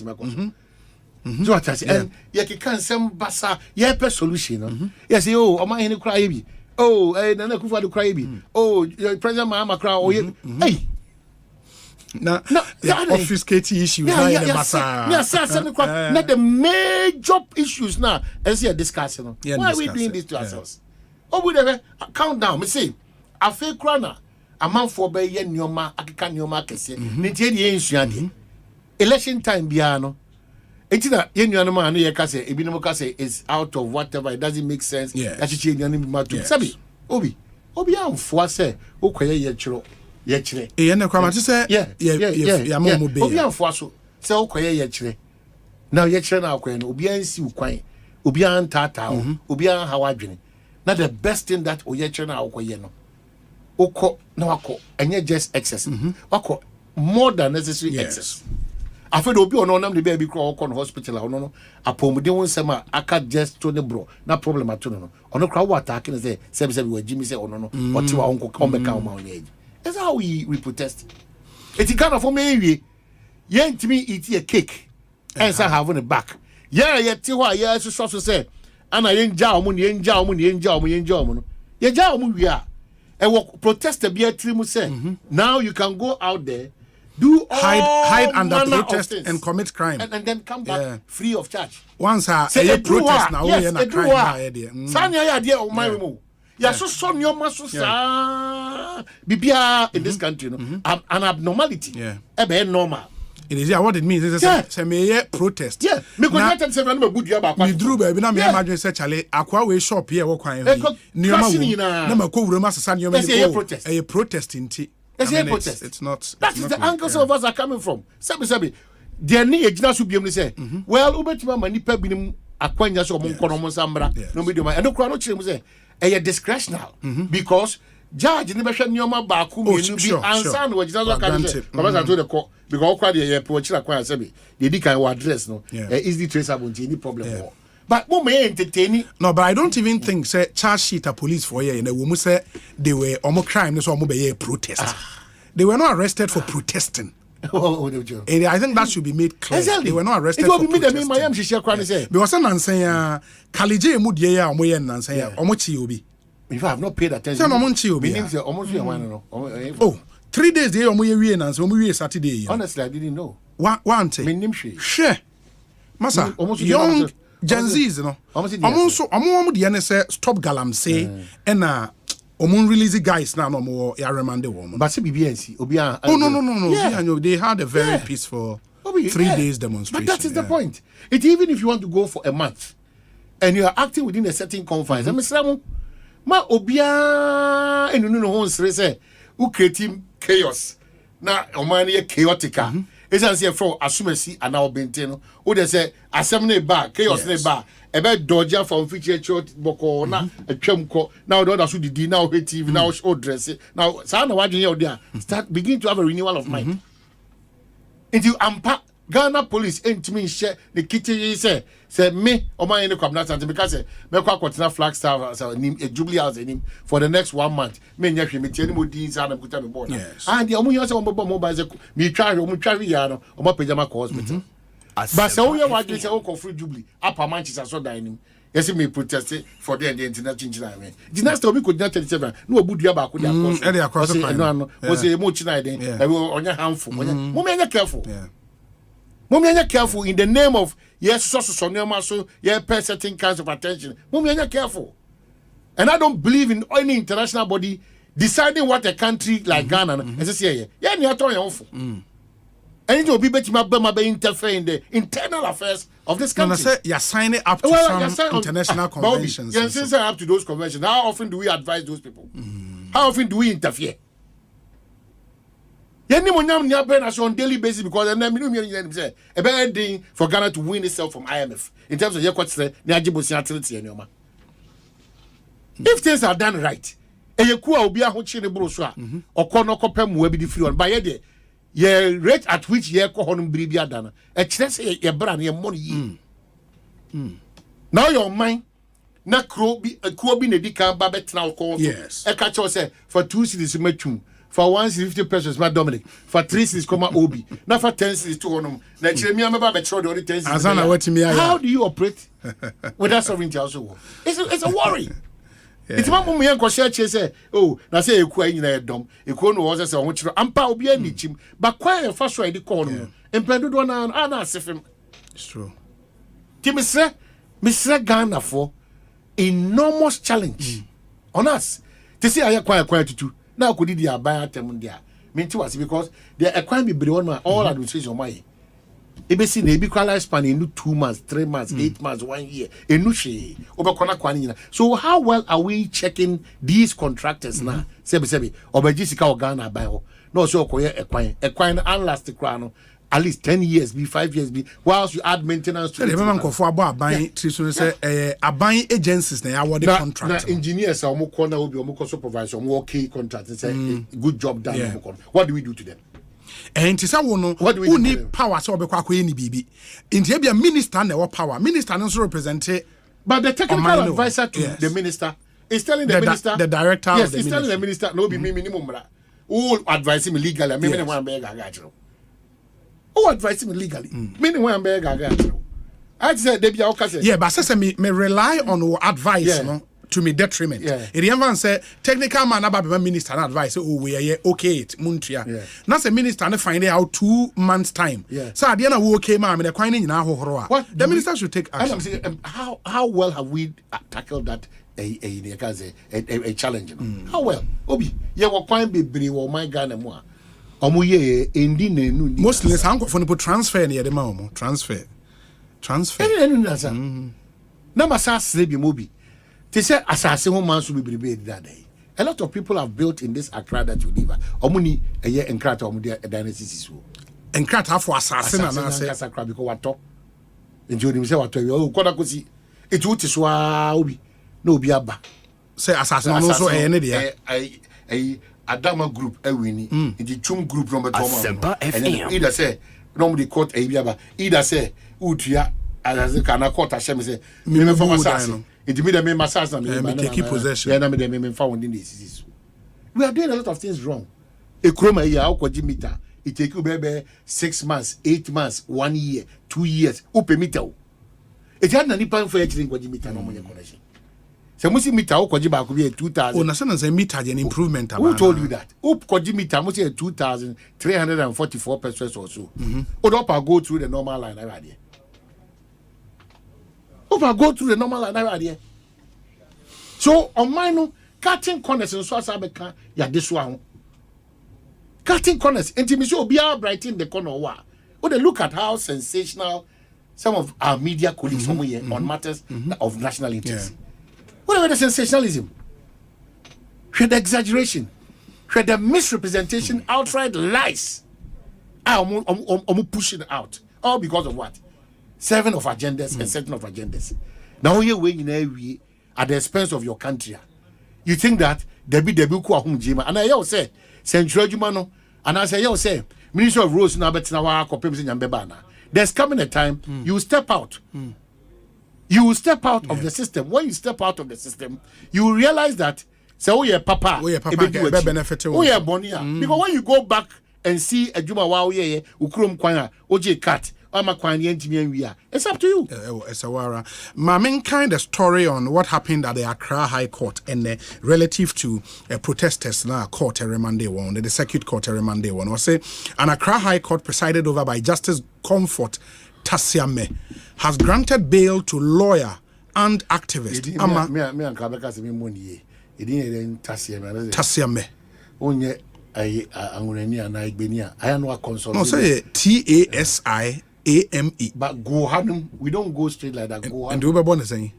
So what I say, and you can some basa, yeah, per solution. Yes, oh, Omanhene cry be. Oh, Nana Kufa do cry be. Oh, President Mahama cry. Oh, hey. Now, obfuscating issues. Yes, not the major issues now. As you're discussing, why are we doing this to ourselves? Oh, we never count down. Me say, I feel crana. A man for by yen nyoma, akika nyoma kese. Niti ye insuadi. Election time biano. Etina yen nyoma anu ye kase. Ebinomo kase is out of whatever. It doesn't make sense. That you change your name to Sabi. Obi am for say. Okoye ye chiro. Ye chire. Yen kwa mati say. Yeah. Obi am for so. Say okoye ye chire. Now ye chire na okoye no. Obi an si ukwan. Obi an tata. Obi an hawadwene. Now the best thing that oye chire na okoye no. Oko na wako enye just excess. Wako more than necessary excess. After obi ono nam the baby crawl on hospital or no apomde won sema aka just to the bro na problem at no ono kra wa attack na say we Jimmy say ono no or ti wa onko omeka o ma onye. That's how we protest. It kind of for me ye ntimi eat a cake and say have on the back. Ye ti wa ye so say ana ye nja omo no ye ja omo wi and what protester be a trimu say now you can go out there do all hide under protest and commit crime and then come back free of charge once a protest now we na crime there sanya ya there o my mo ya so nyoma so sa bibia in this country an abnormality e be normal. It is what it means. It's a mere protest. Yeah, me go not say na me good ba kwa. Me drew baby na me imagine say chale akwa we shop here wo kwan here. Na ma ko wura ma sesa nyoma ni go. A protest inti. It's not. That is the angle some of us are coming from. Sabi. There ni ejina so biem ni say. Well, ubetima manipa binim akwanya so mo nkono mo sambra. No me do my. And kura no kire mu say e discretional because judge ni be hwe nyoma ba ku menu bi ansa na wajina so ka say. Baba to the court because all the pochira kwa sabi they di kan address no easily traceable any problem but mo me entertain no but I don't even think say charge sheet a police for here na wo mu say they were omo crime so omo be protest they were not arrested for protesting. And I think that should be made clear. Exactly. They were not arrested for protesting. Because Nansen Kalije mu die ya omo ye Nansen omo chi obi. If I have not paid attention. Say omo chi obi. Meaning say omo chi one no. Oh 3 days there omo ye wie Nansen omo wie Saturday. Honestly I didn't know. One thing. Menim hwe. Share. Masa young Gen Z's no. Omo de ne say stop galamsey and omo release guys now no more ya remand the woman. But say BBNC obi an. Oh no. Yeah. They had a very peaceful 3 days demonstration. But that is the point. It even if you want to go for a month and you are acting within a certain confines. Ma obia enu no ho nsere say who create chaos na omani ye chaotica. It's as if for asumesi and now benteno. Who they say assembly bar chaos ne bar. Ebe dodger from feature short boko na atwamko. Now the others who did now hate TV now show dress. Now sa na wadwen here there start begin to have a renewal of mind. Until ampa Ghana police entimi share the kitchen say me Omanhene Kwabena Asante because me kwa kwatena Flagstaff nim Jubilee House nim for the next 1 month me nya hwe me tie ni modin sa na kuta me border and the omo yose omo mobile say me twa ya no omo pejama ko hospital but say we wadwe say o free Jubilee upper Manchester so dan nim yes me protest for the international chinchina me the next obi ko dina 37 no obudua ba ko dia across no was say mo china den onya harmful mo me nya careful Mummy careful in the name of yes, so yeah, pay certain kinds of attention. Mummy careful. And I don't believe in any international body deciding what a country like Ghana is say, yeah, you are talking awful. And it will be better to interfere in the internal affairs of this country. No, you're signing up to some international conventions. Yes, sign up to those conventions. How often do we advise those people? How often do we interfere? Any monyam nya brain as on daily basis because and then say a bad thing for Ghana to win itself from IMF in terms of your question na ajibosi atleti anyoma. If things are done right, e yeku a obi ahochi ne bro so a okono kopem wa bi di free on by ye ye rate at which ye ko honum biribi adana e kire say ye bra na ye money yi. Now your mind na kro bi na di kan ba betena ko so e ka cho say for 2 cities matwum for 150 pesos, my Dominic. For 3 cities, come Obi. Now for 10 cities, 2 on them. How do you operate with that sovereignty also? It's a worry. It's my mum young share say, oh, na say eku ayi na edom. Eku no was say on chiro. Ampa obi ani chim. But quite first right the call no. Empedu do na ana asefem. It's true. Ti Mr. Ghana for enormous challenge on us. To say I quite tutu. Now could di aban atem dia. Mean to us because they are quite be on my all administration my. Ebesi na ebi kwala span in 2 months, 3 months, 8 months, 1 year. Enu she obekona kwani na. So how well are we checking these contractors now? Sebi obeji sika Ghana aban ho. No so okoye ekwan unlast the at least 10 years be 5 years be whilst you add maintenance to the man go for about buying say buying agencies na award contract na engineers are more corner obi omo supervisor omo okay contract say good job done. What do we do to them? And tisa wono who need power so obekwa akoye ni bibi nti e bia minister na power minister no so represent but the technical advisor to the minister is telling the minister the director yes of the he's telling the minister no be me minimum who advise him legally me me wan beg agachiro. Who advise me legally? Meaning when I'm beg I said they be okay. Yeah, but say me rely on your advice no to me detriment. It even say technical man about minister advice oh we are okay it muntia. Now say minister na find out 2 months time. So at the end of okay man me the kwani nyina hohoro the minister should take action. How well have we tackled that a challenge? How well? Obi ye wo kwan bebre wo my Ghana mo a omuye endi na enu ni mostly some for no transfer near the mom transfer na masase bi mobi te say asase ho man so bebrebe that day. A lot of people have built in this Accra that you live omuni eye enkrata omudi dynasty so enkrata for asase na say Accra because wato enjodi mi say wato we koda kosi etu ti so a obi na obi aba say asase no so eye ne de Adama group ewini the chum group number 2 Asempa FM either say normally court ebiaba either say utua as kana court ashem say me for masase it me me masase na me take possession na me fa won this. We are doing a lot of things wrong. Ekroma here akoji meter it take you bebe 6 months 8 months 1 year 2 years upe meter it had na nipa for actually kwaji meter no money connection. So musi meter ukoji ba ko be 2000. Oh na say meter an improvement. Who told you that? Ukoji meter musi 2344 pesos or so. Odopa go through the normal line right there. Opa go through the normal line right there. So on mine cutting corners and so asabeka ya this one. Cutting corners intimacy obi are brighten the corner wa. Oh they look at how sensational some of our media colleagues here on matters of national interest. Whatever the sensationalism, the exaggeration, the misrepresentation, outright lies, I'm pushing out. All because of what? Serving of agendas and setting of agendas. Now you're weighing at the expense of your country. You think that there be ku ahum jima. And I say, Central Jumano, and I say, Minister of Roads now better now there's coming a time you step out. You will step out of the system. When you step out of the system, you will realize that so papa benefit bonia. Because when you go back and see a juma wa ukrum kwanya oje cat it's up to you. It's a wara. Mamin kind of story on what happened at the Accra High Court and relative to protesters na court every Monday one, the circuit court every Monday one. Was say an Accra High Court presided over by Justice Comfort Tasiame has granted bail to lawyer and activist Tasiame. Onye angureni ana igbenia. I know a consult. No, say TASIAME. But go hanum, we don't go straight like that. Go and we born saying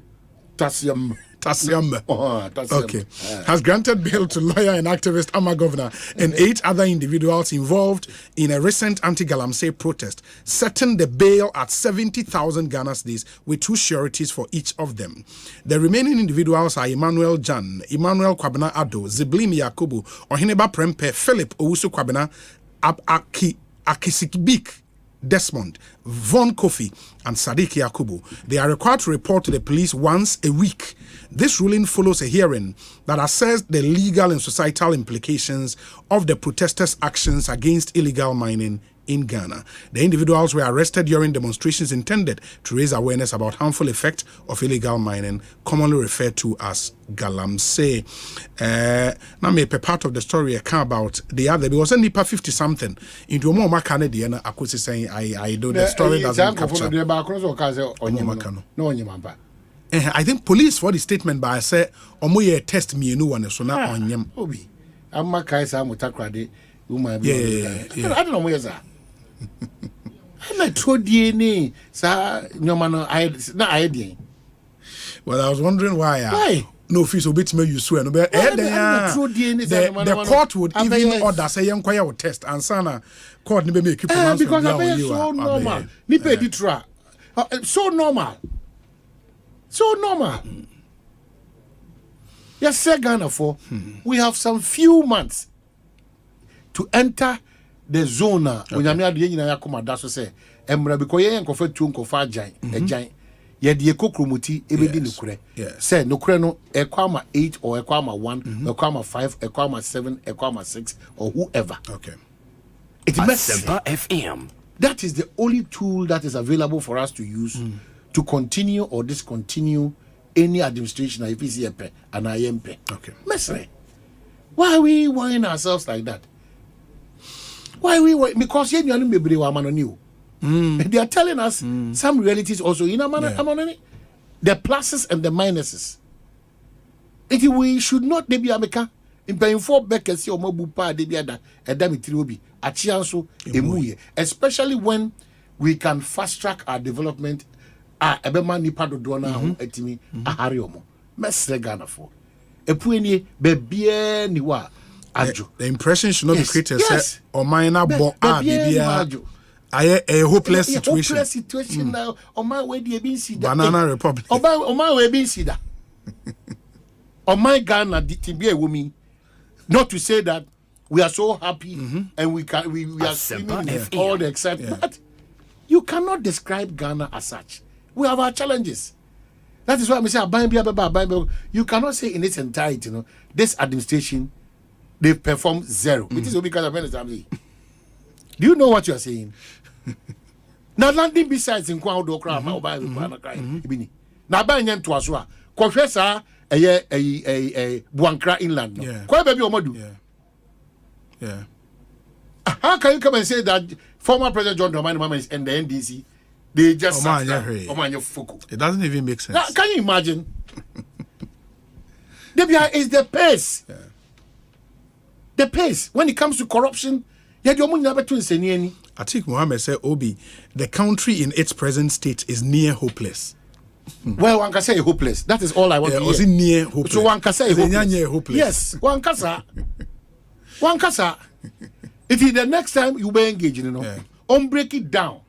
Tasiam. Okay. Has granted bail to lawyer and activist Ama Governor and 8 other individuals involved in a recent anti-Galamsey protest, setting the bail at 70,000 Ghana cedis with 2 sureties for each of them. The remaining individuals are Emmanuel Jan, Emmanuel Kwabena Ado, Ziblim Yakubu, Ohineba Prempe, Philip Owusu Kwabena, Akisikibik Desmond, Von Kofi, and Sadiq Yakubu. They are required to report to the police once a week. This ruling follows a hearing that assessed the legal and societal implications of the protesters' actions against illegal mining in Ghana. The individuals were arrested during demonstrations intended to raise awareness about harmful effect of illegal mining, commonly referred to as galamsey. Now, maybe part of the story I care about the other because only 50 something into more Canadian. I could say I do the story doesn't capture. I think police for the statement by say omoye test me no one so na onyem obi amma kai sa mutakrade woman bi I don't know where that I'm told DNA sa nyoma no I dey. Well, I was wondering why no fees obit me you swear no be the court would even order say yenkwaya will test and sana court ni be make people because I so normal ni pay the tra so normal. So normal. Yes, sir, Ghana for we have some few months to enter the zone. When you are doing na yakoma daso say, emra because ye nkofa tu nkofa agyan, agyan. Ye de ekokromoti ebedi nukure. Say nukure no ekwama 8 or ekwama 1, ekwama 5, ekwama 7, ekwama 6 or whoever. Okay. It Asempa FM. That is the only tool that is available for us to use. To continue or discontinue any administration if it's and I am pay. Okay. Mesre, why are we worrying ourselves like that? Why are we worrying? Because they are telling us some realities also in a manner. The pluses and the minuses. If we should not be America in paying for Beckers or Mobupa, they be a damitrobi, a chianso, especially when we can fast track our development. Ebema nipa dodo na etimi ahare omo mesre Ghana for epuenie bebie ni wa ajo. The impression should not be created say Omanhene bo bibia aye a hopeless situation. Hopeless situation now Oman we dey be see that Banana Republic Oman we be see that Oman Ghana tibia womi not to say that we are so happy and we are screaming with all the excitement but you cannot describe Ghana as such. We have our challenges. That is why I say you cannot say in its entirety, this administration they perform zero. It is because of family. Do you know what you are saying? Now landing besides in Kwao do cry, now by name to Aswa. Confessor a Buankra inland. Quite baby Omodu. Yeah. How can you come and say that former President John Dramani is in the NDC? They just it doesn't even make sense. Now, can you imagine? Is the pace. Yeah. The pace when it comes to corruption. Atik Mohammed said, Obi, the country in its present state is near hopeless. Well, one can say hopeless. That is all I want to hear. Was it near hopeless? So one can say hopeless. Yes, one can say. One can say. If the next time you be engaged, break it down.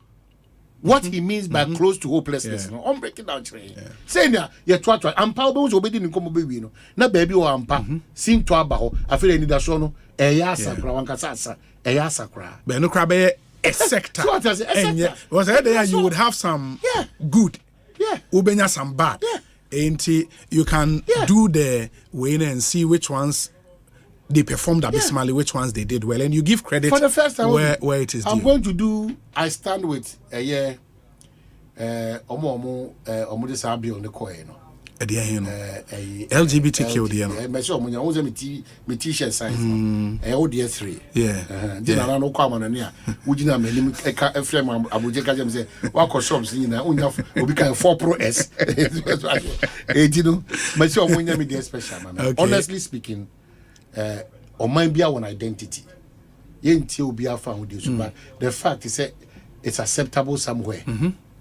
What he means by close to hopelessness, I'm breaking down. Saying that you're trying to empower those who didn't come baby, na baby or ampa, seem to abaho. I feel any that shono, a yasakra, one casasa, a yasakra. But no crab a sector. Was there you would have some good, ubenya some bad. Ain't you can do the winner and see which ones they performed abysmally, which ones they did well, and you give credit for the first time where it is due. I'm going to do. I stand with omo this bill on the coin. LGBTQ. My t-shirt size. ODS3. Yeah. Dinner no come on here. Ujina me frame Abuja Kajem say wako shops ni na unya obi kan 4 Pro S. You know, my show omunya me dey special man. Honestly speaking, Oman bia one identity. Yenti obi afa with you but the fact is it's acceptable somewhere.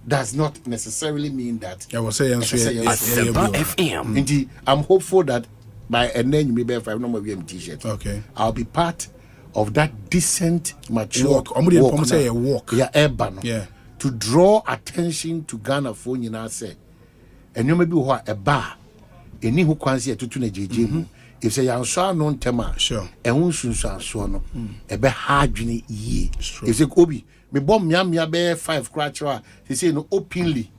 Does not necessarily mean that I was saying Asempa FM. Indeed, I'm hopeful that by and then you may be 5 number VM t-shirt. Okay. I'll be part of that decent, mature walk. Yeah, urban. Yeah. To draw attention to Ghana phone you now say. And you may be a bar. Any who can see a tutune JJ. If say you saw non tema, sure. And who soon saw no a be hard ye. If say Obi, me bomb mia be 5 crutch. He say no openly.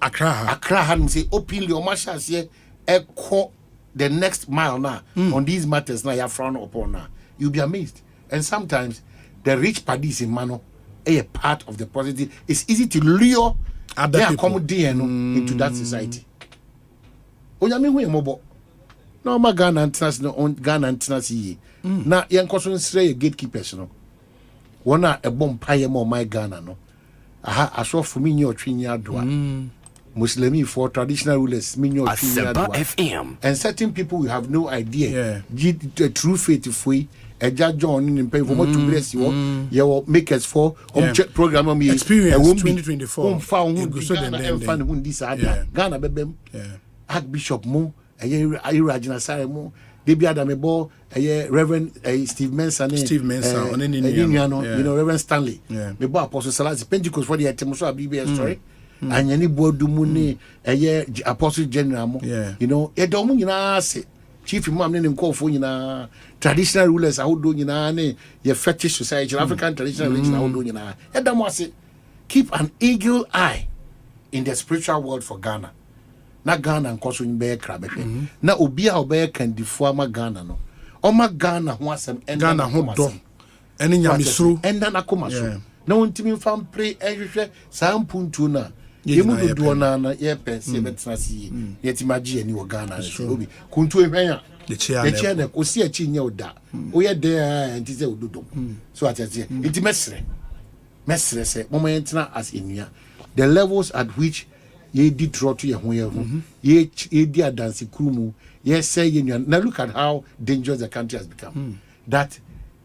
Accra had say openly or Masha say echo the next mile now on these matters now you're frown upon now. You'll be amazed. And sometimes the rich parties in Mano a part of the process. It's easy to lure other people into that society. Onyame hu emobo. Na ma Ghana antenas yi. Na yen koso nsre gatekeepers no. Wona a bomb paye mo my Ghana no. Aha aso for me nyo twini adoa. Muslimi for traditional rulers me nyo twini adoa. FM. And certain people we have no idea. The true faith free Eja John in pay for more to bless you. You makers for program me experience 2024. Found this Ghana bebem. Archbishop Mo, Irajina Saremo, Debi Adamebo, Reverend Steve Mensah, you know, Reverend Stanley, Mebo Apostle Salas, Pentecost for the Temosa BBS story, and Yanni Bodumuni, Apostle General, you know, Edomina Chief Imam name call for traditional rulers, how do your fetish society, African traditional religion, how do Edamwase, keep an eagle eye in the spiritual world for Ghana. Na Ghana nkoso nbe krabe na obi a obe kan difo ama Ghana no o ma Ghana ho asem Ghana ho do ene nyamesuru enda na koma so na wontimi fam pray ehwehwe saa mpuntu na yemu do na ye pese betra si yetimagie ani wo Ghana obi kuntu ehwan a de chia na kosi achi nya oda o ye de enti se ododo so atete enti mesre se moment na as enua the levels at which ye did draw to your home, ye dear dancing krumu, yes, say, now look at how dangerous the country has become. That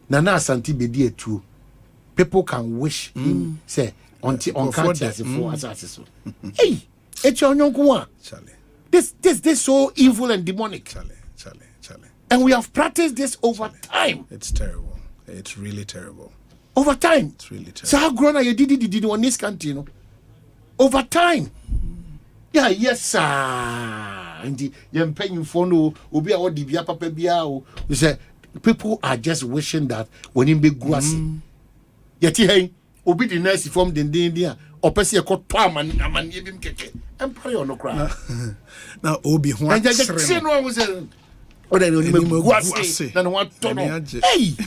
Nana Asante be dear too. People can wish him, say, until on country as a four assassins. Hey, it's your young one. This so evil and demonic. Charlie. And we have practiced this over time. It's terrible. It's really terrible. Over time. It's really terrible. So how grown are you did on this country, you know? Over time. Yeah, yes, sir. And the young penny for no, Ubi or Dibia Papa Biao. You say people are just wishing that when in big grassy. Yet, hey, Ubi the nurse from the India, or Percy a called Palm and even Keke. Empire or no crowd. Now, Obi, who I just said, what was it? Or they don't even grassy than what to hey.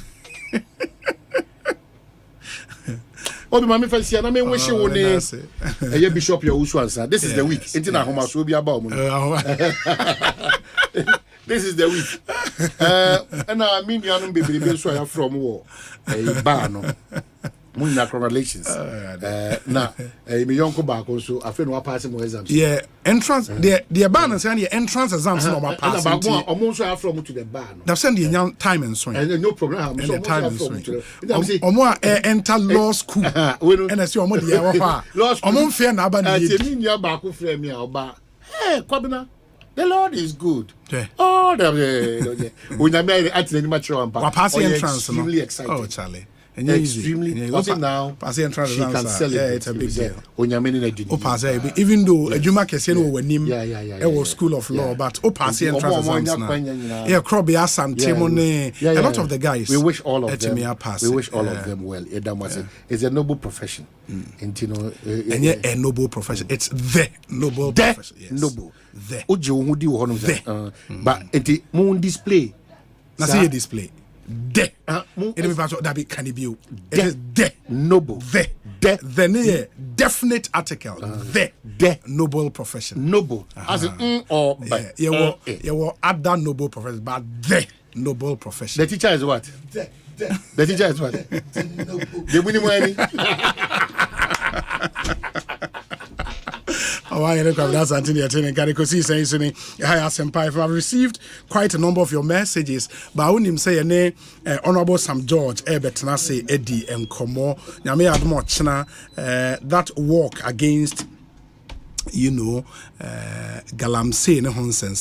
Obi mami fancy na me wish you one eh bishop your usu answer. This is the week. Enti na homa so bi aba mo. This is the week. And I mean you no bebrebe so ya from wo bar no. Munna congratulations. Na me yonko back so afi no pass mo exams. Yeah, entrance the bar no say the entrance exams no ma pass. Na ba mo so ya from to the bar no. They send the time and so. No problem. And the time and so. Omo enter law school. And I say omo the yawa fa. Omo fear na aba ni. Temi nua ba ko frɛ me oba. Hey, Kwabena. The Lord is good. Yeah. Oh, when I'm at the mature and pass entrance. Extremely excited. Oh, Charlie. And extremely now pass entrance. She can celebrate. Yeah, it's a big deal. When you're meaning oh, pass even though Juma Keseno were named it was school of law, but oh, pass entrance. Yeah, Kwabena, Asante, a lot of the guys. We wish all of them. We wish all of them well. It's a noble profession. And you know, and yet a noble profession. It's the noble profession. Yes. Noble. But the moon display. Now see a display. The that be can be it is the noble the near definite article the noble profession noble as in or by you will add that noble profession but the noble profession. The teacher is what? The teacher is what? The winning money. I've received quite a number of your messages, but I wouldn't say any Honorable Sam George, Betnase, Eddie, and Komo. Yame Admochna, that walk against Galamsey in Honsen.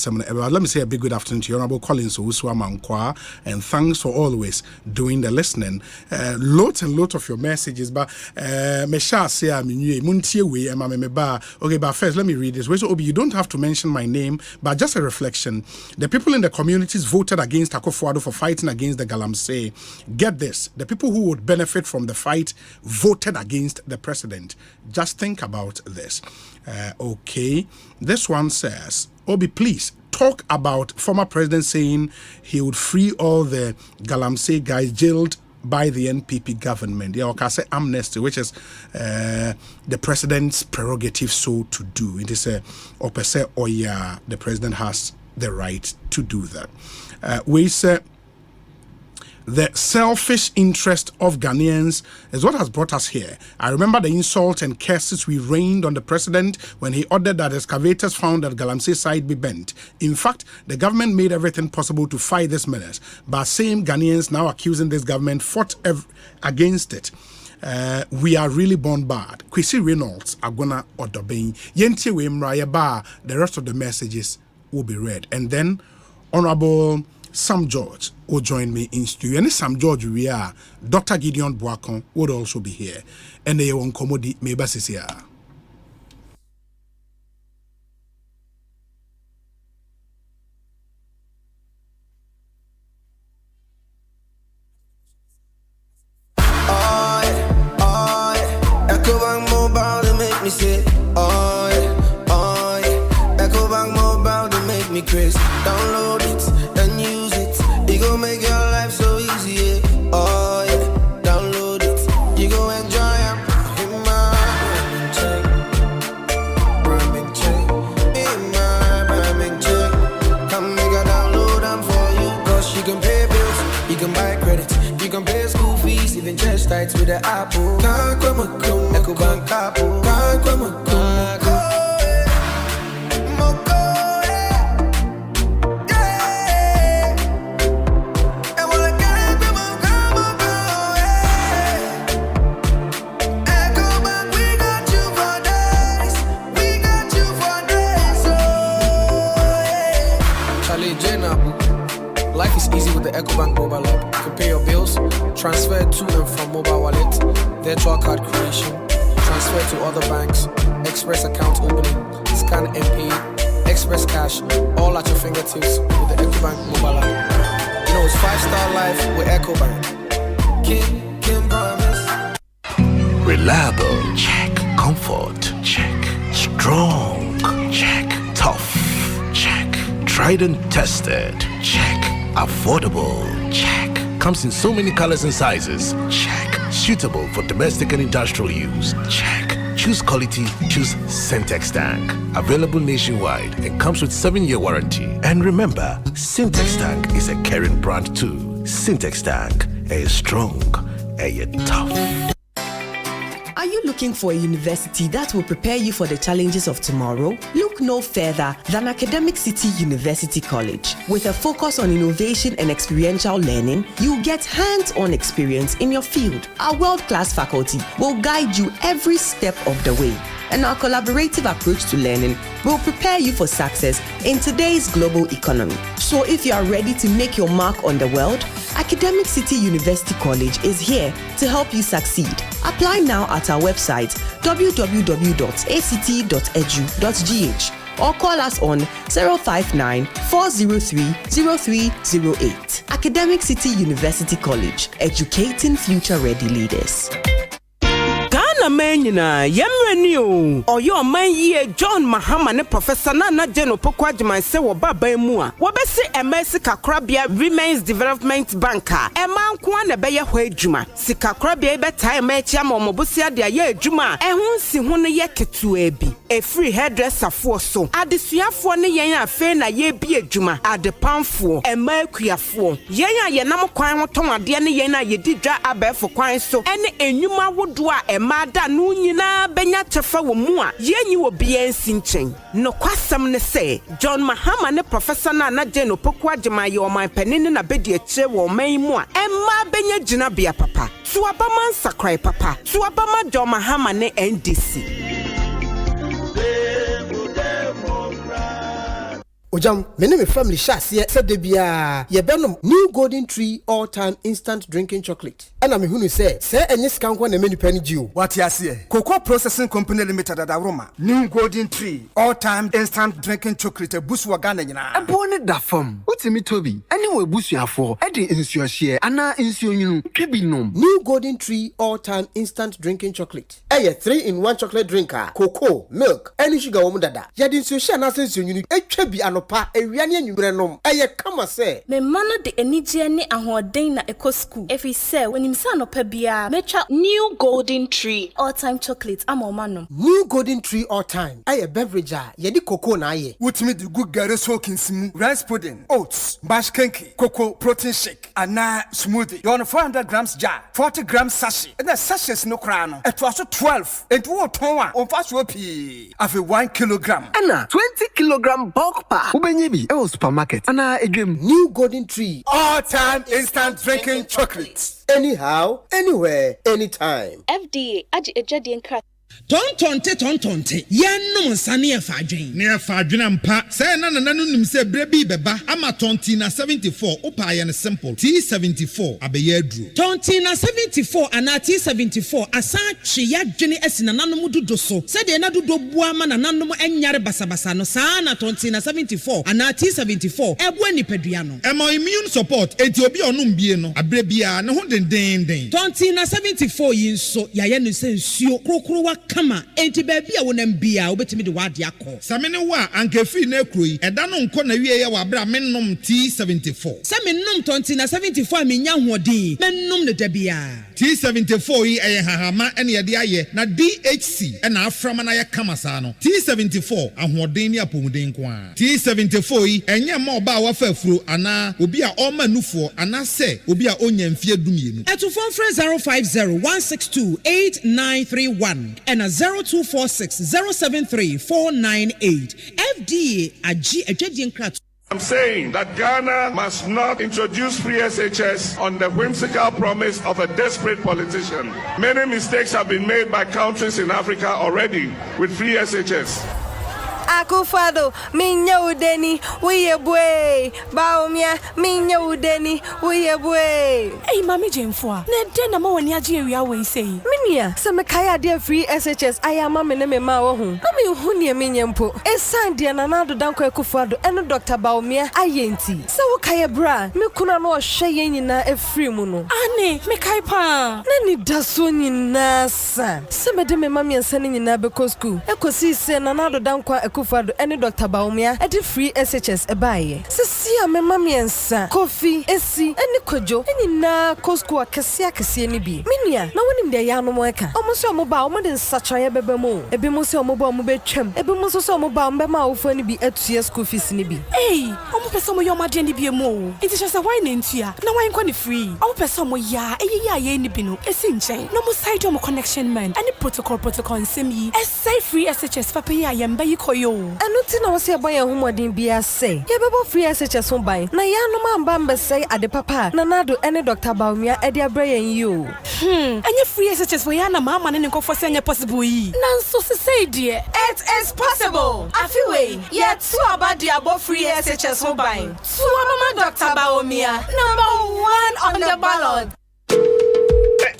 Let me say a big good afternoon to you, Honorable Collins Uswa Mankwa, and thanks for always doing the listening. Lot and lot of your messages, but Mesha say I'm Muntie and Mameba. Okay, but first let me read this. So Obi, you don't have to mention my name, but just a reflection. The people in the communities voted against Akufo-Addo for fighting against the Galamsey. Get this: the people who would benefit from the fight voted against the president. Just think about this. Okay, this one says, Obi, please talk about former president saying he would free all the Galamsey guys jailed by the NPP government. Yeah, okay, say amnesty, which is the president's prerogative so to do. It is a say, oh yeah, the president has the right to do that. We say the selfish interest of Ghanaians is what has brought us here. I remember the insult and curses we rained on the president when he ordered that excavators found that Galamsey site be bent. In fact, the government made everything possible to fight this menace, but same Ghanaians now accusing this government fought against it. We are really born bad. Kwesi Reynolds, Agona Odobein, Yentie Wemraya Ba, the rest of the messages will be read. And then Honorable Sam George will join me in studio. And Sam George, we are Dr. Gideon Boakon would also be here. And they won't commodity maybe here. Ecobank Mobile, they make me say, oh yeah. Ecobank Mobile, they make me crazy. Download it and use it. It gon' make your life so easy, yeah. Oh yeah. Download it. You gon' enjoy it. In my Brahmin check. In my Brahmin check. Come make a download them for you. Cause you can pay bills, you can buy credit, you can pay school fees, even church tights with the Apple. Ecobank Apple. Life is easy with the Ecobank mobile app. You can pay your bills, transfer to and from mobile wallet, virtual card creation, transfer to other banks, express account opening, scan and pay, express cash, all at your fingertips with the Ecobank mobile app. You know it's 5-star life with Ecobank. Can promise. Reliable, check. Comfort, check. Strong, check. Tough, check. Tried and tested, check. Affordable, check. Comes in so many colors and sizes, check. Suitable for domestic and industrial use, check. Choose quality, choose Syntex Tank. Available nationwide and comes with 7-year warranty. And remember, Syntex Tank is a caring brand too. Syntex Tank, a strong, a tough. Are you looking for a university that will prepare you for the challenges of tomorrow? Look no further than Academic City University College. With a focus on innovation and experiential learning, you'll get hands-on experience in your field. Our world-class faculty will guide you every step of the way. And our collaborative approach to learning will prepare you for success in today's global economy. So if you are ready to make your mark on the world, Academic City University College is here to help you succeed. Apply now at our website www.act.edu.gh or call us on 059 403 0308. Academic City University College, educating future-ready leaders. Menina, Yemreni o your man ye John Mahama ne Professor Nana Jeno Pokwajiman se wo baba emu a wo besi Emesika Krabia Remains Development Banker e man kwa na beye ho adwuma sika Krabia be time ma echi ama omobusia de ye adwuma e ho nsi ho ne ye ketua bi e free hairdresser fo so adesuafo ne yen afe na ye bi adwuma adepamfo e ma akuafo yen a ye nam kwan ho ton ade ne yen a ye didwa abefo kwan so ene enwuma wodo a e ma da no nyina benya chefa wo mu a yenyi wo bia nsinchen no kwasam ne se John Mahama ne Professor Nana Jeno Pokwajiman ye oman panini na bedi eche wo man mu a emma benya gina bia papa so abama nsakrai papa so abama John Mahama ne NDC. Ojam, me family shasiye said de bia ye benom New Golden Tree all time instant drinking chocolate. And me hunu say enye skanko na menu pani jiu. What ya say? Cocoa Processing Company Limited da Roma. New Golden Tree all time instant drinking chocolate busu wa Ghana nyina. Ebone da fam. Utimi Tobi. Anyway busu afo. E de insuo share ana insuo nyunu twebinom. New Golden Tree all time instant drinking chocolate. Eye 3-in-1 chocolate drinker. Cocoa, milk, any sugar wo dada. Ya de insuo share na insuo nyunu etwa bi ano anopa ewia ne anwumre nom eye kama se me mano de enigye ne ahoden na eko school efi se wonim se anopa bia metwa new golden tree all time chocolate amomano new golden tree all time eye beverage a ye di cocoa na aye wotimi di good gare soaking simu rice pudding oats bash kenki cocoa protein shake ana smoothie you on 400 grams jar 40 grams sachet and the sachets no kra no it was 12 and wo ton a on fa so pi afi 1 kilogram ana 20 kilogram bulk pa ubenye bi e supermarket ana edwem new golden tree all time instant drinking chocolate anyhow anywhere anytime FDA age ejade nkra tontonte yennom nsane efa adwen ne efa adwen ampa say na nanu nim say bre bi beba ama tonti na 74 opa ye ne simple T74 abeye aduro tonti na 74 ana T74 asa twe ya dwene asina nanom dodo so say de na dodo bua ma nanom enyare basabasa no saa na tonti na 74 ana T74 ebu anipadua no emo immune support enti obi onum bie no abre bia ne ho den tonti na 74 yinso ya ye no sensuo krokro kama enti baby a wonam bia obetimi de wade akọ samene wa ankafi na ekroyi eda no nko na wie ye wa bra mennom T74 samennom tonti na 74 menya hodin mennom ne dabia T74 yi eye hahama ene ye de aye na DHC ena aframa na ye kama saa no T74 ahodin ne apomuden ko a T74 yi enye ma oba wa fa afuro ana obi a oma nufo ana se obi a onya mfie dumienu etufon frɛ 05016289931 and a 0246073498 FDA agi ejedi nkrat. I'm saying that Ghana must not introduce free SHS on the whimsical promise of a desperate politician. Many mistakes have been made by countries in Africa already with free SHS. Akufado, minya udeni, uye bwe. Baumia, minya udeni, uye bwe. Hey, Mami Jemfwa, ne na mawani aji area we say. Minia, se mekaya dia free SHS, aya mami ne me ma wohu. Mami uhuni ya minya mpo. Esandi ya nanado danko Akufado, eno Dr. Baumia, ayenti. Se wakaya bra, mikuna no shaye nyina free muno. Ane, mekai pa. Nani daso nyina sa. Se mede me mami ansani nyina beko school. Ekosiise nanado danko Akufado any Dr. Baumia at the free SHS ebaye. Sesia me mamiensa, coffee, esi, any kojo, any na kosko kasia ni bi. Minia, na wonim de ya no moeka. Omoso omoba omode nsacha bebe mo. Ebi mo se omoba omobe twem. Ebi mo so omoba mbema ofo ni bi etua school fees ni bi. Hey, omo pese mo yoma de ni bi mo. It is just a wine entua. Na wine kwa ni free. Omo pese mo ya, ye ni bi no. Esi nchen. No mo side omo connection man. Any protocol nsem yi. Say free SHS papa ya yemba yi koyo. Anuti na wose aboye homodin bia say. Ye bebo free SHS ho ban. Na ya no mamba mbe say ade papa. Na nado any Dr. Baumia e dia bra yen you. Anya free SHS for ya na mama ne nkofo say anya possible yi. Nanso se say die. It is possible. Afiwe, ye tu abadi abo free SHS ho ban. Tu mama Dr. Baumia, number 1 on the ballot.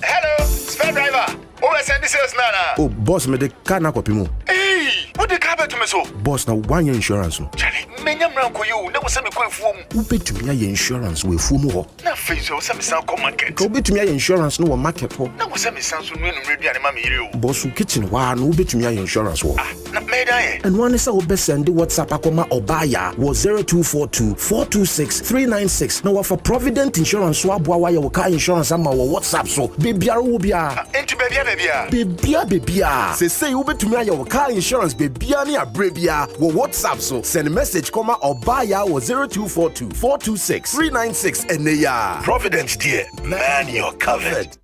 Hello, spare driver. Send sales nana. Oh, boss, me de car na kopimo. Hey, what the car to me so? Boss, na 1 year insurance. Charlie, menyam ranko you. Na wose me ko fuom. Ubetumi ya insurance we fuom ho. Na face o se me san ko market. Ko ubetumi ya insurance no wo market ho. Na wose me san so no aduane ma me yire o. Boss, kitchen wa no ubetumi ya insurance ho. Na me dan ye. And one is say obe send WhatsApp akoma obaya wo 0242426396. Now for Provident Insurance so aboa wa car insurance ama wo WhatsApp so. Bebiara wo bia. Enti bebia Bebia. Say ubetumi ya car insurance bebia ni abrebia wo WhatsApp so. Send a message koma obaya wo 0242426396 and ya. Providence dear, man you're covered.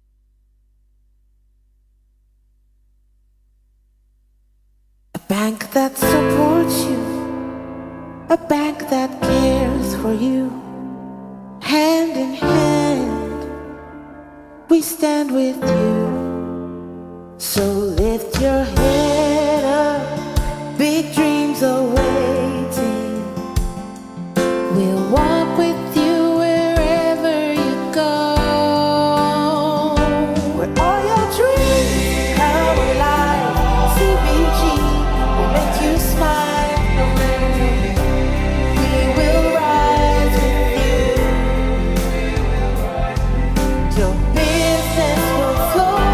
A bank that supports you, a bank that cares for you. Hand in hand, we stand with you. So lift your head up, big dreams are waiting. We'll walk with you wherever you go. Where all your dreams come alive. CBG will make you smile. We will rise with you. Your business will flow.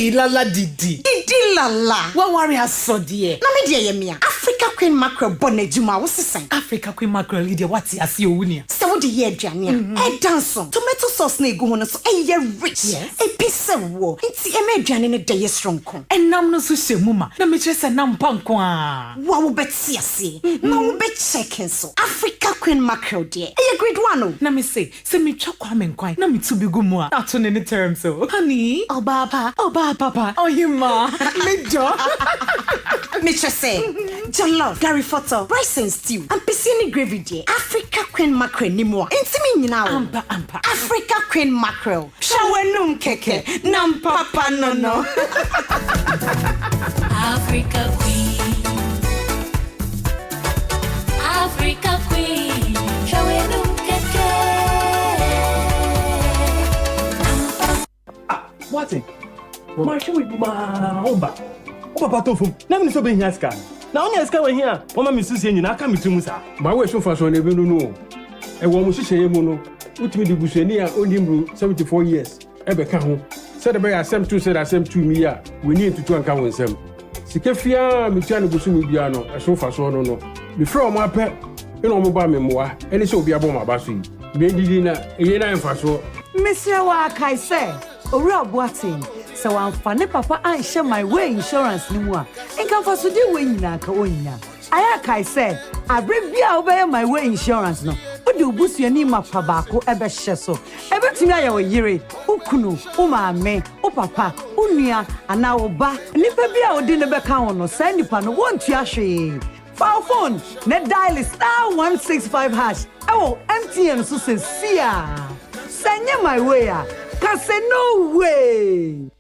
Hey, lala didi. Didi lala. What worry has so dear? Na me dear yemia. Africa Queen Mackerel bonnet juma was the Africa Queen Mackerel idia wati asi owunia. So the year jania. E dance. Tomato sauce na egu hono so e rich. Yes. E pisse wo. Nti e me aduane ne dey strong kon. E nam no so hemuma. Na me kire se nam panko a. Wa wo beti ase. Na wo be check so. Africa Queen Mackerel dear. E grade 1 na me say me twa kwa me nkwan. Na me tu bi gumu a. Ato ne term so. Honey, oh papa, oh you ma. Me jo. Me say, jollof, Gary photo, rice and stew, and piscine gravy dear. Africa Queen Mackerel ni mo. Intimi nyina o. Ampa. Africa Queen Mackerel. Shawenum keke. Nam papa no. Africa Queen. Africa Queen. Shawenum keke. What it? My show with my omba. Oba patofum. Na me so be here scan. Na onya scan we here. Mama me susie nyina aka me tumu sa. Ma we so fa so na ebe no. E wo mo hihye mu no. Utimi di busuani a onimru 74 years. Ebe ka ho. Said be asem 2 said asem 2 mi a we ni entutu anka won nsem. Sikafia me tua no busu mu bia no. E so fa so no no. Me frɛ o mo apɛ. E no mo ba me moa. Eni se obi abo ma ba so yi. Be didi na eye na enfa so. Monsieur wa kai say Ori abuatin se wanfane papa anhye my way insurance ni mu a enka fa so de we nyina ka onya aya kai say abrebia obey my way insurance no odi obusuani mafa baako ebe hye so ebetimi aya wo yire ukunu umame upapa unua ana oba nipa bia odi ne beka ho no say nipa no wontu ahwe phone ne dial *165# ewo MTN so se sia sanye my way a say no way.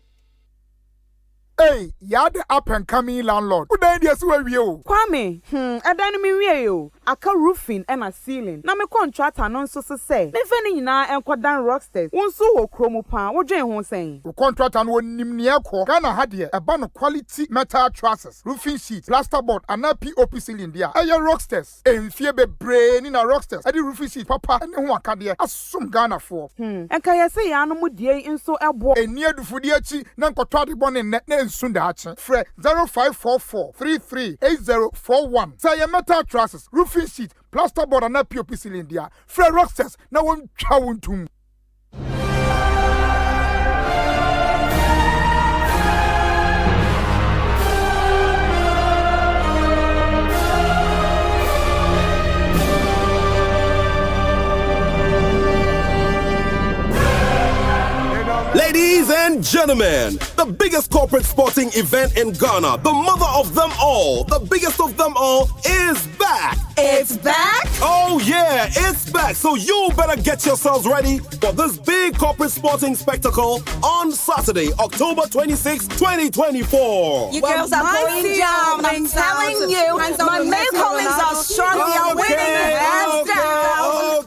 Hey, you're the up and coming landlord. Who then yes we you? Kwame, I don't mean you. I can roofing and a ceiling. Na me contract anon so say. Me fani nyina enko dan rocksters. Won so wo kromo pa. Wo dwen ho sen. We contract an won nim ne ekọ. Ghana ha de e ba no quality metal trusses, roofing sheet, plasterboard and POP ceiling dia. Aye rocksters. Enfie bebre ni na rocksters. Ade roofing sheet papa ne ho aka de asum Ghana for. Enka ye say ya no mu die nso ebo. Eni adufudi achi na nkoto ade bone ne nsunda achi. Fre 0544 338041. Say your metal trusses, roofing sheet, plasterboard and POP ceiling dia. Fre rocksters na won twa wontum. Ladies and gentlemen, the biggest corporate sporting event in Ghana, the mother of them all, the biggest of them all, is back. It's back? Oh yeah, it's back. So you better get yourselves ready for this big corporate sporting spectacle on Saturday, October 26, 2024. You girls are going down. I'm telling you, my male colleagues are strong. We are winning hands down.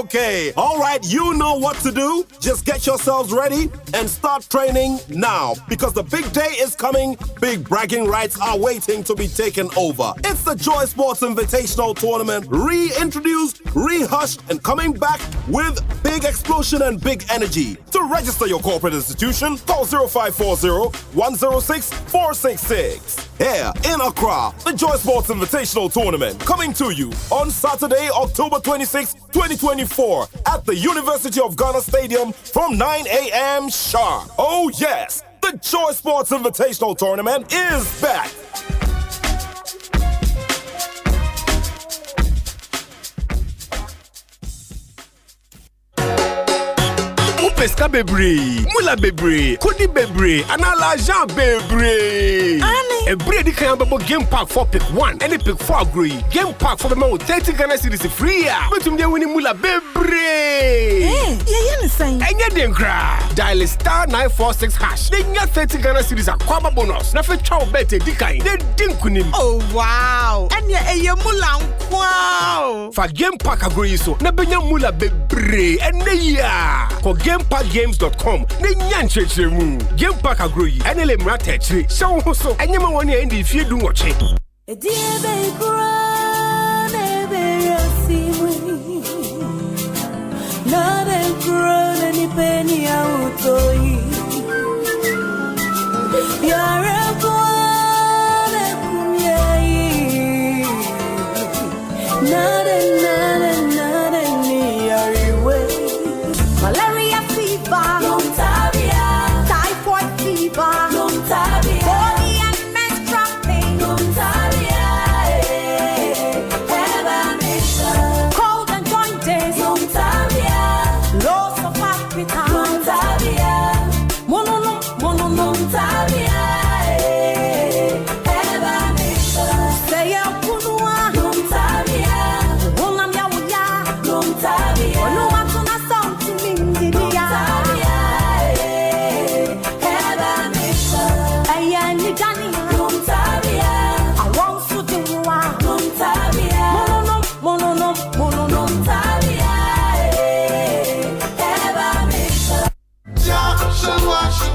Okay. All right, you know what to do. Just get yourselves ready and start training now because the big day is coming. Big bragging rights are waiting to be taken over. It's the Joy Sports Invitational Tournament, reintroduced, rehushed, and coming back with big explosion and big energy. To register your corporate institution, call 0540-106-466. Here in Accra, the Joy Sports Invitational Tournament coming to you on Saturday, October 26, 2024 at the University of Ghana Stadium from 9 a.m. sharp. Oh yes, the Joy Sports Invitational Tournament is back. Pesca bebre, mula bebre, kodi bebre, analajan bebre. A bready can be game pack for pick 1, any pick 4 agree. Game pack for the more 30 Ghana cedis free. But you winning mula bebre. Yeah, you saying. And you didn't cry. Dial *946#. Then you 30 Ghana cedis a kwaba bonus. Na fe chow bete dikai. They didn't kunim. Oh wow. And you mula wow. For game pack agree so. Na benya mula bebre. And ya. For gamepackgames.com. Ne nyanche mu. Game pack agree. And ele mrate chri. So so. And you want to if you do watch it. Malaria fever, typhoid fever, body and menstrual pain, cold and joints, loss of appetite, say a kunua, wonam ya wuya, oluma tuna something india, ayani jani, I want to do mono,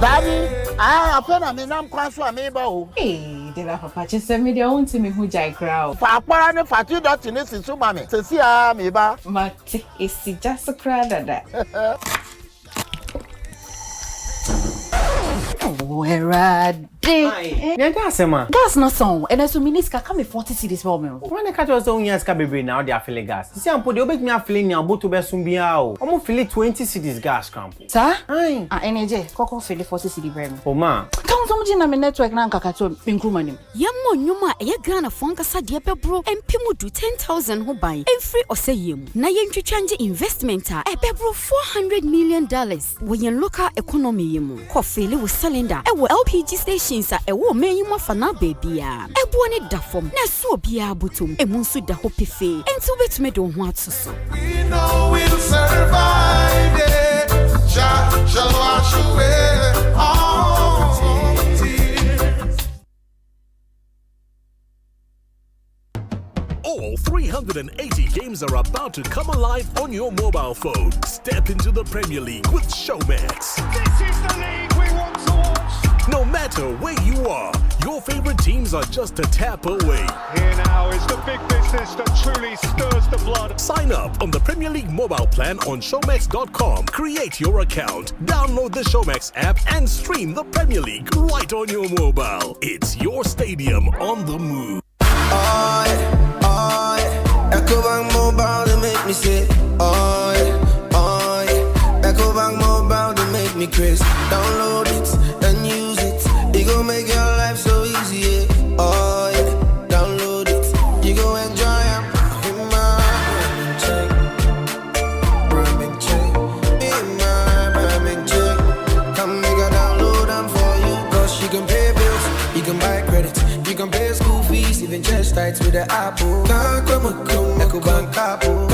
Daddy, I feel me nam kwaso ameba o. De la papa chese me de won ti me hu jai crowd. Fa para ne fatu dot ni sisu mame. Sesi a meba. Mate esi just crowd that. Where are they? Yeah, that's Emma. Gas no song. And as minister come 40 cities for me. When I catch us on years baby now they are feeling gas. See am put the obek me feeling now both to be sumbia o. Omo feel 20 cities gas camp. Sir? Aye. NJ koko feel 40 city brem. Oh ma. Come some na me network na nkakato pinkruma nim. Yammo nyuma eye Ghana fonka sadie bebro empimu do 10,000 ho ban. Emfree Osei yem. Na yentwitwanje investment a ebebro $400 million. Wo yen local economy yem. Ko feel with cylinder e wo LPG stations a e wo menyimo fa na babia. Ebo ne da fom. Na so bia botom. Emu nso da ho pefe. Enti obetume do ho atso. We know we'll survive it. Jah shall wash away all tears. All 380 games are about to come alive on your mobile phone. Step into the Premier League with Showmax. This is the league we want to watch. No matter where you are, your favorite teams are just a tap away. Here now is the big business that truly stirs the blood. Sign up on the Premier League mobile plan on showmax.com. Create your account, download the Showmax app and stream the Premier League right on your mobile. It's your stadium on the move. Ecobank Mobile, they make me say, oh yeah. Ecobank Mobile, they make me crazy. Download it and use it. It gon' make your life so easy, yeah. Oh yeah. Download it. You gon' enjoy it. In my ramen check. Come make a download them for you. Cause you can pay bills, you can buy credit, you can pay school fees, even chest tights with the Apple. Ecobank Apple.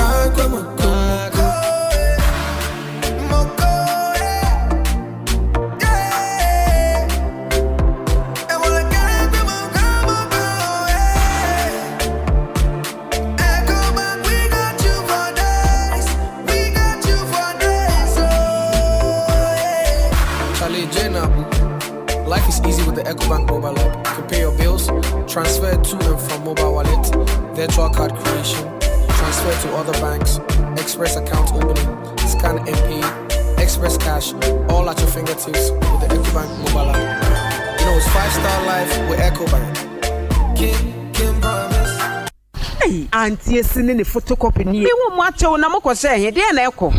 Life is easy with the Ecobank mobile app. You can pay your bills, transfer to and from mobile wallet, virtual card creation, transfer to other banks, express account opening, scan and pay, express cash, all at your fingertips with the Ecobank mobile app. You know it's 5-star life with Ecobank. Kim promise. Auntie sini ne photocopy ni. Me wo macho na mokose he de na eko.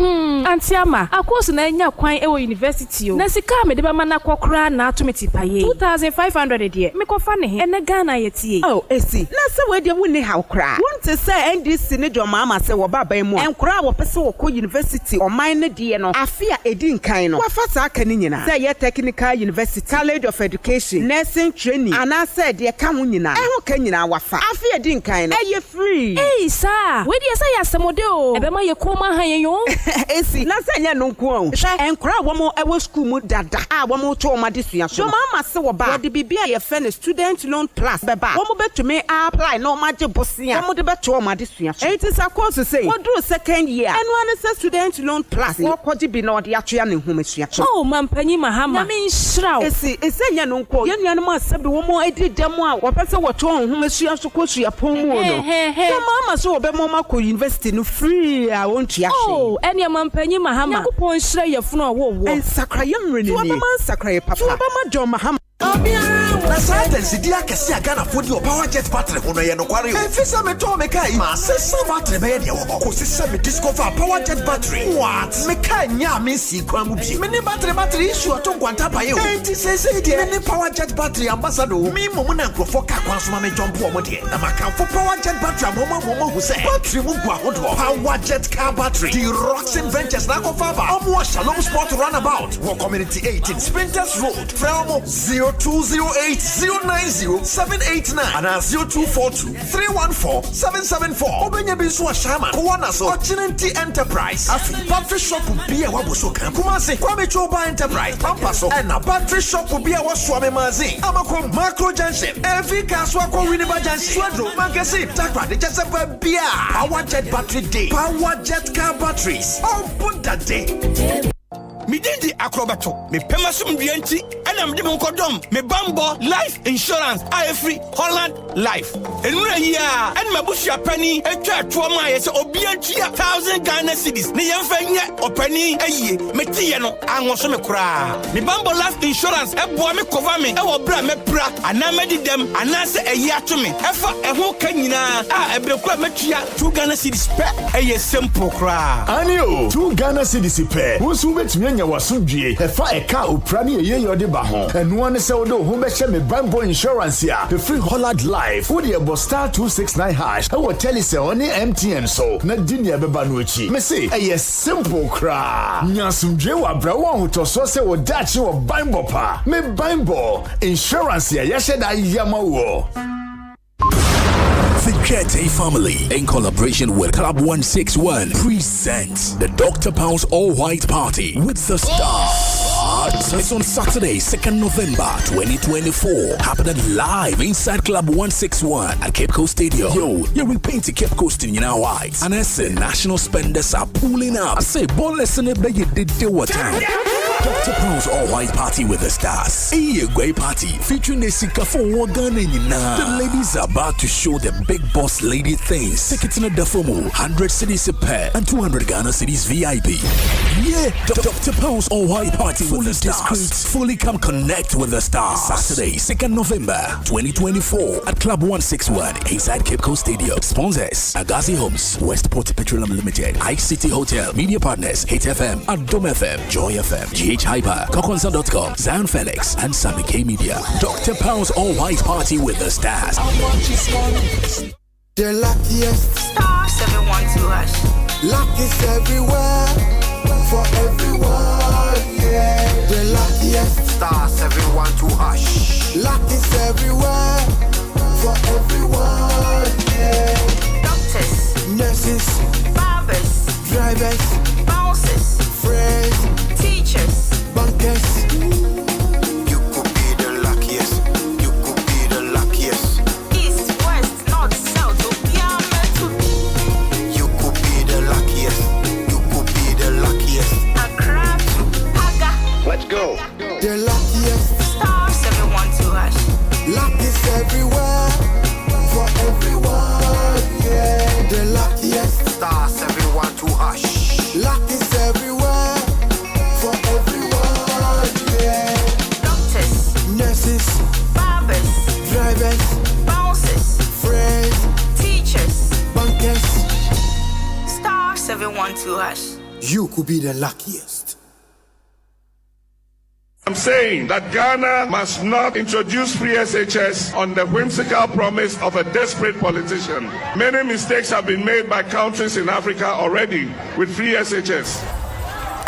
Auntie ama, akoso na nya kwan e wo university o. Na sika me de ba mana kwakora na atometi paye. 2500 de. Me kofa ne he. Ene Ghana yetie. Oh, esi. Na se we de wo ne ha okra. Won te say NDC ne do mama se wo baba mu. Enkora wo pese wo ko university Omanhene ne de no. Afia edi nkan no. Wa fa sa aka ni nyina. Say ye technical university, college of education, nursing training. Ana say de ka ho nyina. E ho ka nyina wa fa. Afia edi nkan no. Eye free. Hey sir, we dey say asemode o. Ebe ma ye koma han yo. Esi na sanya no nko o. Hwe enkora wo mo ewo school mu dada. A wo mo to ma de sua so. Mama se wo ba. De bibia ye fe ne student loan plus beba. Wo mo betumi apply no ma je bosia. Wo mo de beto ma de sua so. It is a course say. Wo do second year. And one is student loan plus. Wo kwaji bi na ode atwea ne home sua so. Oh mampanyi mahama. Na me nshraw. Esi esanya no nko. Ye nuanu ma sabi wo mo edi demo a wo pese wo to home sua so ko sua pon mu no. Mama so obe mama ko university no free a won tua hwe. Oh, ene mampanyi mahama. Yakupon hire yefunu owo wo. Ensakra yemre ni. So obe man sakra ye papa. So obe ma John mahama. Na science dia kesi agana fodi o power jet battery hono ye no kware o. Efisa me to me kai ma sesa battery be de wo. Ko sesa me discover power jet battery. What? Me kai nya me si kwan mu bi. Me ni battery issue to kwanta pa ye o. Enti sese dia me ni power jet battery ambassador. Me mo na nkrofo ka kwan so ma me jump o mo de. Na maka for power jet battery mo hu se. Battery mu gwa hodo. Power jet car battery. The Roxin Ventures na ko fa ba. Omo Shalom Sport runabout. Wo community 18 Sprinters Road. From 0208090789 and 0242314774. Obenya bisu ashama. Kuwana so Ochinenti Enterprise. Afi battery shop be a wabuso kan. Kumase Kwame Choba Enterprise. Pampaso and a battery shop be a waswame mazi. Amako Macro Junction. Every kaswa ko Winneba Junction. Swadro Mankasi Takwa de Chesapeake Bia. Power Jet Battery Day. Power Jet Car Batteries. Oh, put that day. Me dindi akrobato me pema sum duanti ana me de nkodom me bambo life insurance free Holland life enura hia and mabushia pani etwa tuoma ye se obiantia 1000 Ghana cedis ne yemfa nya opani aye metie no anwoso me kura me bambo life insurance ebo me cover me e wo bra me pra ana medidem ana se ayi atome efa eho ka nyina a ebrekwa metua 2 Ghana cedis pe aye simple kura anio 2 Ghana cedis pe wonsu betumi nya wasudwie efa eka oprani ye yode ba ho enu ane se wodo ho be hye me bambo insurance ya the free Holland life wo de star 269 hash e wo telise oni MTN so na dinia beba no achi me say e simple kra nyasumdwe wa bra wo hotoso se wo dachi wo bambo pa me bambo insurance ya yeshe da yama wo. The Kete family, in collaboration with Club 161, presents the Dr. Pound's All-White Party with the Stars. It's on Saturday, 2nd November 2024. Happening live inside Club 161 at Cape Coast Stadium. Yo, you're repainting Cape Coast in white. And as national spenders are pulling up. I say, ball lesson, you did what time. Dr. Pound's All-White Party with the Stars. A great party featuring a Sika for Ghana. The ladies are about to show the big boss lady things. Tickets in a Defomo, 100 cities a pair and 200 Ghana cities VIP. Yeah, Dr. Pound's All-White Party fully with the Stars. Fully come connect with the Stars. Saturday, 2nd November 2024 at Club 161 inside Cape Coast Stadium. Sponsors: Agazi Homes, Westport Petroleum Limited, Ike City Hotel, Media Partners, Hit FM, Adom FM, Joy FM, GH Hyper, Kokonsa.com, Zion Felix, and Sammy K Media. Dr. Pound's All-White Party with the Stars. The luckiest star 712 hash. Luck is everywhere for everyone. Yeah. The luckiest star 712 hash. Luck is everywhere for everyone. Yeah. Doctors, nurses, barbers, drivers, bouncers, friends, teachers, bankers. You could be the luckiest. You could be the luckiest. East, west, north, south, you could be the luckiest. You could be the luckiest. Accra to Aga. Let's go. The luckiest star 712 hash. Luck is everywhere for everyone. Yeah. The luckiest star 712 hash. Luck is everywhere for everyone. Yeah. Doctors, nurses, barbers, drivers, bouncers, friends, teachers, bankers. Star 712 hash. You could be the luckiest. I'm saying that Ghana must not introduce free SHS on the whimsical promise of a desperate politician. Many mistakes have been made by countries in Africa already with free SHS.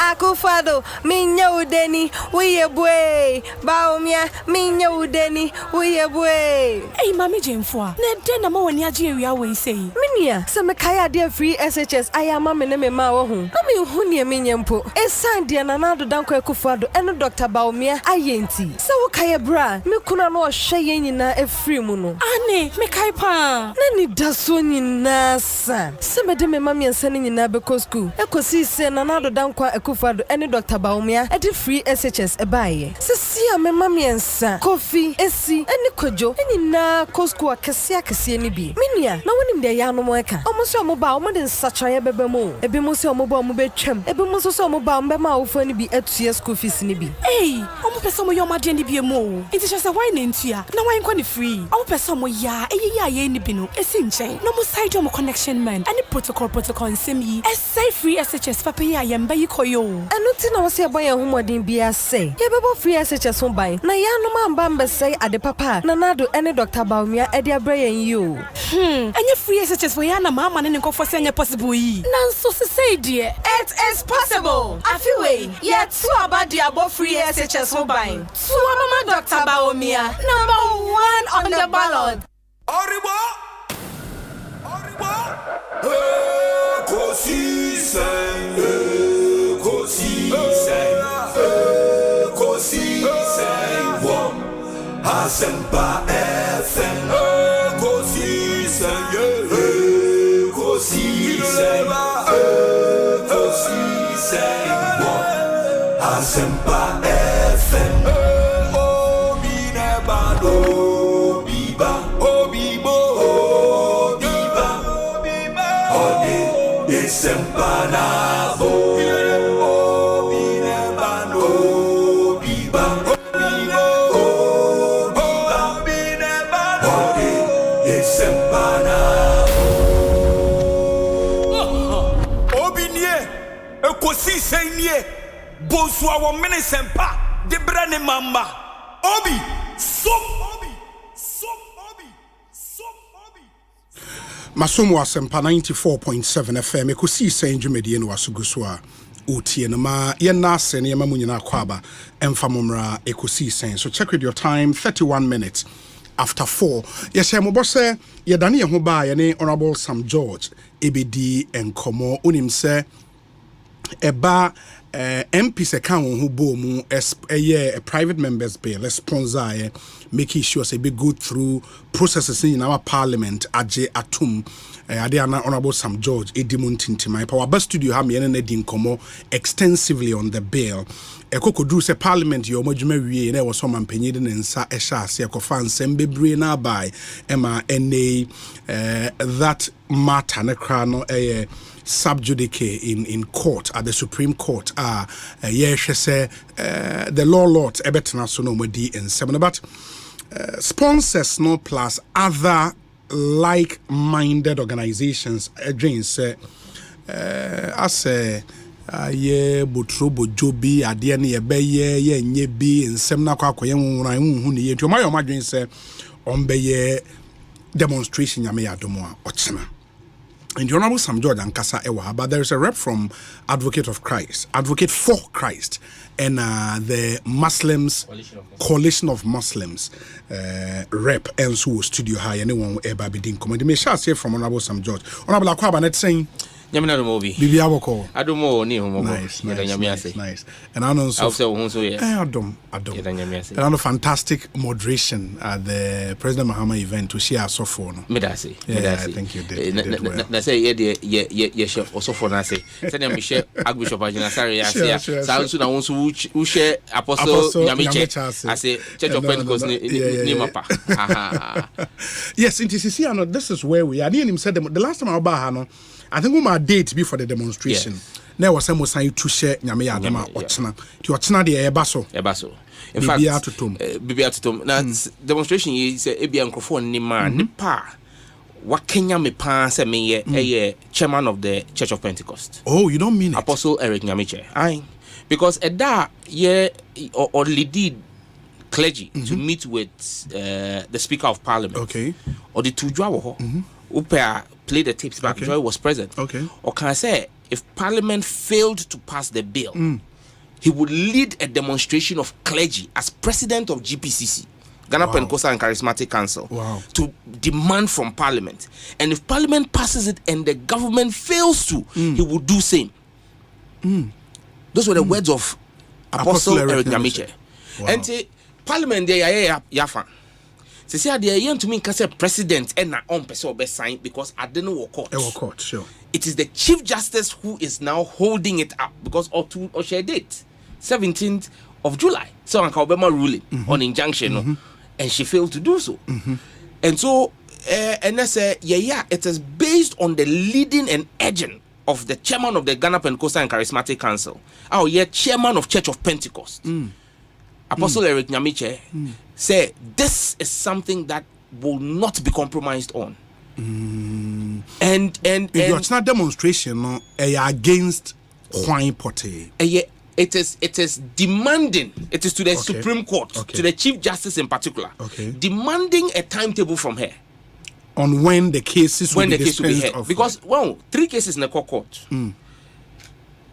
Akufado, minya udeni, uye bwe. Baumia, minya udeni, uye bwe. Hey, Mami Jemfwa, ne dena ma wani aji area we say. Minia, se me kaya dia free SHS ayama me ne me ma wo hu. Na me hu ne minya mpo. Esan dia na nado danko Akufado eno Dr. Baumia ayenti. Se wo kaya bra, me kuna no hwe ye nyina efri mu no. Ane, me kai pa. Na ni daso nyina sa. Se me de me mami ensa ne nyina be ko school. Ekosise na nado danko Ekufado any Dr. Baumia at the free SHS ebaye. Sesia me mamiensa, coffee, esi, any kojo, any na kosko kasia kasia bi. Minia, no one in the yano moeka. Almost your mobile more than such a bebemo. Ebimus your mobile mobile trim. Ebimus your mobile bema often be at 2 years school fees in be. Hey, I'm person with your madden be mo. It's just a wine in tia. Now I'm going free. I'm person with ya, any bino, a sinche. No more side your connection man. Any protocol and send me. A safe free SHS for pay I am by you koyo. And nothing I was here by a home didn't be a say. Yeah, free SHS home by. Na ya no man bamba say at the papa. Nanado any Dr. Baumia at their brain you. And your free SHS for yana mama and go for saying possible. Nan so say dear. It is possible. I feel way. Yet so about the above free SHS home by. So mama Dr. Baumia, #1 on the ballot. Ekosiisen, Asempa FM. Ekosiisen, Asempa FM. Obi nebado, biba, obibo, obiba, ode Asempa na bo. Obi nebado, biba, obibo, obiba, ode Asempa na bo. Obi nie, ekosiisen nie. Bonsu awo Asempa de brane mamba. Obi. Masomo Asempa 94.7 FM Ekosiisen dwumedie no wasuguso a otie no ma ye na ase ne mamu nyina kwaba emfa momra Ekosiisen. So check with your time, 31 minutes after 4. Yes, mo bose ye dane ye ho ba ye ne Honorable Sam George ebedi enkomo onim se eba MP se kan won hu bo mu a private members bill sponsor making sure say be go through processes in our parliament aje atum Adiana Honorable Sam George edimuntintimai power best studio ha me na di nkomo extensively on the bill ekokodu se parliament yo modwuma wie na e wo so mampanyi de nsa e sha ase ekofa nsem bebre na bai ema na that matter na kra no subjudice in court at the Supreme Court the law lord ebetena so no modi in 7 but sponsors no plus other like-minded organizations again say as ye botro bojobi ade ne ye beye ye nye bi nsem na kwakoye nwuran hu ne ye ntoma yo madwen say on beye demonstration yame yadomo a ochena. And the Honorable Sam George Ankasa Ewa, but there is a rep from Advocate for Christ, and the Muslims Coalition of Muslims rep and so studio high anyone ever be din command. Me shall say from Honorable Sam George. Honorable Kwabena net saying Nyamina no mobi. Bibi aboko. Adomo ni homo. Nice. And I know so. Adom. And I know fantastic moderation at the President Mahama event to share so for no. Medasi. I think you did well. Na say ye share also for na say. Say me share Archbishop Ajina Sare ya say. Sa nso na wonso who share Apostle Nyamiche. I say Church of Pentecost ni mapa. Yes, in TCC this is where we are. Him said the last time I ba no I think my date before the demonstration. Now was some sign to share Nyame Adama Ochna. To Ochna the Ebaso. In fact, Bibiatutum. Now demonstration is a microphone ni man ni pa. What Kenya me pa se me a chairman of the Church of Pentecost. Oh, you don't mean Apostle Eric Nyamiche. Aye. Because at that or lead clergy to meet with the Speaker of Parliament. Okay. Or the Tujwa Upea play the tapes back. Joy was present. Okay. Or can I say, if Parliament failed to pass the bill, he would lead a demonstration of clergy as president of GPCC, Ghana Pentecostal and Charismatic Council, to demand from Parliament. And if Parliament passes it and the government fails to, he would do same. Those were the words of Apostle Eric Nyamiche. And Parliament there yafa. See, they are to me because president and na on person be sign because I didn't work court. Court, sure. It is the Chief Justice who is now holding it up because or she date 17th of July. So on Kwabena ruling on injunction, and she failed to do so. And so, and I say, it is based on the leading and agent of the chairman of the Ghana Pentecostal and Charismatic Council. Chairman of Church of Pentecost, Apostle Eric Nyamiche, say this is something that will not be compromised on. And it's not demonstration, no, against Kwai Pote. It is demanding, it is to the Supreme Court, to the Chief Justice in particular, demanding a timetable from her. On when the cases will be heard. Because, 3 cases in the court.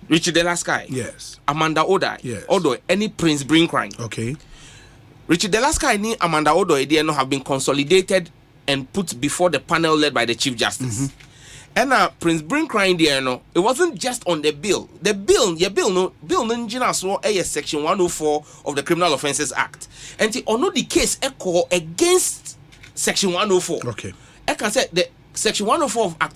Richard Delaskai. Yes. Amanda Odai. Yes. Although any Prince Brinkline. Okay. Richard Delaskai and Amanda Odai, they have been consolidated and put before the panel led by the Chief Justice. And Prince Brinkline there, it wasn't just on the bill. The bill, section 104 of the Criminal Offences Act. And the case echo against section 104. Okay. I can say the section 104 of Act